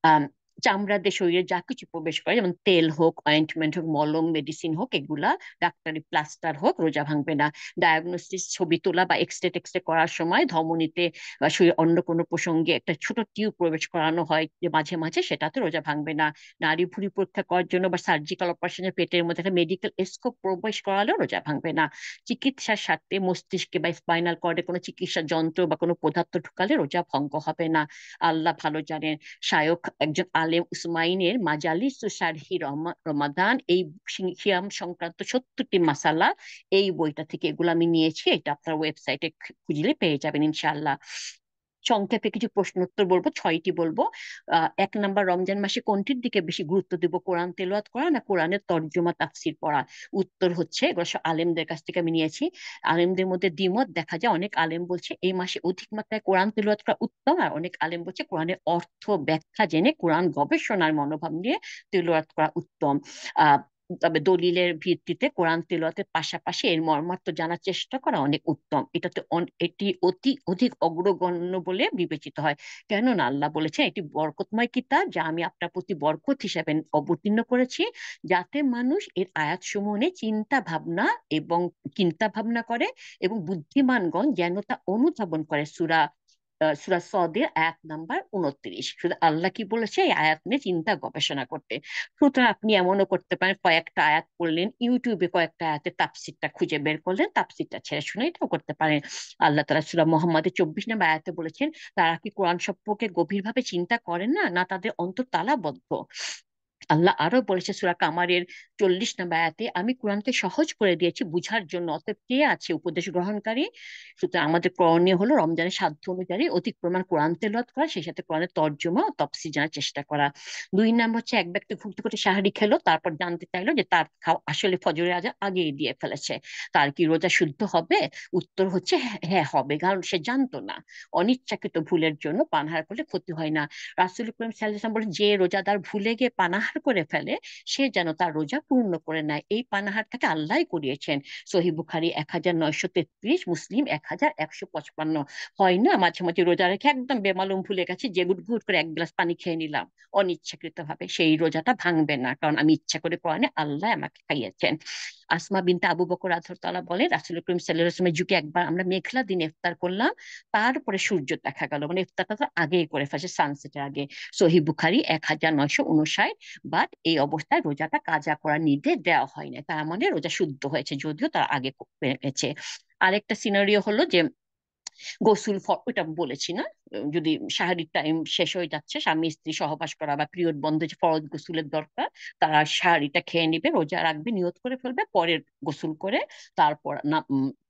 আহ চামড়া দিয়ে শরীরে যা কিছু প্রবেশ করে, যেমন তেল হোক, অয়েন্টমেন্ট হোক, মলম, মেডিসিন হোক, এগুলা, ডাক্তারি প্লাস্টার হোক, রোজা ভাঙবে না। ডায়াগনোস্টিস ছবি তোলা বা এক্সরে টেক্সরে করার সময় ধমনীতে বা শরীরে অন্য কোনো প্রসঙ্গে একটা ছোট টিউব প্রবেশ করানো হয় যে মাঝে মাঝে, সেটাতে রোজা ভাঙবে না। নাড়ি ভুঁড়ি পরীক্ষা করার জন্য বা সার্জিক্যাল অপারেশনের পেটের মধ্যে একটা মেডিকেল স্কোপ প্রবেশ করালেও রোজা ভাঙবে না। চিকিৎসার স্বার্থে মস্তিষ্কে বা স্পাইনাল কর্ডে কোনো চিকিৎসা যন্ত্র বা কোনো পদার্থ ঢুকালে রোজা ভঙ্গ হবে না। আল্লাহ ভালো জানেন, শায়খ একজন আলেম উসমাইনের মাজালিস শারহি রমাদান, এই সিয়াম সংক্রান্ত 70টি মাসালা, এই বইটা থেকে এগুলো আমি নিয়েছি। এটা আপনার ওয়েবসাইটে খুঁজলে পেয়ে যাবেন ইনশাআল্লাহ। সংক্ষেপে কিছু প্রশ্ন উত্তর বলবো, 6টি বলবো। 1 নাম্বার, রমজান মাসে কোনটির দিকে বেশি গুরুত্ব দেব, কোরআন তেলাওয়াত করা না কোরআনের তর্জমা তাফসির পড়া? উত্তর হচ্ছে, এগুলো সব আলেমদের কাছ থেকে আমি নিয়েছি। আলেমদের মধ্যে দ্বিমত দেখা যায়, অনেক আলেম বলছে এই মাসে অধিক মাত্রায় কোরআন তেলাওয়াত করা উত্তম, আর অনেক আলেম বলছে কোরআনের অর্থ ব্যাখ্যা জেনে কোরআন গবেষণার মনোভাব নিয়ে তেলাওয়াত করা উত্তম। আহ তবে দলিলের ভিত্তিতে কোরআন তেলাওয়াতের পাশাপাশি এর মর্মার্থ জানার চেষ্টা করা অনেক উত্তম। এটি অতি অধিক অগ্রগণ্য বলে বিবেচিত হয়। কেননা আল্লাহ বলেছেন এটি বরকতময় কিতাব, যা আমি আপনার প্রতি বরকত হিসাবে অবতীর্ণ করেছি, যাতে মানুষ এর আয়াত সমূহ নিয়ে চিন্তা ভাবনা করে এবং বুদ্ধিমানগণ যেন তা অনুধাবন করে। সূরা সদের আয়াত নাম্বার 29। শুধু আল্লাহ কি বলেছে, এই আয়াত নিয়ে চিন্তা গবেষণা করতে। সুতরাং আপনি এমনও করতে পারেন, কয়েকটা আয়াত পড়লেন, ইউটিউবে কয়েকটা আয়াতের তাফসিরটা খুঁজে বের করলেন, তাফসিরটা ছেড়ে শুনে এটাও করতে পারেন। আল্লাহ তাআলা সূরা মুহাম্মাদের 24 নম্বর আয়াতে বলেছেন, তারা কি কোরআন সম্পর্কে গভীরভাবে চিন্তা করেন না, না তাদের অন্তর তালাবদ্ধ? আল্লাহ আরো বলেছে সূরা কামারের 40 নম্বর আয়াতে, আমি কোরআনকে সহজ করে দিয়েছি বুঝার জন্য, অতএব কে আছে উপদেশ গ্রহণকারী? সুতরাং আমাদের করণীয় হলো রমজানের সাধ্য অনুযায়ী অধিক পরিমাণ কোরআন তেলাওয়াত করা, সেই সাথে কোরআনের তর্জমা ও তাফসীর জানার চেষ্টা করা। 2 নম্বর হচ্ছে, এক ব্যক্তি ঘুরতে ঘুরতে সাহারি খেলো, তারপর জানতে চাইলো যে তার খাওয়া আসলে ফজরের আজান আগেই দিয়ে ফেলেছে, তার কি রোজা শুদ্ধ হবে? উত্তর হচ্ছে হ্যাঁ হবে, কারণ সে জানতো না। অনিচ্ছাকৃত ভুলের জন্য পানাহার করলে ক্ষতি হয় না। রাসূল করিম সাল্লাল্লাহু আলাইহি ওয়াসাল্লাম বলেন, যে রোজাদার ভুলে গিয়ে পানাহার করে ফেলে, সে যেন তার রোজা পূর্ণ করে নেয়, এই পানাহার তাকে আল্লাহই করিয়েছেন। সহিহ বুখারী 1933, মুসলিম 1155। হয় না মাঝে মাঝে রোজা রেখে একদম বেমালুম ভুলে গেছি, যে গুট গুট করে 1 গ্লাস পানি খেয়ে নিলাম অনিচ্ছাকৃত ভাবে, সেই রোজাটা ভাঙবে না, কারণ আমি ইচ্ছা করে করিনি, আল্লাহ আমাকে খাইয়েছেন। আসমা বিনতে আবু বকর রাদিয়াল্লাহু তাআলা বলেন, রাসূল করিম সাল্লাল্লাহু আলাইহি ওয়াসাল্লামের যুগে একবার আমরা মেঘলা দিনে ইফতার করলাম, তারপরে সূর্য দেখা গেল, মানে ইফতারটা তো আগেই করে ফেলেছে, সানসেটের আগে। সহিহ বুখারী 1959। বাট এই অবস্থায় রোজাটা কাজা করার নির্দেশ দেওয়া হয় না, তার মানে রোজা শুদ্ধ হয়েছে, যদিও তার আগে পেয়েছে। আরেকটা সিনারিও হলো যে ওটা বলেছি না, যদি সাহারির টাইম শেষ হয়ে যাচ্ছে, স্বামী স্ত্রী সহবাস করা বা পিরিয়ড বন্ধ, যে ফরজ গোসলের দরকার, তারা সাহারিটা খেয়ে নিবে, রোজা রাখবে, নিয়ত করে ফেলবে, পরের গোসল করে তারপর না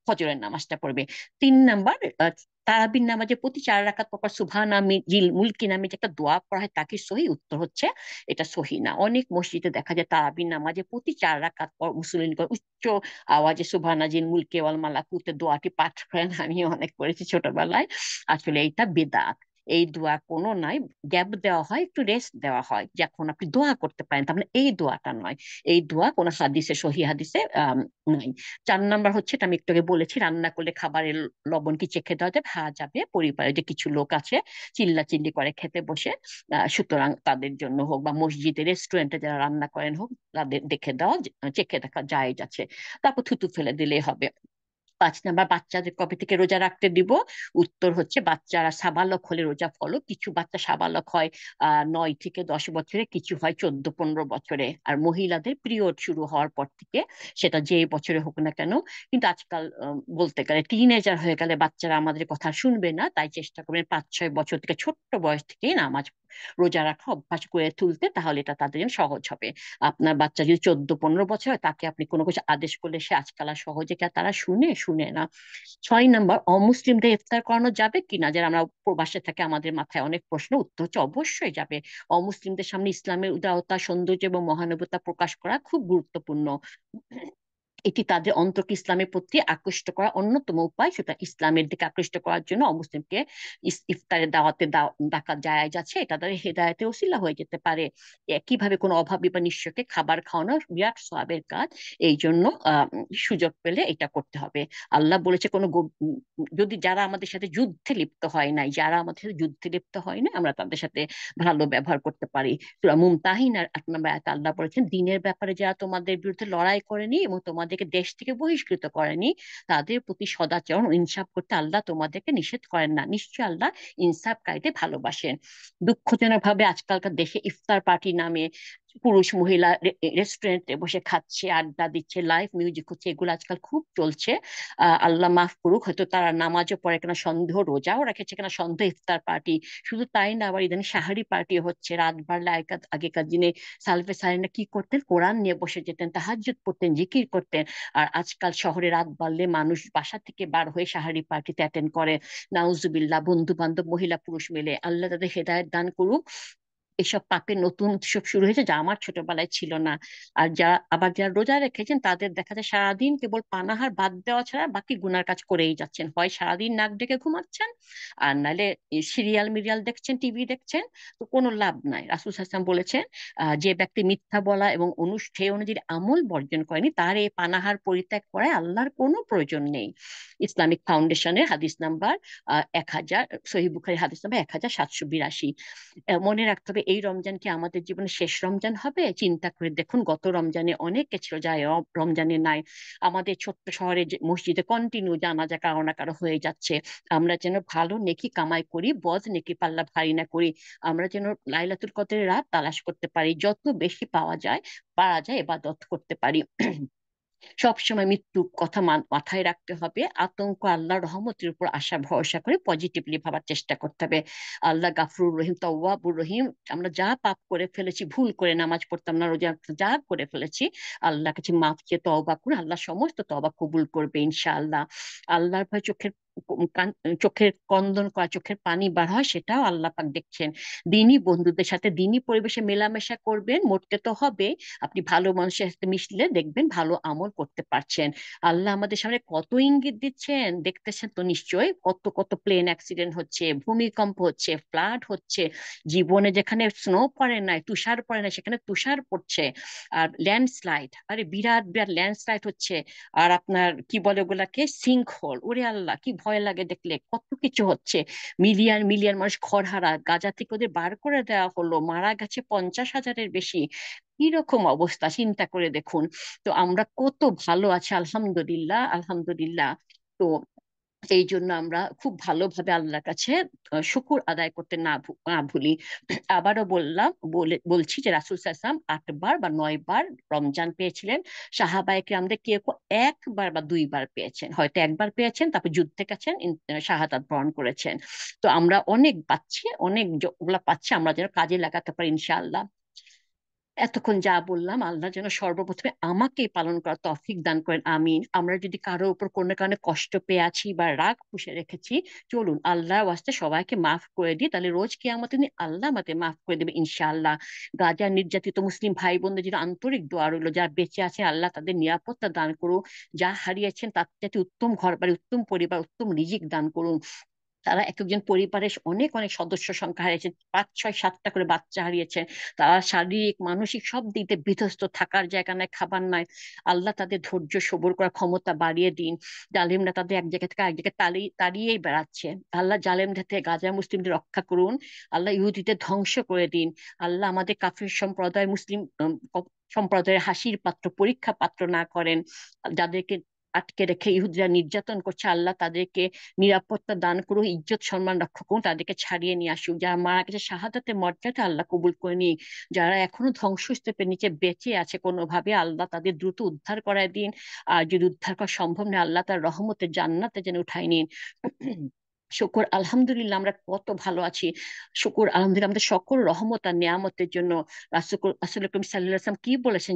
ফজরের নামাজটা পড়বে। 3 নাম্বার, তারাবির নামাজে প্রতি 4 রাকাত পর সুবহানা জিল মুলকি নামে যে একটা দোয়া পড়া হয়, তা কি সহি? উত্তর হচ্ছে এটা সহি না। অনেক মসজিদে দেখা যায় তারাবির নামাজে প্রতি 4 রাকাত পর মুসল্লিন উচ্চ আওয়াজে সুবহানা জিল মুলকি ওয়াল মালাকুতে দোয়াটি পাঠ করেন। আমিও অনেক করেছি ছোটবেলায়। আসলে এইটা বেদাত। এই দোয়া কোনো নাই। গ্যাপ দেওয়া হয়, একটু রেস্ট দেওয়া হয়, যখন আপনি দোয়া করতে পারেন। তার মানে এই দোয়াটা নয়। এই দোয়া কোনো হাদিসে, সহি হাদিসে নাই। 4 নাম্বার হচ্ছে, এটা আমি একটু আগে বলেছি, রান্না করলে খাবারের লবণ কি চেখে দেওয়া যাবে? হ্যাঁ যাবে। পরিবারে যে কিছু লোক আছে চিল্লা চিল্লি করে খেতে বসে, সুতরাং তাদের জন্য হোক বা মসজিদে রেস্টুরেন্টে যারা রান্না করেন হোক, তাদের দেখে দেওয়া, চেখে দেখা জায়েজ আছে। তারপর থুতু ফেলে দিলেই হবে। 5 নাম্বার, বাচ্চাদের কবে থেকে রোজা রাখতে দিব? উত্তর হচ্ছে বাচ্চারা সাবালক হলে রোজা ফলো। কিছু বাচ্চা সাবালক হয় 9 থেকে 10 বছরে, কিছু হয় 14-15 বছরে। আর মহিলাদের পিরিয়ড শুরু হওয়ার পর থেকে, সেটা যে বছরে হোক না কেন। কিন্তু আজকাল বলতে গেলে টিনেজার হয়ে গেলে বাচ্চারা আমাদের কথা শুনবে না, তাই চেষ্টা করবেন 5-6 বছর থেকে, ছোট্ট বয়স থেকেই নামাজ রোজা রাখা অভ্যাস করে তুলতে, তাহলে এটা তাদের জন্য সহজ হবে। আপনার বাচ্চা যদি 14-15 বছর হয়, তাকে আপনি কোনো কিছু আদেশ করলে সে আজকাল আর সহজে তারা শুনে শুনে না। 6 নাম্বার, অমুসলিমদের ইফতার করানো যাবে কিনা? যারা আমরা প্রবাসে থাকি, আমাদের মাথায় অনেক প্রশ্ন। উত্তর হচ্ছে অবশ্যই যাবে। অমুসলিমদের সামনে ইসলামের উদারতা, সৌন্দর্য এবং মহানুভবতা প্রকাশ করা খুব গুরুত্বপূর্ণ। এটি তাদের অন্তরকে ইসলামের প্রতি আকৃষ্ট করার অন্যতম উপায়। সুতরাং ইসলামের দিকে আকৃষ্ট করার জন্য অমুসলিমকে ইফতারের দাওয়াতে ডাকা জায়েজ আছে। এটা তাদের হেদায়েতে ওসিলা হয়ে যেতে পারে। একইভাবে কোনো অভাবী বা নিঃস্বকে খাবার খাওয়ানো বিরাট সওয়াবের কাজ। এই জন্য সুযোগ পেলে এটা করতে হবে। আল্লাহ বলেছে যদি যারা আমাদের সাথে যুদ্ধে লিপ্ত হয় নাই, যারা আমাদের সাথে যুদ্ধে লিপ্ত হয় না, আমরা তাদের সাথে ভালো ব্যবহার করতে পারি। সূরা মুমতাহিনার 8 নম্বর আয়াতে আল্লাহ বলেছেন, দিনের ব্যাপারে যারা তোমাদের বিরুদ্ধে লড়াই করেনি এবং তোমাদেরকে দেশ থেকে বহিষ্কৃত করেনি, তাদের প্রতি সদাচরণ ও ইনসাফ করতে আল্লাহ তোমাদেরকে নিষেধ করেন না। নিশ্চয়ই আল্লাহ ইনসাফকারীদের ভালোবাসেন। দুঃখজনক ভাবে আজকালকার দেশে ইফতার পার্টি নামে পুরুষ মহিলা রেস্টুরেন্টে বসে খাচ্ছে, আড্ডা দিচ্ছে, লাইভ মিউজিক হচ্ছে, এগুলো আজকাল খুব চলছে। আল্লাহ মাফ করুক, হয়তো তারা নামাজও পড়ে কিনা সন্দেহ, রোজাও রেখেছে কিনা সন্দেহ, ইফতার পার্টি। শুধু তাই না, আবার ইদানিং সাহারি পার্টি হচ্ছে। রাত বাড়লে আগেকার দিনে সালফে সালিনা কি করতেন? কোরআন নিয়ে বসে যেতেন, তাহাজ্জুদ পড়তেন, জিকির করতেন। আর আজকাল শহরে রাত বাড়লে মানুষ বাসা থেকে বার হয়ে সাহারি পার্টিতে অ্যাটেন্ড করে। নাউজুবিল্লাহ, বন্ধু বান্ধব মহিলা পুরুষ মিলে। আল্লাহ তাদের হেদায়েত দান করুক। এসব পাপের নতুন উৎসব শুরু হয়েছে, যা আমার ছোটবেলায় ছিল না। আর যারা রোজা রেখেছেন, তাদের দেখা যায় সারাদিন কেবল পানাহার বাদ দেওয়া ছাড়া বাকি গুনার কাজ করেই যাচ্ছেন। হয় সারাদিন নাক ডেকে ঘুমাচ্ছেন, আর নাহলে সিরিয়াল মিরিয়াল দেখছেন, টিভি দেখছেন। তো কোনো লাভ নাই। রাসূল সাল্লাল্লাহু আলাইহি ওয়াসাল্লাম বলেছেন, যে ব্যক্তি মিথ্যা বলা এবং সেই অনুযায়ী আমল বর্জন করেনি, তার এই পানাহার পরিত্যাগ করায় আল্লাহর কোনো প্রয়োজন নেই। ইসলামিক ফাউন্ডেশনের হাদিস নাম্বার 1000, সহিহ বুখারী হাদিস নাম্বার 1782। মনে রাখতে হবে, এই রমজান কি আমাদের জীবনের শেষ রমজান হবে? চিন্তা করে দেখুন, গত রমজানে অনেকে ছিল যা রমজানে নাই। আমাদের ছোট্ট শহরে মসজিদে কন্টিনিউ জানাজা কারো না কারো হয়ে যাচ্ছে। আমরা যেন ভালো নেকি কামাই করি, বদ নেকি পাল্লা ভারী না করি। আমরা যেন লাইলাতুল কদরের রাত তালাশ করতে পারি, যত বেশি পারা যায় ইবাদত করতে পারি। সবসময় মৃত্যুর কথা মাথায় রাখতে হবে। আতঙ্ক আল্লাহর রহমতের উপর আশা ভরসা করে পজিটিভলি ভাবার চেষ্টা করতে হবে। আল্লাহ গাফরুর রহিম, তাওয়াবুর রহিম। আমরা যা পাপ করে ফেলেছি, ভুল করে নামাজ পড়তাম না, রোজা যা করে ফেলেছি, আল্লাহ কাছে মাফ চেয়ে তওবা করে আল্লাহ সমস্ত তওবা কবুল করবে ইনশাআল্লাহ। আল্লাহর ভয় চোখের কন্দন করা, চোখের পানি বার হয়, সেটাও আল্লাহ পাক দেখছেন। দিনই বন্ধুদের সাথে দিনই পরিবেশে মেলামেশা করবেন। মরতে তো হবে, আপনি ভালো মানুষের সাথে মিশলে দেখবেন ভালো আমল করতে পারছেন। আল্লাহ আমাদের সামনে কত ইঙ্গিত দিচ্ছেন, দেখতেছেন তো নিশ্চয়ই। কত কত প্লেন অ্যাক্সিডেন্ট হচ্ছে, ভূমিকম্প হচ্ছে, ফ্লাড হচ্ছে। জীবনে যেখানে স্নো পড়ে নাই, তুষার পড়ে নাই, সেখানে তুষার পড়ছে। আর ল্যান্ডস্লাইড, আরে বিরাট বিরাট ল্যান্ডস্লাইড হচ্ছে। আর আপনার কি বলে ওগুলাকে, সিঙ্ক হোল। ওরে আল্লাহ, কি ভয় লাগে দেখলে। কত কিছু হচ্ছে। মিলিয়ন মিলিয়ন মানুষ ঘরহারা। গাজা থেকে ওদের বার করে দেওয়া হলো, মারা গেছে 50,000-এর বেশি। কিরকম অবস্থা চিন্তা করে দেখুন। তো আমরা কত ভালো আছি, আলহামদুলিল্লাহ, আলহামদুলিল্লাহ। তো এই জন্য আমরা খুব ভালোভাবে আল্লাহর কাছে শুকুর আদায় করতে না ভুলি। আবারও বলছি যে রাসূল সাল্লাল্লাহু আলাইহি ওয়াসাল্লাম 8 বার বা 9 বার রমজান পেয়েছিলেন। সাহাবায়ে কেরামদের কেউ কেউ 1 বার বা 2 বার পেয়েছেন, হয়তো 1 বার পেয়েছেন, তারপর যুদ্ধে গেছেন, শাহাদাত বরণ করেছেন। তো আমরা অনেক পাচ্ছি, অনেক ওগুলা পাচ্ছি, আমরা যেন কাজে লাগাতে পারি ইনশাআল্লাহ। এতক্ষণ যা বললাম আল্লাহ যেন সর্বপ্রথমে আমাকে পালন করার তৌফিক দান করেন, আমিন। আমরা যদি কারো উপর কোনো কারণে কষ্ট পেয়ে আছি বা রাগ পুষে রেখেছি, চলুন আল্লাহর ওয়াস্তে সবাইকে মাফ করে দিই, তাহলে রোজ কিয়ামতের দিন আল্লাহ আমাদের মাফ করে দেবে ইনশাআল্লাহ। গাজা নির্যাতিত মুসলিম ভাই বোনদের জন্য আন্তরিক দোয়া রইল, যারা বেঁচে আছে আল্লাহ তাদের নিরাপত্তা দান করুন, যা হারিয়েছেন তার যাতে উত্তম ঘর বাড়ি, উত্তম পরিবার, উত্তম রিজিক দান করুন। তারা এক একজন পরিবারের অনেক অনেক সদস্য সংখ্যা হারিয়েছে, 5 6 7টা করে বাচ্চা হারিয়েছে। তারা শারীরিক মানসিক সব দিক দিয়ে বিধ্বস্ত, থাকার জায়গা নাই, খাবার নাই। আল্লাহ তাদের ধৈর্য সবর করার ক্ষমতা বাড়িয়ে দিন। জালিমরা তাদের এক জায়গা থেকে এক জায়গায় তাড়িয়েই বেড়াচ্ছে। আল্লাহ জালেমদের থেকে গাজা মুসলিমদের রক্ষা করুন। আল্লাহ ইহুদিদের ধ্বংস করে দিন। আল্লাহ আমাদের কাফির সম্প্রদায় মুসলিম সম্প্রদায়ের হাসির পাত্র, পরীক্ষা পাত্র না করেন। যাদেরকে আটকে রেখে ইহুদিরা নির্যাতন করছে, আল্লাহ তাদেরকে নিরাপত্তা দান করুন, ইজ্জত সম্মান রক্ষা করুন, তাদেরকে ছাড়িয়ে নিয়ে আসুক। যারা মারা গেছে শাহাদাতের মর্যাদা আল্লাহ কবুল করে নিক। যারা এখনো ধ্বংসস্তূপের নিচে বেঁচে আছে কোনোভাবে, আল্লাহ তাদের দ্রুত উদ্ধার করায় দিন। আর যদি উদ্ধার করা সম্ভব নয়, আল্লাহ তার রহমতের জান্নাতে যেন উঠাই নিন। শুকুর আলহামদুলিল্লাহ, আমরা কত ভালো আছি। শুকুর আলহামদুলিল্লাহ আমাদের সকল রহমত আর নিয়ামতের জন্য। রাসূল রাসূল করিম সাল্লাল্লাহু আলাইহি ওয়াসাল্লাম কি বলেছেন,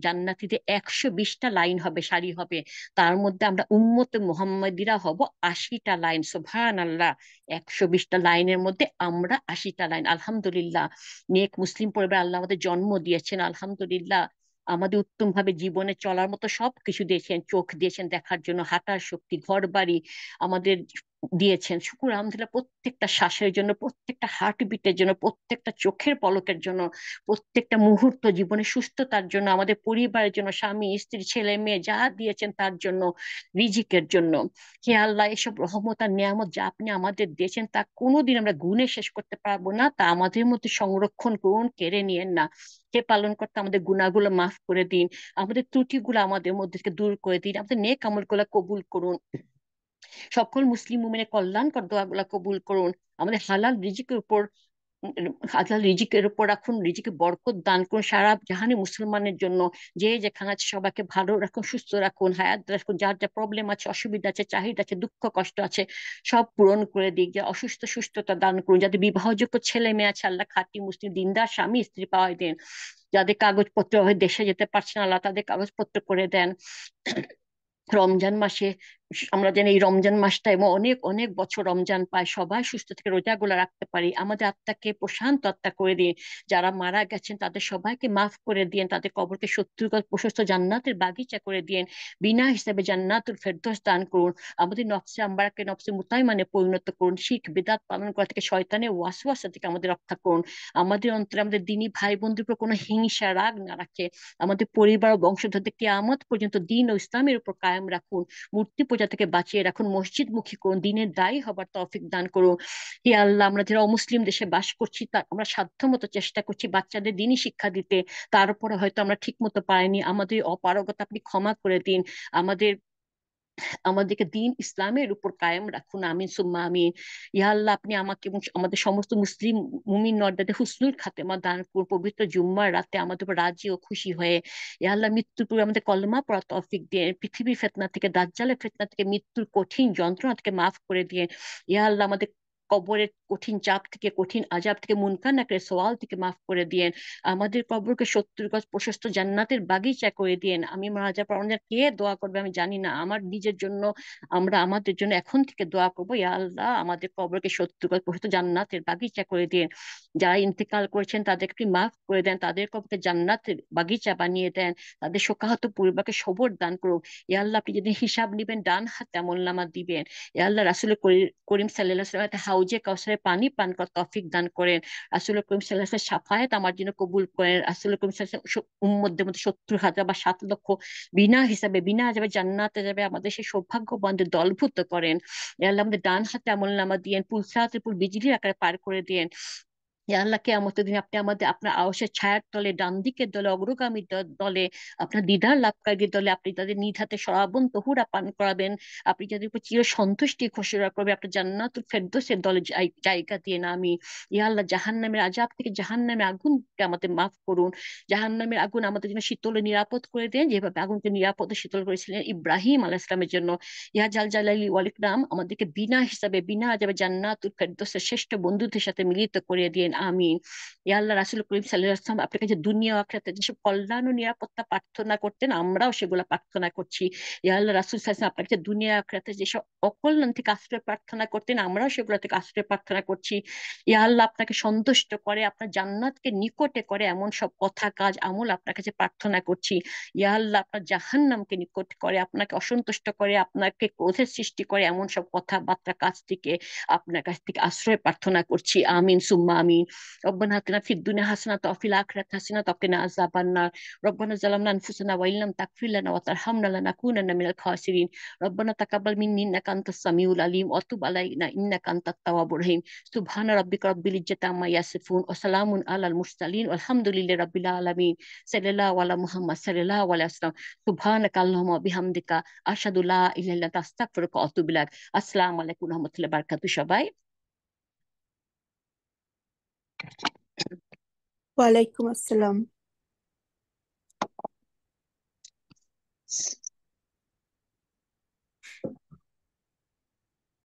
জান্নাতীদের 120টা লাইন হবে, সারি হবে। তার মধ্যে আমরা উম্মতে মুহাম্মাদিরা হব 80টা লাইন। সুবহানাল্লাহ, 120টা লাইনের মধ্যে আমরা 80টা লাইন। আলহামদুলিল্লাহ, নেক মুসলিম পরিবার আল্লাহ আমাদের জন্ম দিয়েছেন। আলহামদুলিল্লাহ, আমাদের উত্তম ভাবে জীবনে চলার মতো সবকিছু দিয়েছেন, চোখ দিয়েছেন দেখার জন্য, হাঁটার শক্তি, ঘর বাড়ি আমাদের দিয়েছেন। শুকুর আলহামদুলিল্লাহ, প্রত্যেকটা শ্বাসের জন্য, প্রত্যেকটা হার্টবিটের জন্য, প্রত্যেকটা চোখের পলকের জন্য, প্রত্যেকটা মুহূর্ত জীবনে সুস্থতার জন্য, আমাদের পরিবারের জন্য, স্বামী স্ত্রী ছেলে মেয়ে যা দিয়েছেন তার জন্য, রিজিকের জন্য। হে আল্লাহ, এসব রহমত আর নিয়ামত যা আপনি আমাদের দিয়েছেন তা কোনোদিন আমরা গুণে শেষ করতে পারবো না, তা আমাদের মধ্যে সংরক্ষণ করুন, কেড়ে নিয়েন না। হে পালন করতে, আমাদের গুনাহগুলো মাফ করে দিন, আমাদের ত্রুটিগুলো আমাদের মধ্যে থেকে দূর করে দিন, আমাদের নেক আমলগুলো কবুল করুন। সকল মুসলিম মুমিনের কল্যাণকর দোয়াগুলা কবুল করুন। আমাদের হালাল রিজিকের উপর রাখুন, রিজিকে বরকত দান করুন সারা জাহানে মুসলমানের জন্য। যে যেখানে আছে সবাইকে ভালো রাখুন, সুস্থ রাখুন, হায়াত রাখুন। যার যা প্রবলেম আছে, অসুবিধা আছে, চাহিদা আছে, দুঃখ কষ্ট আছে, সব পূরণ করে দিক। যে অসুস্থ সুস্থতা দান করুন। যাদের বিবাহযোগ্য ছেলে মেয়ে আছে, আল্লাহ খাঁটি মুসলিম দিনদার স্বামী স্ত্রী পাওয়াই দেন। যাদের কাগজপত্র হয়ে দেশে যেতে পারছে না, আল্লাহ তাদের কাগজপত্র করে দেন। রমজান মাসে আমরা যেন এই রমজান মাসটা এবং অনেক অনেক বছর রমজান পাই, সবাই সুস্থ থেকে রোজাগুলো রাখতে পারি। আমাদের আত্মাকে প্রশান্ত আত্মা করে দিন। যারা মারা গেছেন তাদের সবাইকে মাফ করে দিন, তাদের কবরকে 70 গজ প্রশস্ত জান্নাতের বাগিচা করে দিন। বিনা হিসাবে জান্নাতুল ফেরদৌস দান করুন। আমাদের নফসে আম্মারাকে নফসে মুতাইমানে পরিণত করুন। শিরক বিদআত পালন করা থেকে, শয়তানের ওয়াসওয়াসা থেকে আমাদের রক্ষা করুন। আমাদের অন্তরে আমাদের দ্বীনি ভাই বোনদের উপর কোনো হিংসা রাগ না রাখে। আমাদের পরিবার ও বংশধরদের কিয়ামত পর্যন্ত দ্বীন ও ইসলামের উপর কায়েম রাখুন। মূর্তি পূজা থেকে বাঁচিয়ে রাখুন। মসজিদ মুখী করুন। দ্বীনের দায়ী হবার তৌফিক দান করুন। হে আল্লাহ, আমরা যারা অমুসলিম দেশে বাস করছি, তা আমরা সাধ্যমতো চেষ্টা করছি বাচ্চাদের দ্বীনি শিক্ষা দিতে। তারপরে হয়তো আমরা ঠিক মতো পারিনি, আমাদের এই অপারগতা আপনি ক্ষমা করে দিন। আমাদের আমাদেরকে দিন ইসলামের উপর কায়েম রাখুন, আমিন সুম্মা আমিন। ইয়া আল্লাহ, আপনি আমাকে এবং আমাদের সমস্ত মুসলিম মুমিন নর্দাদের হুসনুল খাতেমা দান করুন। পবিত্র জুম্মার রাতে আমাদের উপর রাজি ও খুশি হয়ে, ইয়া আল্লাহ, মৃত্যুর পূর্বে আমাদের কলমা পড়া তৌফিক দিয়ে, পৃথিবীর ফিতনা থেকে, দাজ্জালের ফিতনা থেকে, মৃত্যুর কঠিন যন্ত্রণা থেকে মাফ করে দিয়ে, ইয়া আল্লাহ, আমাদের কবরের কঠিন চাপ থেকে, কঠিন আজাব থেকে, মুনকার নাকিরের সওয়াল থেকে মাফ করে দিয়েন। আমাদের কবরকে 70 গজ প্রশস্ত জান্নাতের বাগিচা করে দিয়েন। আমি মারা যাওয়ার পর আমাদের কে দোয়া করবে আমি জানি না, আমার নিজের জন্য আমরা আমাদের জন্য এখন থেকে দোয়া করবো, ইয়া আল্লাহ, আমাদের কবরকে 70 গজ প্রশস্ত জান্নাতের বাগিচা করে দিয়েন। যারা ইন্তেকাল করেছেন তাদেরকে আপনি মাফ করে দেন, তাদের কবরকে জান্নাতের বাগিচা বানিয়ে দেন। তাদের শোকাহত পরিবারকে সবর দান করুন। ইয়া আল্লাহ, আপনি যেদিন হিসাব নিবেন ডান হাতে আমলনামা দিবেন। ইয়া আল্লাহ, রাসূল করিম সাল্লাল্লাহু আলাইহি ওয়াসাল্লাম হাউজে কাউসারে পানি পান করার তৌফিক দান করেন। রাসূল করিম সাল্লাল্লাহু আলাইহি ওয়াসাল্লাম শাফায়াত আমার জন্য কবুল করেন। রাসূল করিম সাল্লাল্লাহু আলাইহি ওয়াসাল্লাম উম্মতদের মধ্যে 70,000 বা 7 লক্ষ বিনা হিসাবে বিনা যাবে জান্নাতে যাবে, আমাদের সেই সৌভাগ্যবানদের দলভুক্ত করেন। ইয়া আল্লাহ, আমাদের ডান হাতে আমলনামা দিয়েন, পুলসাতের পুল বিজলির আকারে পার করে দিয়েন। ইয়া আল্লাহ, কিয়ামতের দিন আপনি আমাদের আপনার আরশের ছায়ার তলে, ডান দিকের দলে, অগ্রগামী দলে, আপনার দিদার লাভকারীদের দলে আপনি তাদের নিজ হাতে শরাবন তহুরা পান করাবেন। আপনি যাদের উপর চির সন্তুষ্টি ঘোষণা করবে, আপনার জান্নাতুল ফেরদৌসের দলে জায়গা দিয়ে না আমি। ইয়া আল্লাহ, জাহান্নামের আযাব থেকে, জাহান্নামের আগুনকে আমাদের মাফ করুন। জাহান্নামের আগুন আমাদের জন্য শীতল ও নিরাপদ করে দেন, যেভাবে আগুনকে নিরাপদ ও শীতল করেছিলেন ইব্রাহিম আলাইহিস সালামের জন্য। ইয়া জাল জালালি ওয়াল ইকরাম, আমাদেরকে বিনা হিসাবে বিনা আযাবে জান্নাতুল ফেরদৌসের শ্রেষ্ঠ বন্ধুদের সাথে মিলিত করিয়ে দিন, আমিন। ইয়া আল্লাহ, রাসূল করিম সাল্লাল্লাহু আলাইহি ওয়াসাল্লাম আপনার কাছে দুনিয়া ও আখিরাতে যেসব কল্যাণ ও নিরাপত্তা প্রার্থনা করতেন, আমরাও সেগুলো প্রার্থনা করছি। ইয়া আল্লাহ, রাসূল সাল্লাল্লাহু আলাইহি ওয়াসাল্লাম আপনার কাছে দুনিয়া ও আখিরাতে যেসব অকল্যাণ থেকে আশ্রয় প্রার্থনা করতেন, আমরাও সেগুলো থেকে আশ্রয় প্রার্থনা করছি। ইয়া আল্লাহ, আপনাকে সন্তুষ্ট করে, আপনার জান্নাতকে নিকটে করে এমন সব কথা, কাজ, আমল আপনার কাছে প্রার্থনা করছি। ইয়া আল্লাহ, আপনার জাহান্নামকে নিকট করে, আপনাকে অসন্তুষ্ট করে, আপনাকে ক্রোধের সৃষ্টি করে এমন সব কথাবার্তা, কাজ থেকে আপনার কাছ থেকে আশ্রয় প্রার্থনা করছি। আমিন সুম্মা আমিন। রব্বানা আতিনা ফিদ দুনিয়া হাসানাতাও ওয়া ফিল আখিরাতি হাসানাতাও ওয়া কিনা আযাবান নার। রব্বানা যালামনা আনফুসানা ওয়া ইল্লাম তাগফির লানা ওয়া তারহামনা লানাকুনান্না মিনাল খাসিরিন। রব্বানা তাকাব্বাল মিন্নি ইন্নাকা আনতাস সামিউল আলিম ওয়া তুব আলাইনা ইন্নাকা আনতাত তাওয়াবুর রহিম। সুবহানা রাব্বিকা রাব্বিল ইজ্জাতি আম্মা ইয়াসিফুন ওয়া সালামুন আলাল মুরসালিন ওয়ালহামদুলিল্লাহি রাব্বিল আলামিন। সাল্লাল্লাহু আলা মুহাম্মদ সাল্লাল্লাহু আলাইহি ওয়াসাল্লাম। সুবহানাকা আল্লাহুম্মা ওয়া বিহামদিকা আশহাদু লা ইলাহা ইল্লা আনতা আস্তাগফিরুকা ওয়া আতুবু ইলাইক। আসসালামু আলাইকুম ওয়া রাহমাতুল্লাহি ওয়া বারাকাতুহু সবাই। ওয়ালাইকুম আসসালাম।